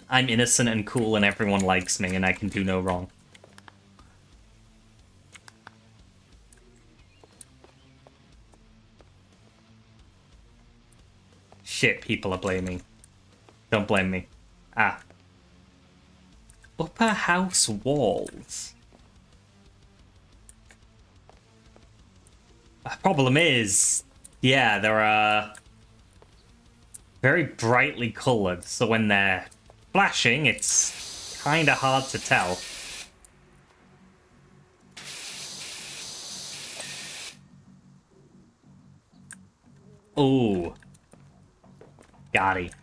S1: I'm innocent and cool and everyone likes me and I can do no wrong. Shit, people are blaming. Don't blame me. Ah. Upper house walls. The problem is, yeah, they're very brightly colored, so when they're flashing, it's kind of hard to tell. Ooh. Got it.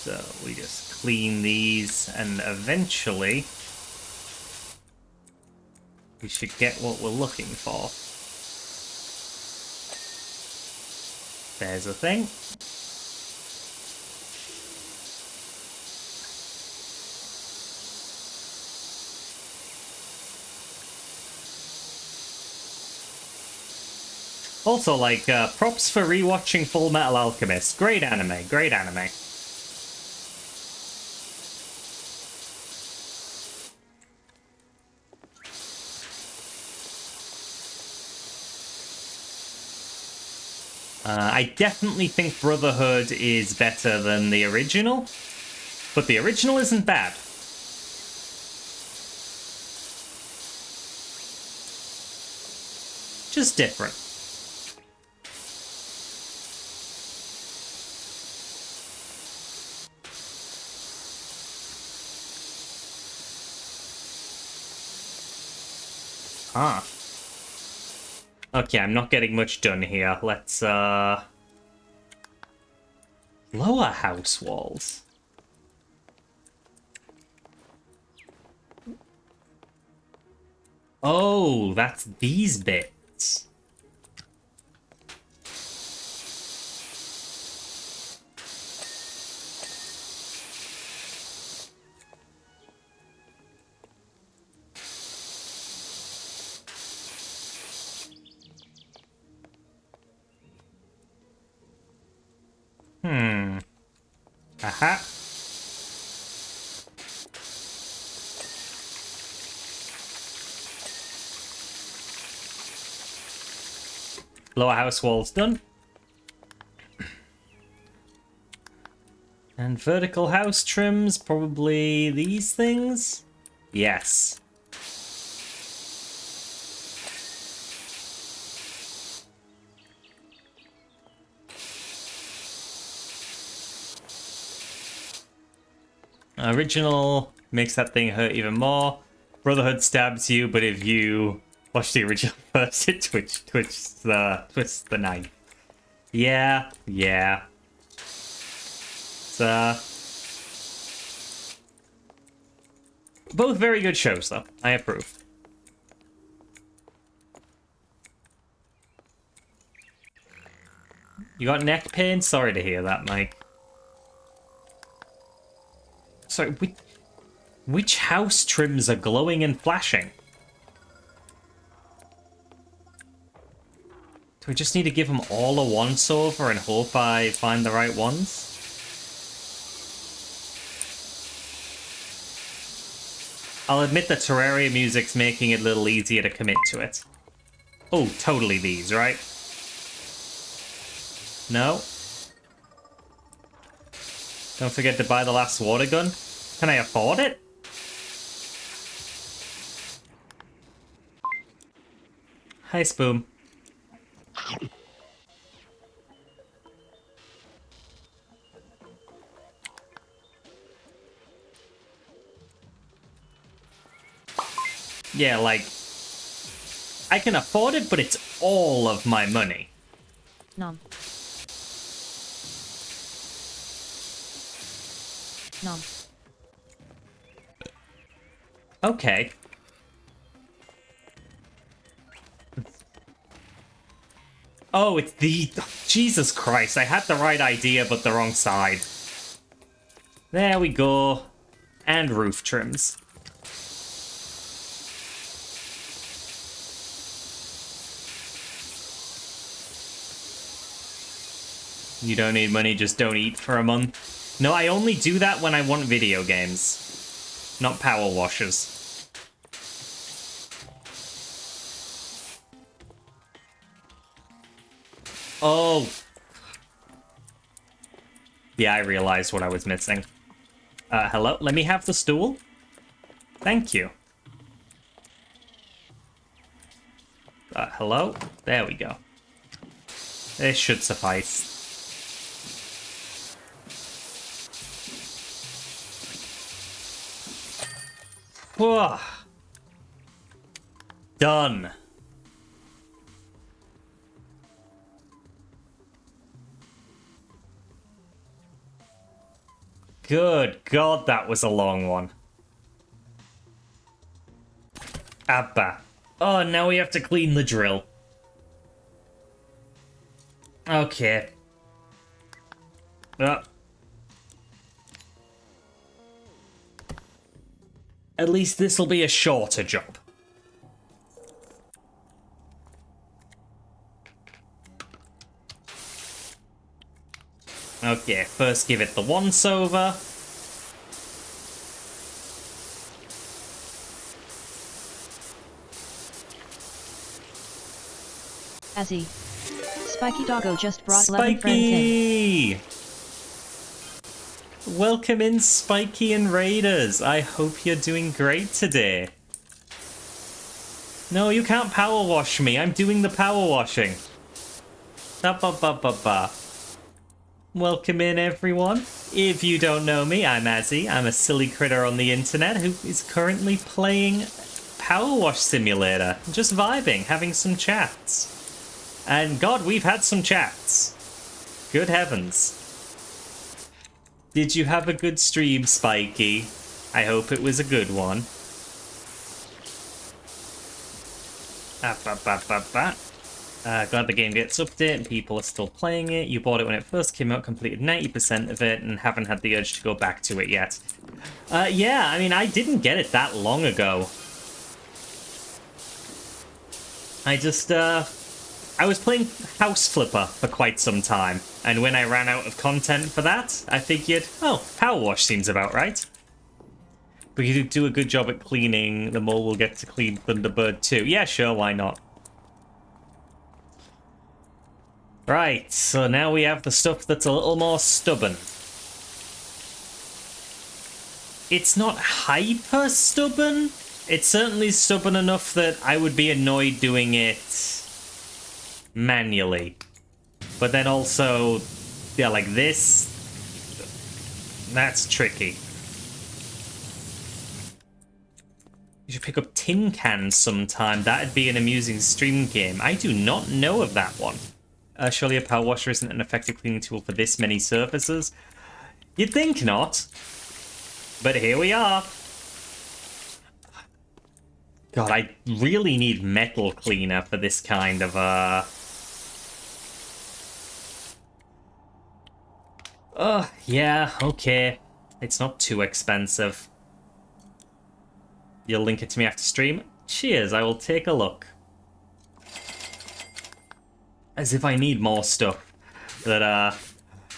S1: So we just clean these and eventually we should get what we're looking for. There's a thing. Also, like, props for rewatching Full Metal Alchemist. Great anime, great anime. I definitely think Brotherhood is better than the original, but the original isn't bad. Just different. Huh. Okay, I'm not getting much done here. Let's, lower house walls. Oh, that's these bits. Aha. Lower house walls done. And vertical house trims, probably these things? Yes. Original makes that thing hurt even more. Brotherhood stabs you, but if you watch the original first, it twists the knife. Yeah. Both very good shows, though. I approve. You got neck pain? Sorry to hear that, Mike. Sorry, which house trims are glowing and flashing? Do we just need to give them all a once-over and hope I find the right ones? I'll admit the Terraria music's making it a little easier to commit to it. Oh, totally these, right? No? Don't forget to buy the last water gun. Can I afford it? Hi, Spoon. Yeah, like, I can afford it, but it's all of my money.
S2: Nom. Nom.
S1: Okay. Oh, it's the... Jesus Christ, I had the right idea, but the wrong side. There we go. And roof trims. You don't need money, just don't eat for a month. No, I only do that when I want video games. Not power washers. Oh. Yeah, I realized what I was missing. Hello? Let me have the stool? Thank you. Hello? There we go. This should suffice. Whoa. Done. Good God, that was a long one. Abba. Oh, now we have to clean the drill. Okay. At least this'll be a shorter job. Okay, first give it the once-over.
S2: Azzy. Spiky Doggo just brought 11 friends in.
S1: Welcome in, Spiky and Raiders. I hope you're doing great today. No, you can't power wash me. I'm doing the power washing. Ba-ba-ba-ba-ba. Welcome in, everyone. If you don't know me, I'm Azzy. I'm a silly critter on the internet who is currently playing PowerWash Simulator. Just vibing, having some chats. And God, we've had some chats. Good heavens. Did you have a good stream, Spiky? I hope it was a good one. Glad the game gets updated and people are still playing it. You bought it when it first came out, completed 90% of it, and haven't had the urge to go back to it yet. Yeah, I mean, I didn't get it that long ago. I was playing House Flipper for quite some time, and when I ran out of content for that, I figured, oh, Power Wash seems about right. But you do a good job at cleaning, the mole will get to clean Thunderbird too. Yeah, sure, why not? Right, so now we have the stuff that's a little more stubborn. It's not hyper stubborn. It's certainly stubborn enough that I would be annoyed doing it manually. But then also, yeah, like this, that's tricky. You should pick up tin cans sometime. That'd be an amusing stream game. I do not know of that one. Surely a power washer isn't an effective cleaning tool for this many surfaces. You'd think not. But here we are. God, I really need metal cleaner for this kind of, yeah, okay. It's not too expensive. You'll link it to me after stream? Cheers, I will take a look. As if I need more stuff that,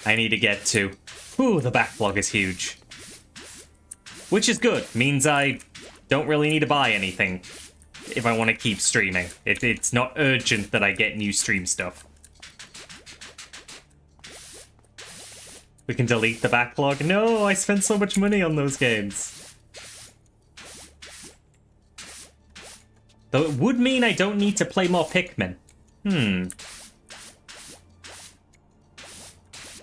S1: I need to get to. Ooh, the backlog is huge. Which is good. Means I don't really need to buy anything if I want to keep streaming. It's not urgent that I get new stream stuff. We can delete the backlog. No, I spent so much money on those games. Though it would mean I don't need to play more Pikmin.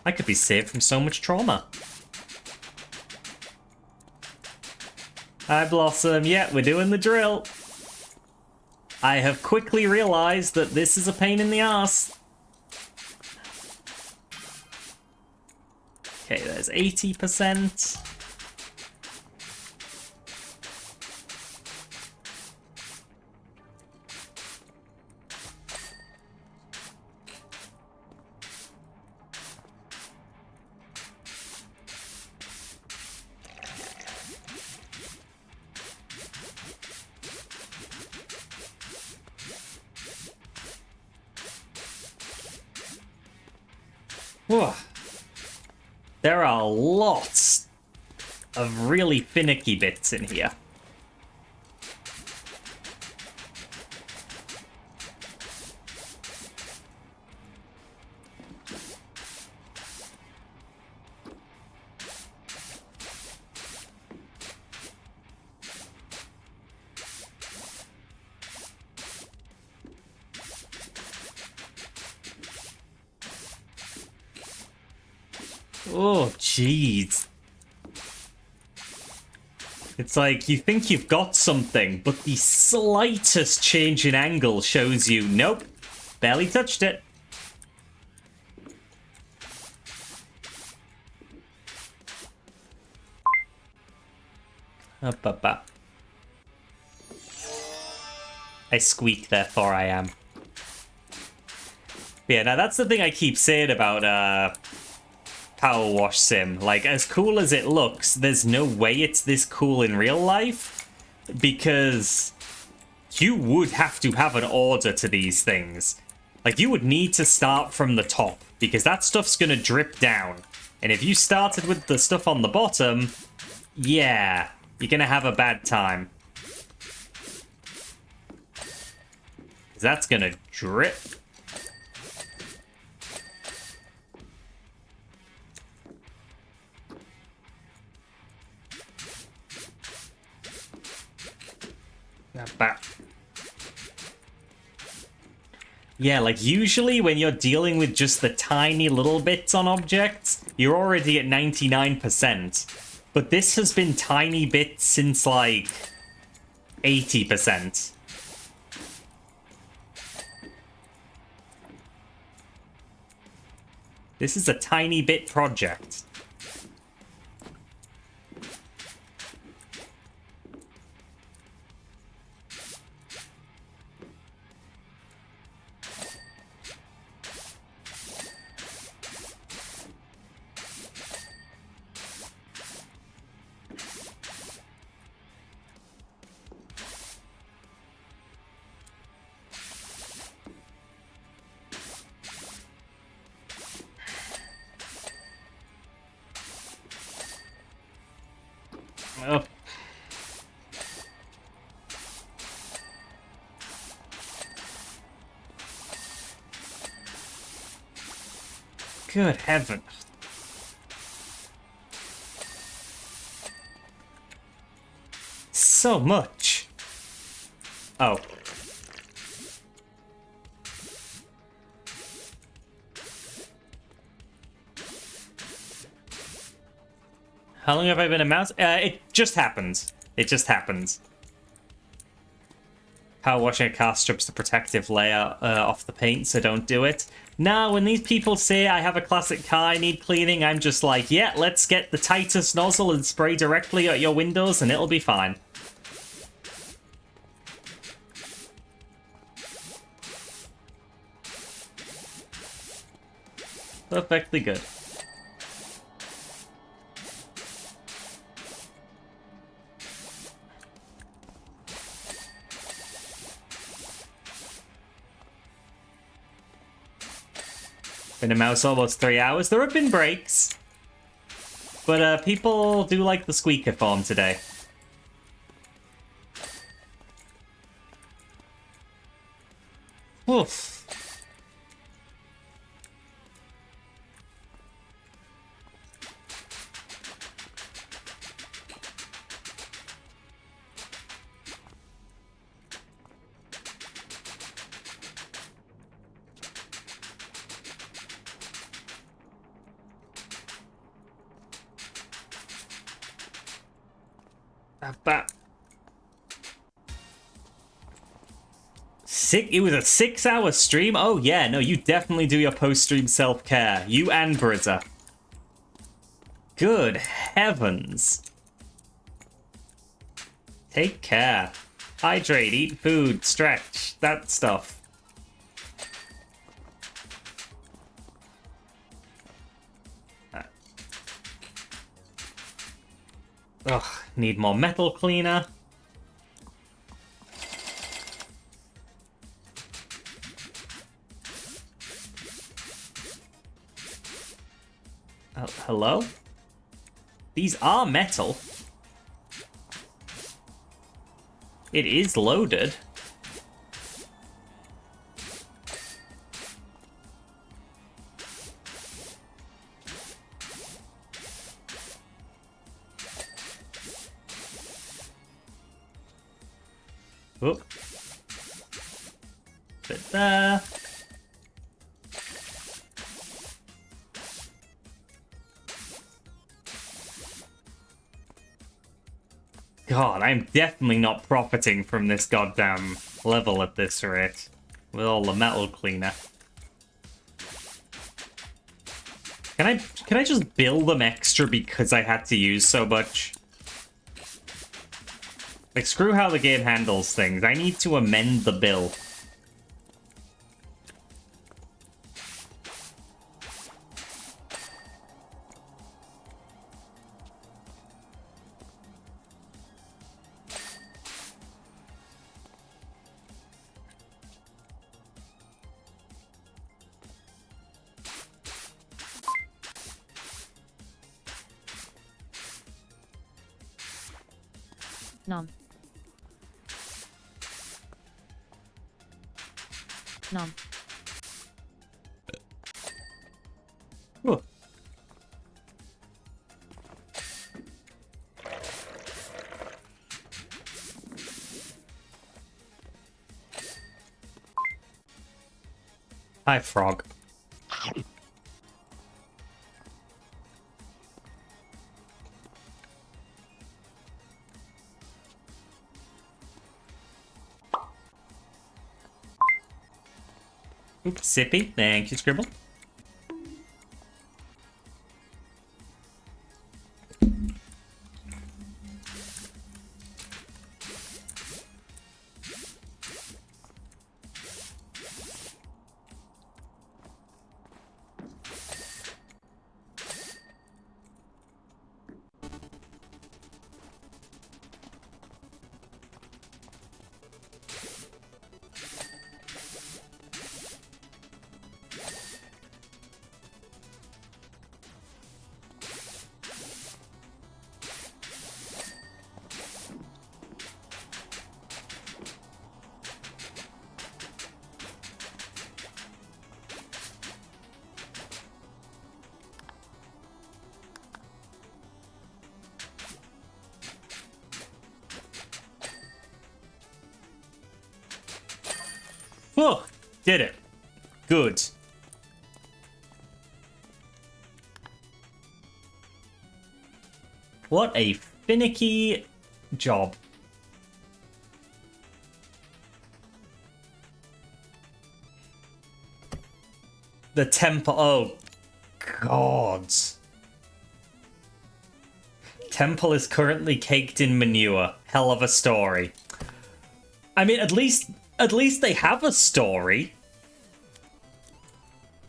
S1: I could be saved from so much trauma. Hi, Blossom. Yeah, we're doing the drill. I have quickly realized that this is a pain in the ass. Okay, there's 80%. Whew. There are lots of really finicky bits in here. Oh, jeez. It's like, you think you've got something, but the slightest change in angle shows you, nope, barely touched it. Up, up, up. I squeak, therefore I am. Yeah, now that's the thing I keep saying about, PowerWash Sim. Like, as cool as it looks, there's no way it's this cool in real life, because you would have to have an order to these things. Like, you would need to start from the top, because that stuff's gonna drip down. And if you started with the stuff on the bottom, yeah, you're gonna have a bad time. That's gonna drip. Yeah, like usually when you're dealing with just the tiny little bits on objects, you're already at 99%. But this has been tiny bits since like 80%. This is a tiny bit project. Oh. Good heaven. So much. Oh. How long have I been a mouse? It just happens. It just happens. Power washing a car strips the protective layer off the paint, so don't do it. Now, when these people say I have a classic car I need cleaning, I'm just like, yeah, let's get the tightest nozzle and spray directly at your windows and it'll be fine. Perfectly good. Been a mouse almost 3 hours. There have been breaks. But people do like the squeaker form today. Oof. It was a 6-hour stream? Oh yeah, no, you definitely do your post-stream self-care. You and Brizza. Good heavens. Take care. Hydrate, eat food, stretch, that stuff. Ugh, need more metal cleaner. Hello? These are metal. It is loaded. Oh. Bit there. God, I'm definitely not profiting from this goddamn level at this rate. With all the metal cleaner. Can I just bill them extra because I had to use so much? Like, screw how the game handles things. I need to amend the bill.
S2: Nom. Nom.
S1: Ooh. Hi, frog. Oops, sippy. Thank you, Scribble. Oh, did it. Good. What a finicky job. The temple. Oh, God. Temple is currently caked in manure. Hell of a story. I mean, at least they have a story.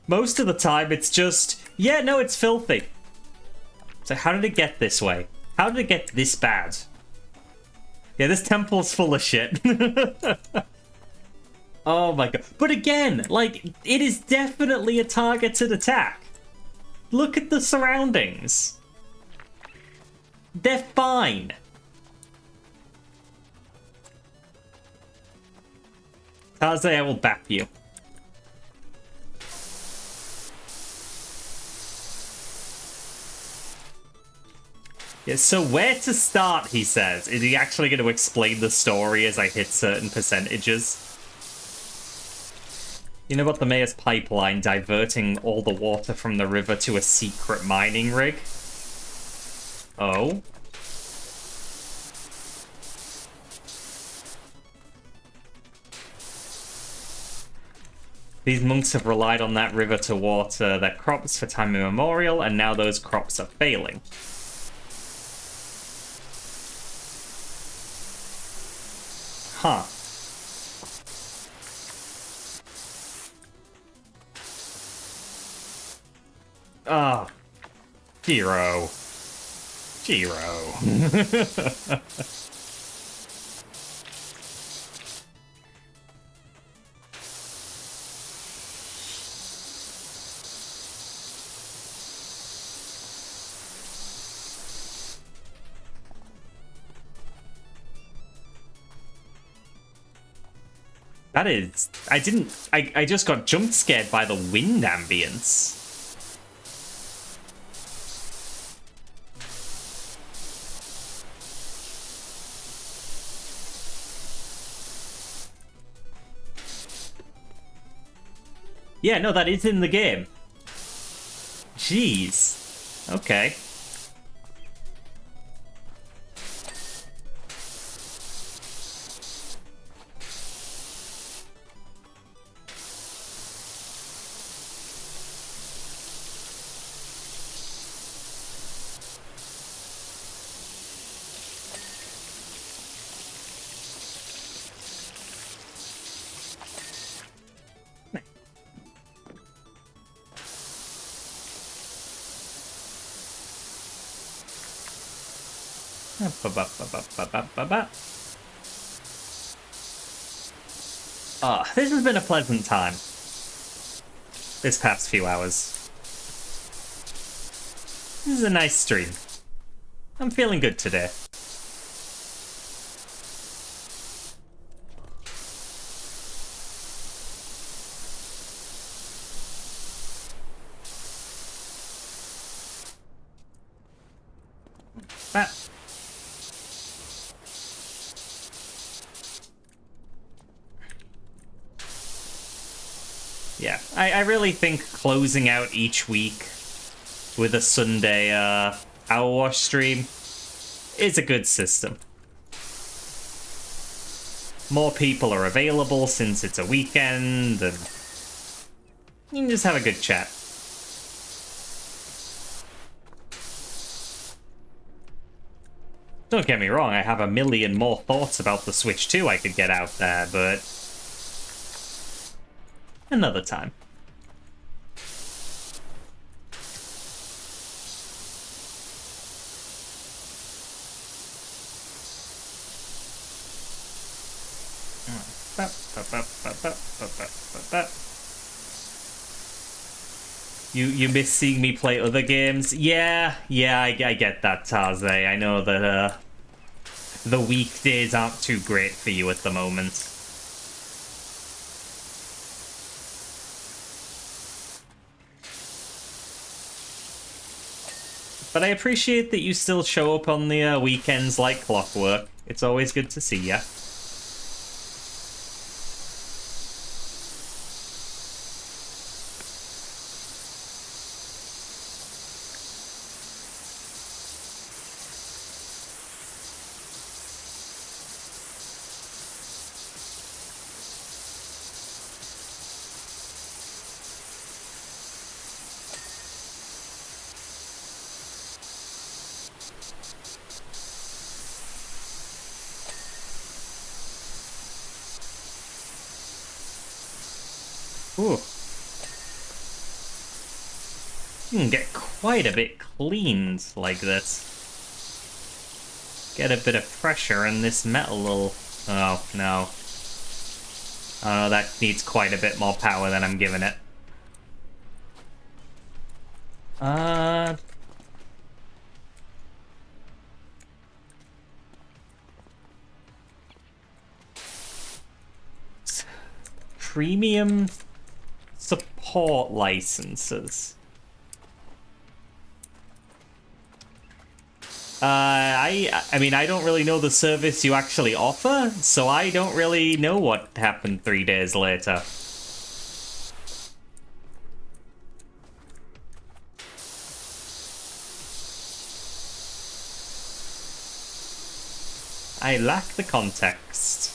S1: Most of the time, it's just, yeah, no, it's filthy. So how did it get this way? How did it get this bad? Yeah, this temple's full of shit. Oh my god. But again, like, it is definitely a targeted attack. Look at the surroundings. They're fine. Taze, I will bap you. Yeah, so where to start, he says. Is he actually going to explain the story as I hit certain percentages? You know about the mayor's pipeline diverting all the water from the river to a secret mining rig? Oh? These monks have relied on that river to water their crops for time immemorial, and now those crops are failing. Huh. Ah. Giro. That is... I just got jump scared by the wind ambience. Yeah, no, that is in the game. Jeez. Okay. This has been a pleasant time. This past few hours. This is a nice stream. I'm feeling good today. Yeah, I really think closing out each week with a Sunday PowerWash stream is a good system. More people are available since it's a weekend, and you can just have a good chat. Don't get me wrong, I have a million more thoughts about the Switch 2 I could get out there, but another time. You miss seeing me play other games? Yeah, I get that, Taze. I know that the weekdays aren't too great for you at the moment. But I appreciate that you still show up on the weekends like clockwork. It's always good to see ya. Ooh. You can get quite a bit cleaned like this. Get a bit of pressure and this metal will... Oh, no. Oh, no, that needs quite a bit more power than I'm giving it. Premium support licenses. I mean, I don't really know the service you actually offer, so I don't really know what happened 3 days later. I lack the context.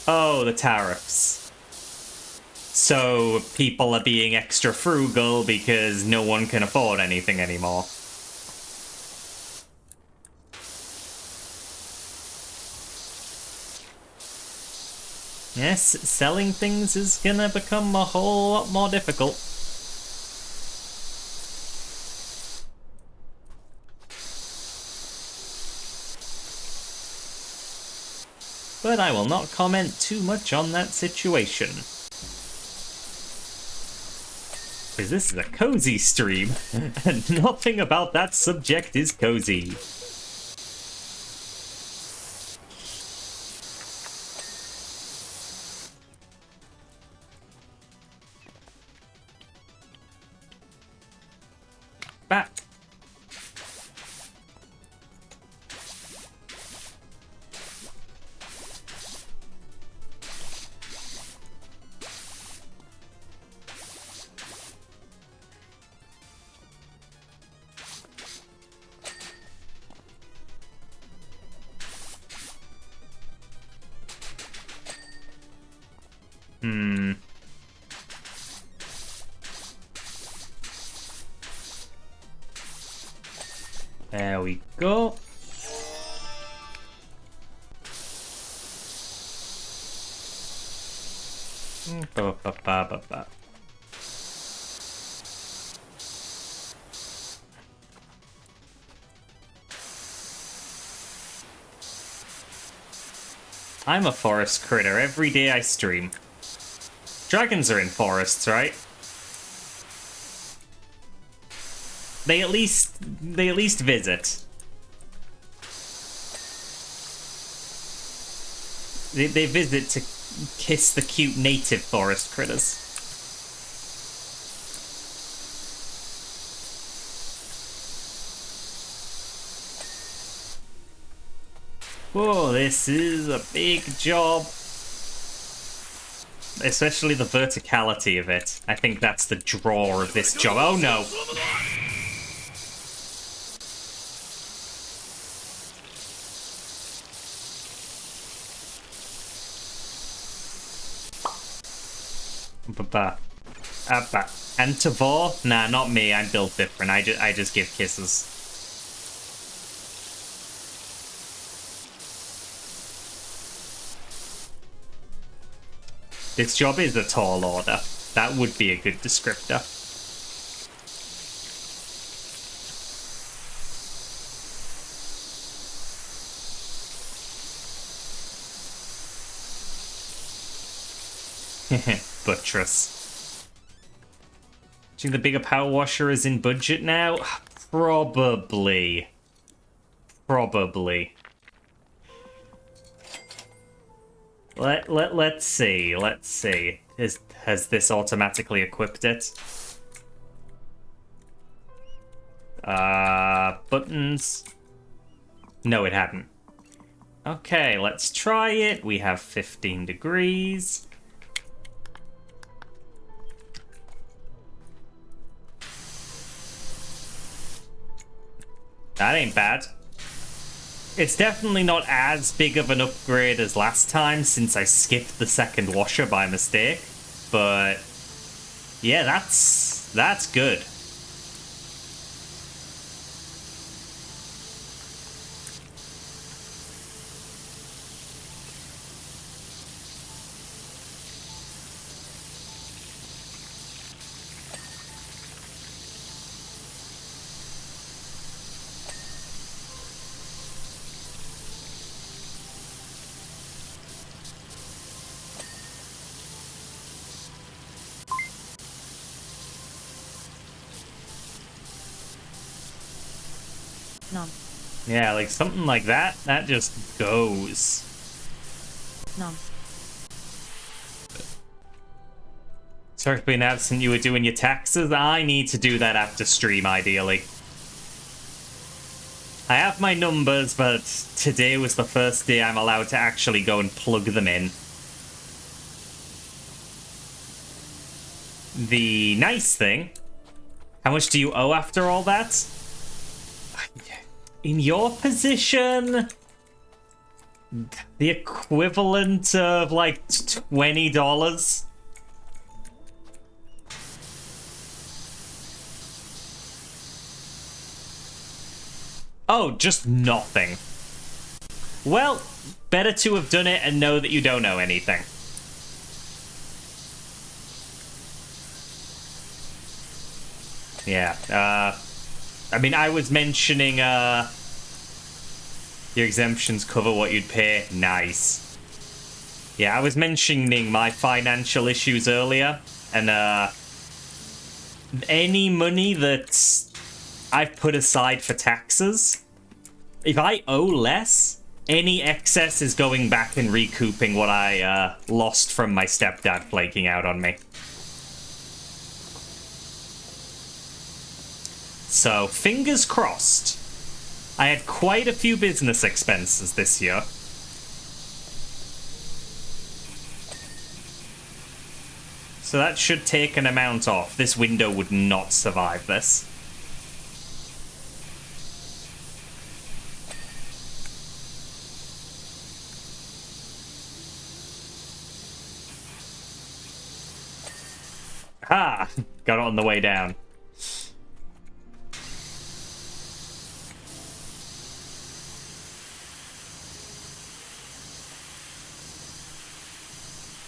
S1: Oh, the tariffs. So people are being extra frugal because no one can afford anything anymore. Yes, selling things is gonna become a whole lot more difficult. But I will not comment too much on that situation. Because this is a cozy stream, and nothing about that subject is cozy. Back. There we go. I'm a forest critter every day I stream. Dragons are in forests, right? They at least visit. They visit to kiss the cute native forest critters. Whoa, this is a big job. Especially the verticality of it. I think that's the draw of this job. Oh no! And Tavor? Nah, not me. I'm built different. I just give kisses. This job is a tall order. That would be a good descriptor. Buttress. Do you think the bigger power washer is in budget now? Probably. Probably. Let's see. Let's see. Has this automatically equipped it? Buttons. No, it hadn't. Okay, let's try it. We have 15 degrees. That ain't bad. It's definitely not as big of an upgrade as last time, since I skipped the second washer by mistake. But yeah, that's good.
S2: Nom.
S1: Yeah, like something like that. That just goes.
S2: Nom.
S1: Sorry for being absent. You were doing your taxes. I need to do that after stream, ideally. I have my numbers, but today was the first day I'm allowed to actually go and plug them in. The nice thing... How much do you owe after all that? In your position... The equivalent of, like, $20? Oh, just nothing. Well, better to have done it and know that you don't know anything. Yeah, I mean, I was mentioning, your exemptions cover what you'd pay. Nice. Yeah, I was mentioning my financial issues earlier, and, any money that I've put aside for taxes, if I owe less, any excess is going back and recouping what I lost from my stepdad flaking out on me. So, fingers crossed. I had quite a few business expenses this year. So that should take an amount off. This window would not survive this. Ha! Got it on the way down.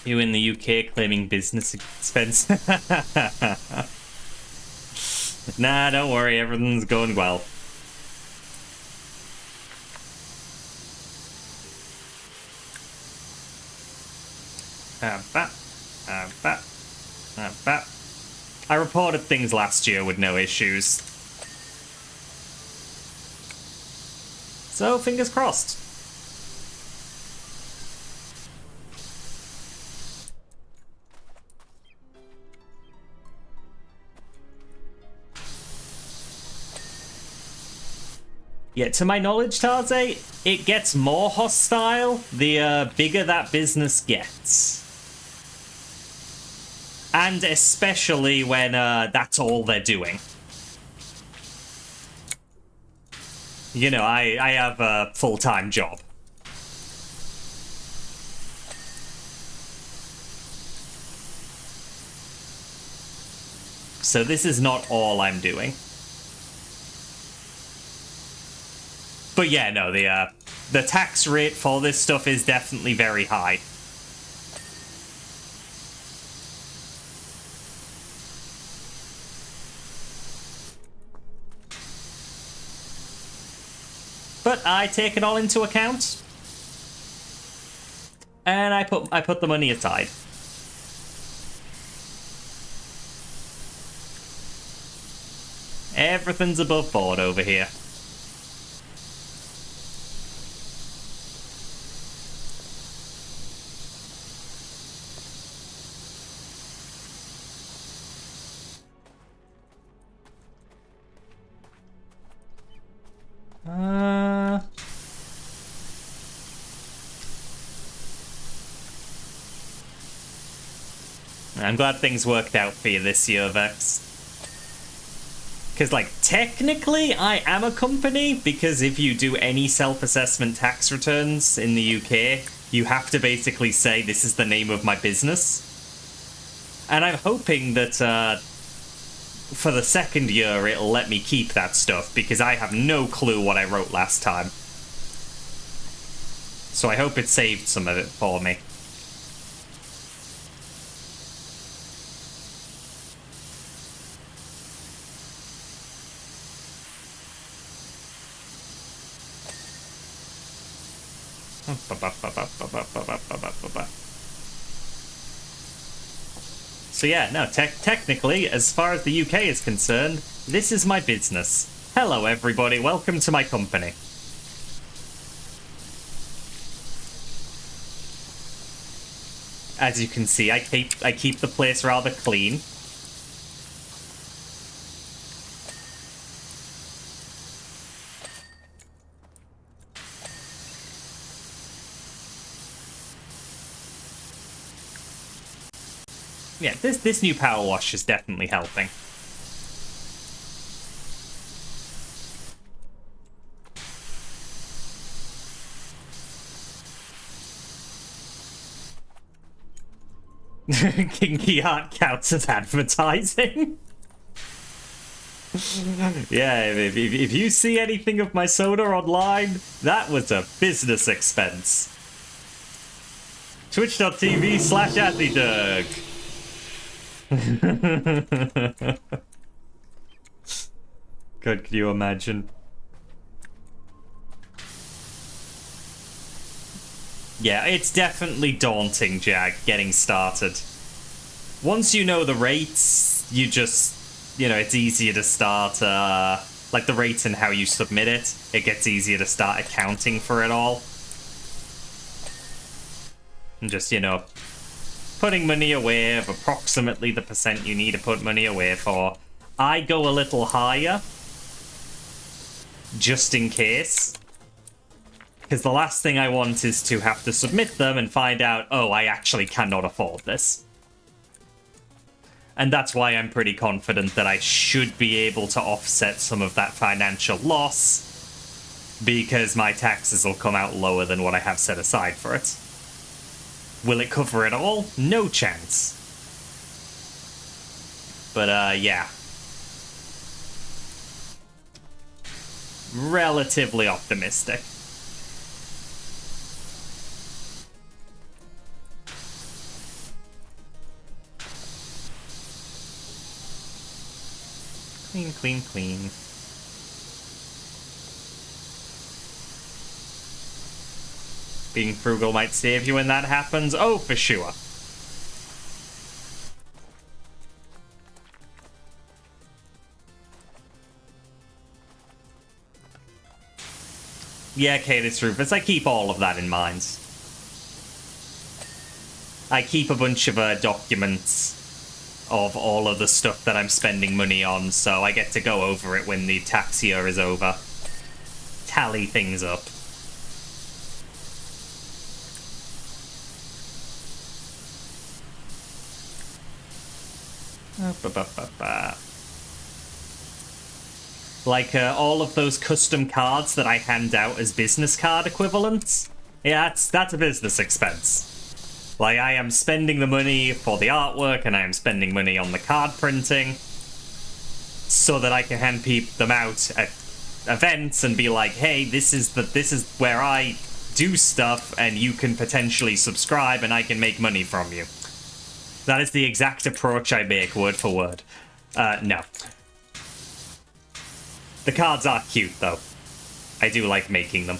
S1: You in the UK claiming business expense? Nah, don't worry, everything's going well. I reported things last year with no issues. So, fingers crossed. Yeah, to my knowledge, Tarze, it gets more hostile the bigger that business gets. And especially when that's all they're doing. You know, I have a full-time job. So this is not all I'm doing. But yeah, no, the tax rate for this stuff is definitely very high. But I take it all into account. And I put the money aside. Everything's above board over here. I'm glad things worked out for you this year, Vex. Because, like, technically, I am a company, because if you do any self-assessment tax returns in the UK, you have to basically say, this is the name of my business. And I'm hoping that, for the second year, it'll let me keep that stuff, because I have no clue what I wrote last time. So I hope it saved some of it for me. So yeah, no, technically, as far as the UK is concerned, this is my business. Hello, everybody. Welcome to my company. As you can see, I keep the place rather clean. Yeah, this new power wash is definitely helping. Kinky art counts as advertising. Yeah, if you see anything of my soda online, that was a business expense. Twitch.tv/AndyDoug. God, could you imagine? Yeah, it's definitely daunting, Jag, getting started. Once you know the rates, you just, it's easier to start, like the rates and how you submit it, it gets easier to start accounting for it all. And just, putting money away of approximately the percent you need to put money away for. I go a little higher, just in case. Because the last thing I want is to have to submit them and find out, oh, I actually cannot afford this. And that's why I'm pretty confident that I should be able to offset some of that financial loss, because my taxes will come out lower than what I have set aside for it. Will it cover it all? No chance. But, yeah. Relatively optimistic. Clean, clean, clean. Being frugal might save you when that happens. Oh, for sure. Yeah, Cadis Rufus, I keep all of that in mind. I keep a bunch of documents of all of the stuff that I'm spending money on, so I get to go over it when the tax year is over. Tally things up. Like all of those custom cards that I hand out as business card equivalents. Yeah, that's a business expense. Like, I am spending the money for the artwork, and I am spending money on the card printing, so that I can hand them out at events and be like, hey, this is where I do stuff, and you can potentially subscribe, and I can make money from you. That is the exact approach I make, word for word. No. The cards are cute, though. I do like making them.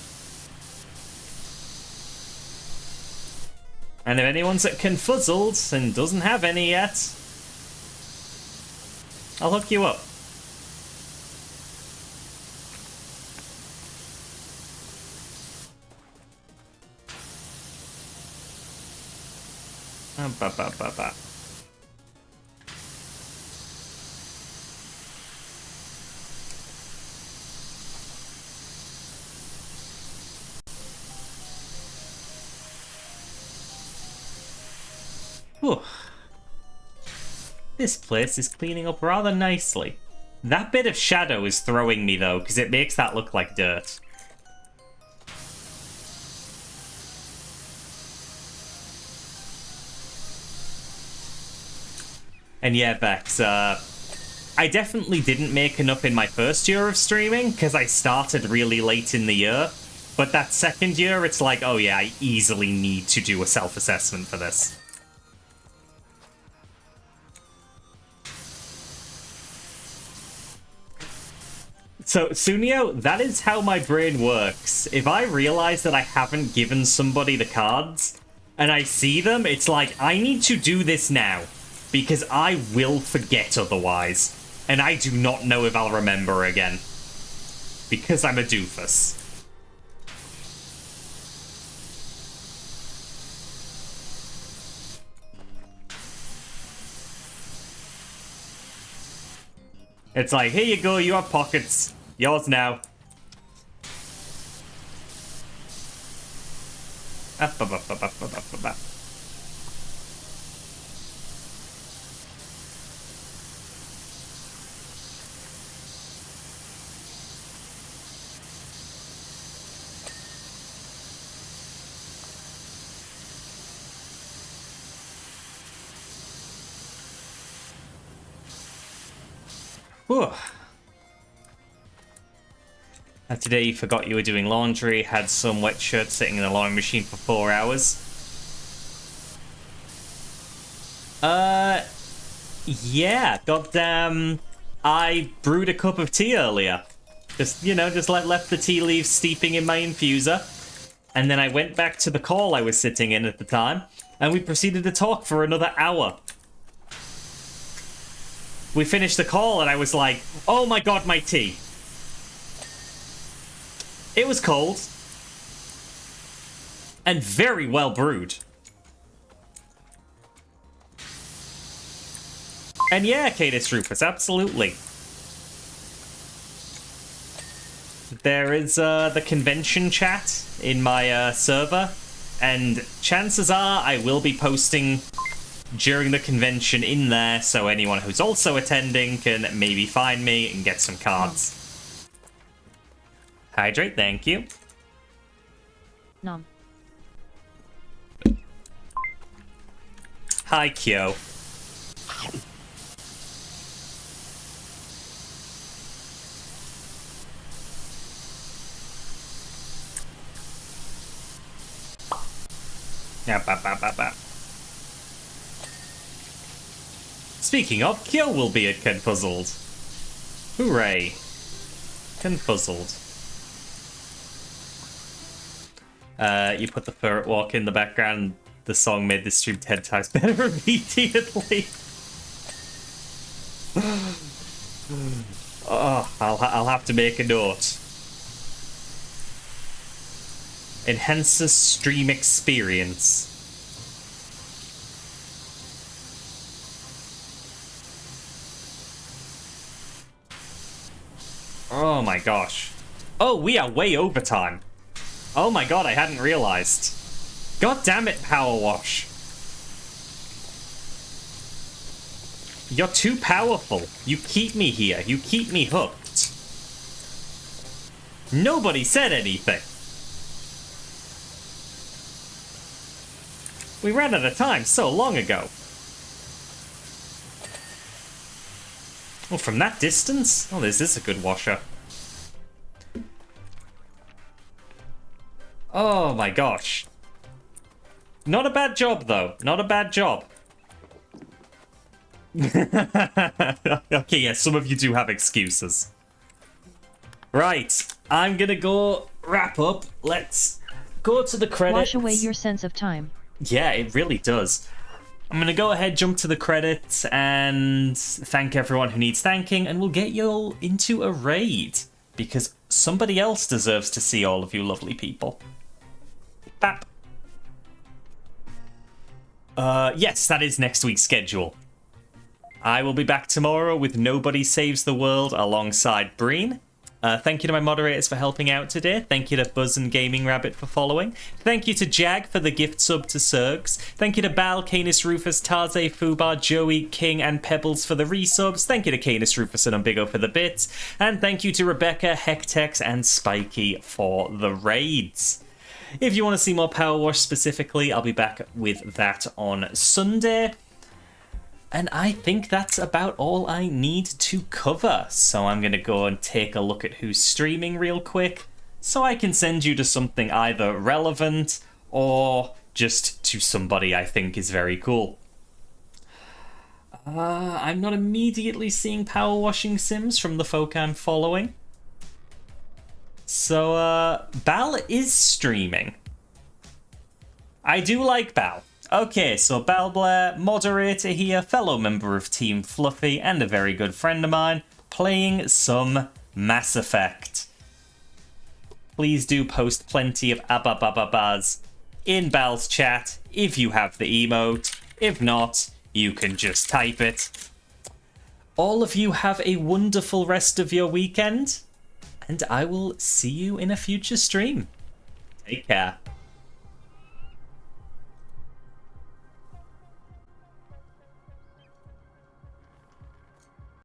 S1: And if anyone's at Confuzzled and doesn't have any yet, I'll hook you up. Whew. This place is cleaning up rather nicely. That bit of shadow is throwing me, though, because it makes that look like dirt. And yeah, Vex, I definitely didn't make enough in my first year of streaming, because I started really late in the year. But that second year, it's like, oh yeah, I easily need to do a self-assessment for this. So, Sunio, that is how my brain works. If I realize that I haven't given somebody the cards, and I see them, it's like, I need to do this now, because I will forget otherwise, and I do not know if I'll remember again. Because I'm a doofus. It's like, here you go, you have pockets. Yours now. Up, up, up, up, up, up, up, up. Whew. Today you forgot you were doing laundry, had some wet shirts sitting in the laundry machine for 4 hours. Yeah, goddamn, I brewed a cup of tea earlier. Just, you know, just left the tea leaves steeping in my infuser. And then I went back to the call I was sitting in at the time, and we proceeded to talk for another hour. We finished the call and I was like, oh my god, my tea. It was cold. And very well brewed. And yeah, Cadis Rufus, absolutely. There is the convention chat in my server. And chances are I will be posting during the convention in there, so anyone who's also attending can maybe find me and get some cards. Hydrate, thank you.
S2: Nom.
S1: Hi, Kyo. Yeah, bap. Speaking of, Kyo will be at Confuzzled. Hooray. Confuzzled. You put the ferret walk in the background. The song made the stream 10 times better immediately. Oh, I'll have to make a note. Enhances stream experience. Oh my gosh. Oh, we are way over time. Oh my god, I hadn't realized. God damn it, PowerWash. You're too powerful. You keep me here. You keep me hooked. Nobody said anything. We ran out of time so long ago. Oh, from that distance? Oh, this is a good washer. Oh my gosh. Not a bad job, though. Not a bad job. Okay, yeah, some of you do have excuses. Right, I'm gonna go wrap up. Let's go to the credits.
S2: Wash away your sense of time.
S1: Yeah, it really does. I'm going to go ahead, jump to the credits, and thank everyone who needs thanking, and we'll get you all into a raid, because somebody else deserves to see all of you lovely people. Bap. Yes, that is next week's schedule. I will be back tomorrow with Nobody Saves the World alongside Breen. Thank you to my moderators for helping out today. Thank you to Buzz and Gaming Rabbit for following. Thank you to Jag for the gift sub to Sergs. Thank you to Bal, Canis Rufus, Tarze, Fubar, Joey, King, and Pebbles for the resubs. Thank you to Canis Rufus and Umbigo for the bits. And thank you to Rebecca, Hectex, and Spiky for the raids. If you want to see more PowerWash specifically, I'll be back with that on Sunday. And I think that's about all I need to cover. So I'm going to go and take a look at who's streaming real quick, so I can send you to something either relevant or just to somebody I think is very cool. I'm not immediately seeing power washing sims from the folk I'm following. So, Bal is streaming. I do like Bal. Okay, so Bal Blair, moderator here, fellow member of Team Fluffy, and a very good friend of mine, playing some Mass Effect. please do post plenty of ababababas in Bal's chat if you have the emote. If not, you can just type it. All of you have a wonderful rest of your weekend, and I will see you in a future stream. Take care.